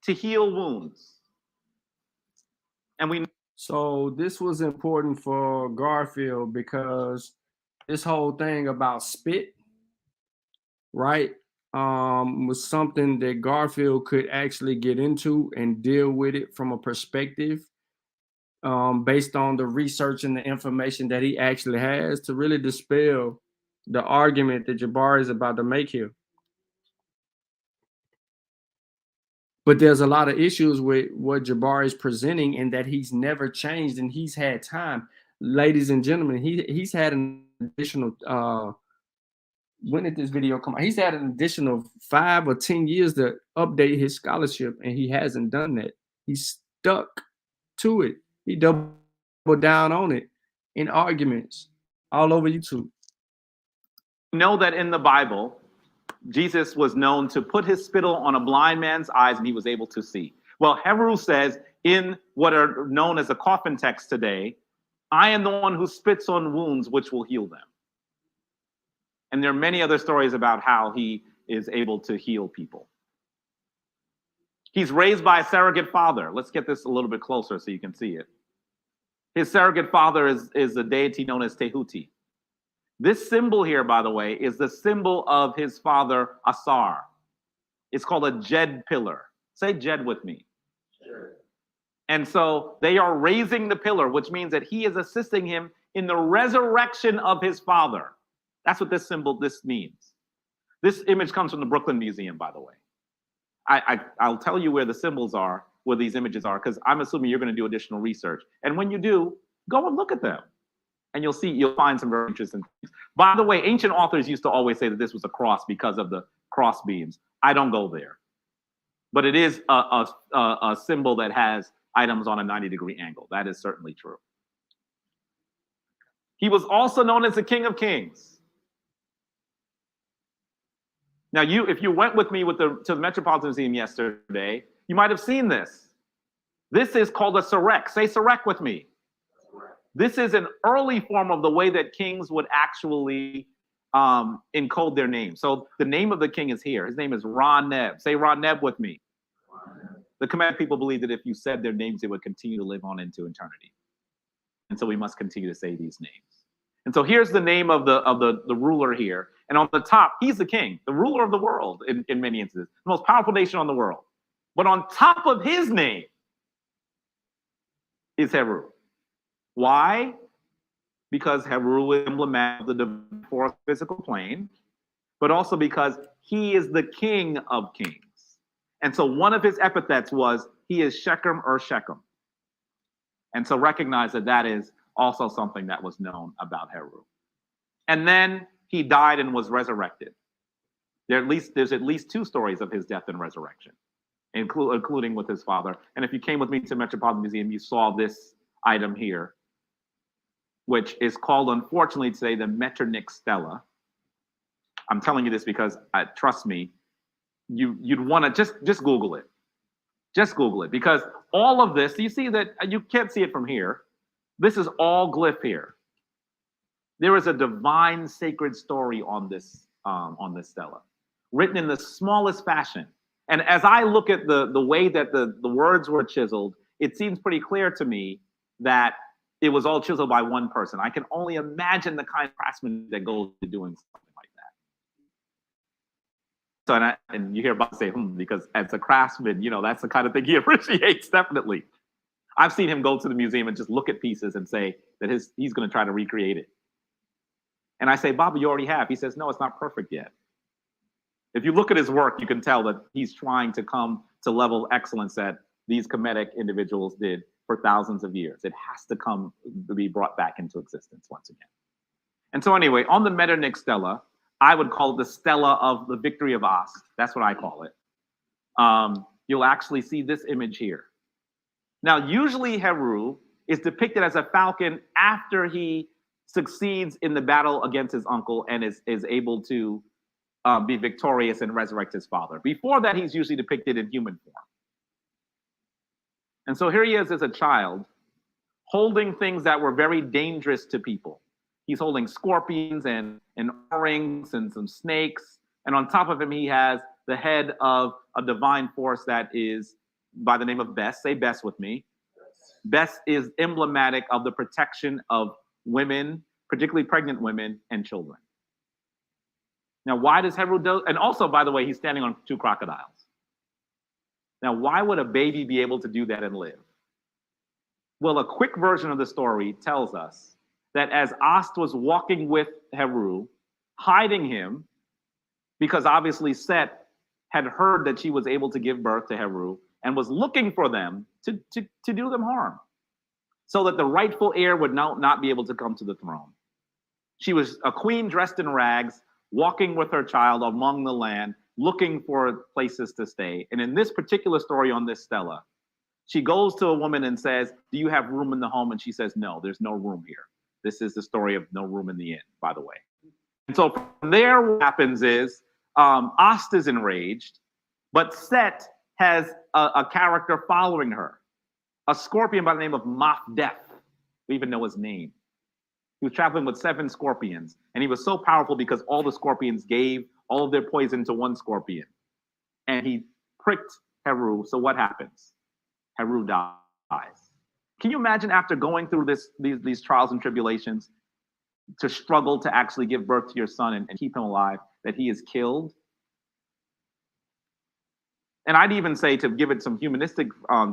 to heal wounds. And so this was important for Garfield because this whole thing about spit, right, was something that Garfield could actually get into and deal with it from a perspective based on the research and the information that he actually has to really dispel the argument that Jabari is about to make here. But there's a lot of issues with what Jabari is presenting and that he's never changed and he's had time. Ladies and gentlemen, he's had an additional, when did this video come out? He's had an additional 5 or 10 years to update his scholarship, and he hasn't done that. He's stuck to it. He doubled down on it in arguments all over YouTube. Know that in the Bible, Jesus was known to put his spittle on a blind man's eyes and he was able to see. Well, Heru says in what are known as a coffin text today, I am the one who spits on wounds which will heal them. And there are many other stories about how he is able to heal people. He's raised by a surrogate father. Let's get this a little bit closer so you can see it. His surrogate father is a deity known as Tehuti. This symbol here, by the way, is the symbol of his father, Asar. It's called a Jed pillar. Say Jed with me. Sure. And so they are raising the pillar, which means that he is assisting him in the resurrection of his father. That's what this means. This image comes from the Brooklyn Museum, by the way. I'll tell you where the symbols are, where these images are, because I'm assuming you're going to do additional research. And when you do, go and look at them. And you'll find some very interesting things. By the way, ancient authors used to always say that this was a cross because of the cross beams. I don't go there. But it is a symbol that has items on a 90-degree angle. That is certainly true. He was also known as the King of Kings. Now, if you went with me to the Metropolitan Museum yesterday, you might have seen this. This is called a sarek. Say sarek with me. This is an early form of the way that kings would actually encode their name. So the name of the king is here. His name is Ra-Neb. Say Ra-Neb with me. The Kemetic people believe that if you said their names, they would continue to live on into eternity. And so we must continue to say these names. And so here's the name of the ruler here. And on the top, he's the king, the ruler of the world in many instances, the most powerful nation on the world. But on top of his name is Heru. Why? Because Heru is emblematic of the fourth physical plane, but also because he is the king of kings. And so one of his epithets was, he is Shechem or Shechem. And so recognize that that is also something that was known about Heru. And then he died and was resurrected. There's at least two stories of his death and resurrection, including with his father. And if you came with me to Metropolitan Museum, you saw this item here, which is called, unfortunately today, the Metternich Stela. I'm telling you this because, trust me, you'd want to just Google it. Just Google it, because all of this, you see that you can't see it from here. This is all glyph here. There is a divine sacred story on this stela, written in the smallest fashion. And as I look at the way that the words were chiseled, it seems pretty clear to me that it was all chiseled by one person. I can only imagine the kind of craftsman that goes to doing something like that. So, and you hear Bob say, because as a craftsman, that's the kind of thing he appreciates, definitely. I've seen him go to the museum and just look at pieces and say that he's going to try to recreate it. And I say, Bob, you already have. He says, no, it's not perfect yet. If you look at his work, you can tell that he's trying to come to level excellence that these Kemetic individuals did for thousands of years. It has to come to be brought back into existence once again. And so anyway, on the Metternich Stela, I would call it the Stela of the Victory of Ast. That's what I call it. You'll actually see this image here. Now, usually Heru is depicted as a falcon after he succeeds in the battle against his uncle and is able to be victorious and resurrect his father. Before that, he's usually depicted in human form. And so here he is as a child, holding things that were very dangerous to people. He's holding scorpions and rings and some snakes. And on top of him, he has the head of a divine force that is by the name of Bes. Say Bes with me. Bes is emblematic of the protection of women, particularly pregnant women and children. Now, why does Heru do? And also, by the way, he's standing on two crocodiles. Now, why would a baby be able to do that and live? Well, a quick version of the story tells us that as Ast was walking with Heru, hiding him, because obviously Set had heard that she was able to give birth to Heru and was looking for them to do them harm, so that the rightful heir would not be able to come to the throne. She was a queen dressed in rags, walking with her child among the land, looking for places to stay. And in this particular story on this stela, she goes to a woman and says, do you have room in the home? And she says, no, there's no room here. This is the story of no room in the inn, by the way. And so from there, what happens is Ast is enraged, but Set has a character following her, a scorpion by the name of Mafdef. We even know his name. He was traveling with 7 scorpions, and he was so powerful because all the scorpions gave all of their poison to one scorpion. And he pricked Heru, so what happens? Heru dies. Can you imagine after going through these trials and tribulations to struggle to actually give birth to your son and keep him alive, that he is killed? And I'd even say, to give it some humanistic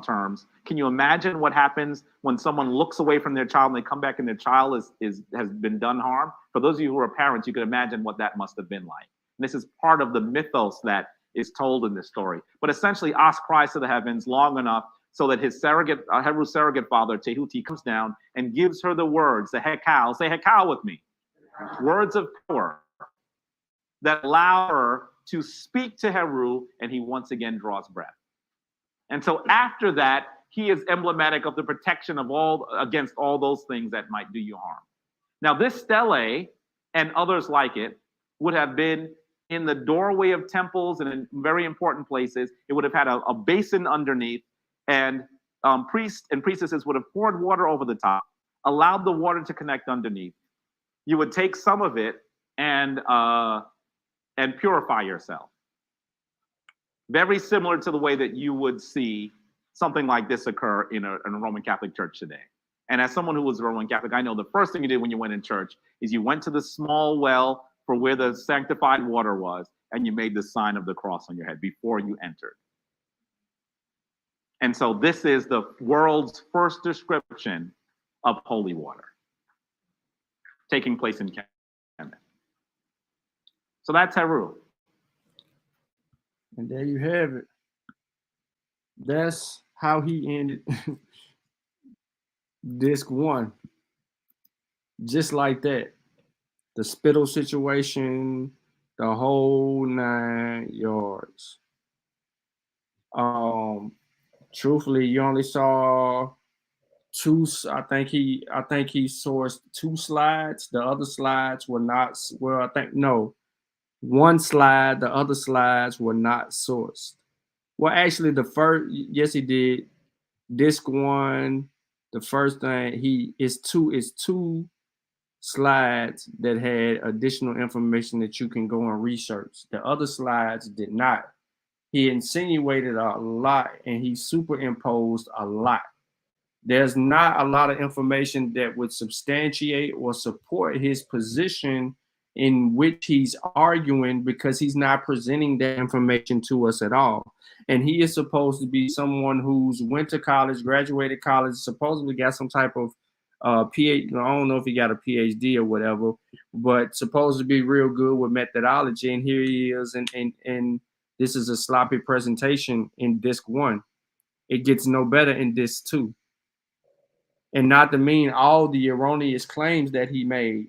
terms, can you imagine what happens when someone looks away from their child and they come back and their child has been done harm? For those of you who are parents, you can imagine what that must have been like. And this is part of the mythos that is told in this story. But essentially, Os cries to the heavens long enough so that his surrogate, Heru's surrogate father, Tehuti, comes down and gives her the words, the hekal, say hekal with me, words of power that allow her to speak to Heru, and he once again draws breath. And so after that, he is emblematic of the protection of against all those things that might do you harm. Now, this stele and others like it would have been in the doorway of temples and in very important places. It would have had a basin underneath, and priests and priestesses would have poured water over the top, allowed the water to connect underneath. You would take some of it and purify yourself. Very similar to the way that you would see something like this occur in a Roman Catholic church today. And as someone who was a Roman Catholic, I know the first thing you did when you went in church is you went to the small well for where the sanctified water was, and you made the sign of the cross on your head before you entered. And so this is the world's first description of holy water taking place in Kemet. So that's Heru. And there you have it. That's how he ended disc 1. Just like that. The spittle situation, the whole 9 yards. Truthfully, you only saw 2. I think he sourced 2 slides. The other slides were not. Well, I think no. 1 slide. The other slides were not sourced. Well, actually, the first, yes, he did. Disc 1, the first thing is 2 slides that had additional information that you can go and research. The other slides did not. He insinuated a lot and he superimposed a lot. There's not a lot of information that would substantiate or support his position in which he's arguing, because he's not presenting that information to us at all. And he is supposed to be someone who's went to college, graduated college, supposedly got some type of PhD. I don't know if he got a PhD or whatever, but supposed to be real good with methodology. And here he is, and this is a sloppy presentation in disc 1. It gets no better in disc 2. And not to mean all the erroneous claims that he made.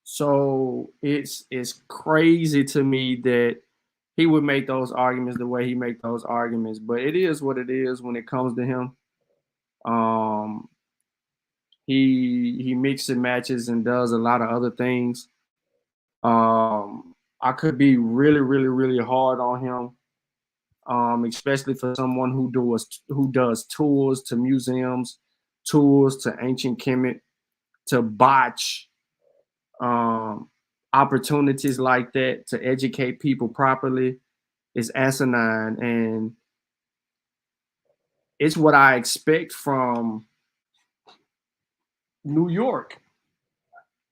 So it's crazy to me that he would make those arguments the way he make those arguments, but it is what it is when it comes to him. He mixes and matches and does a lot of other things. I could be really, really, really hard on him, especially for someone who does tours to museums, tours to ancient Kemet, to botch opportunities like that to educate people properly is asinine, and it's what I expect from New York.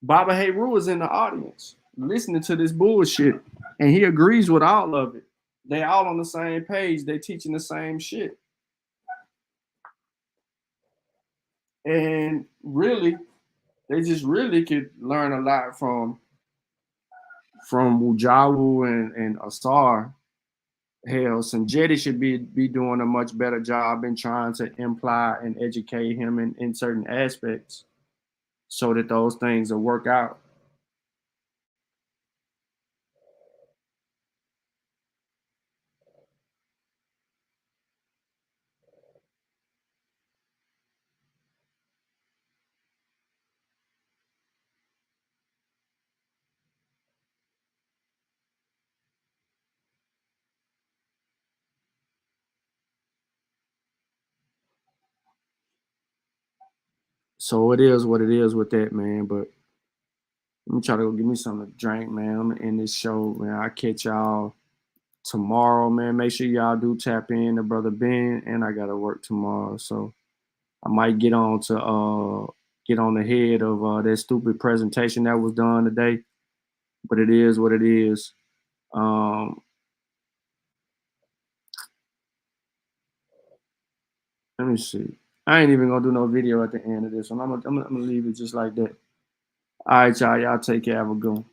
Baba Heru is in the audience listening to this bullshit, and he agrees with all of it. They all on the same page. They teaching the same shit. And really, they just really could learn a lot from Wujawu and Asar. Hell, Sanjeti should be doing a much better job in trying to imply and educate him in certain aspects so that those things will work out. So it is what it is with that, man. But let me try to go get me something to drink, man. I'm gonna end this show, man. I'll catch y'all tomorrow, man. Make sure y'all do tap in to Brother Ben, and I gotta work tomorrow. So I might get on the head of that stupid presentation that was done today. But it is what it is. Let me see. I ain't even gonna do no video at the end of this one. I'm gonna leave it just like that. All right, y'all. Y'all take care. Have a good one.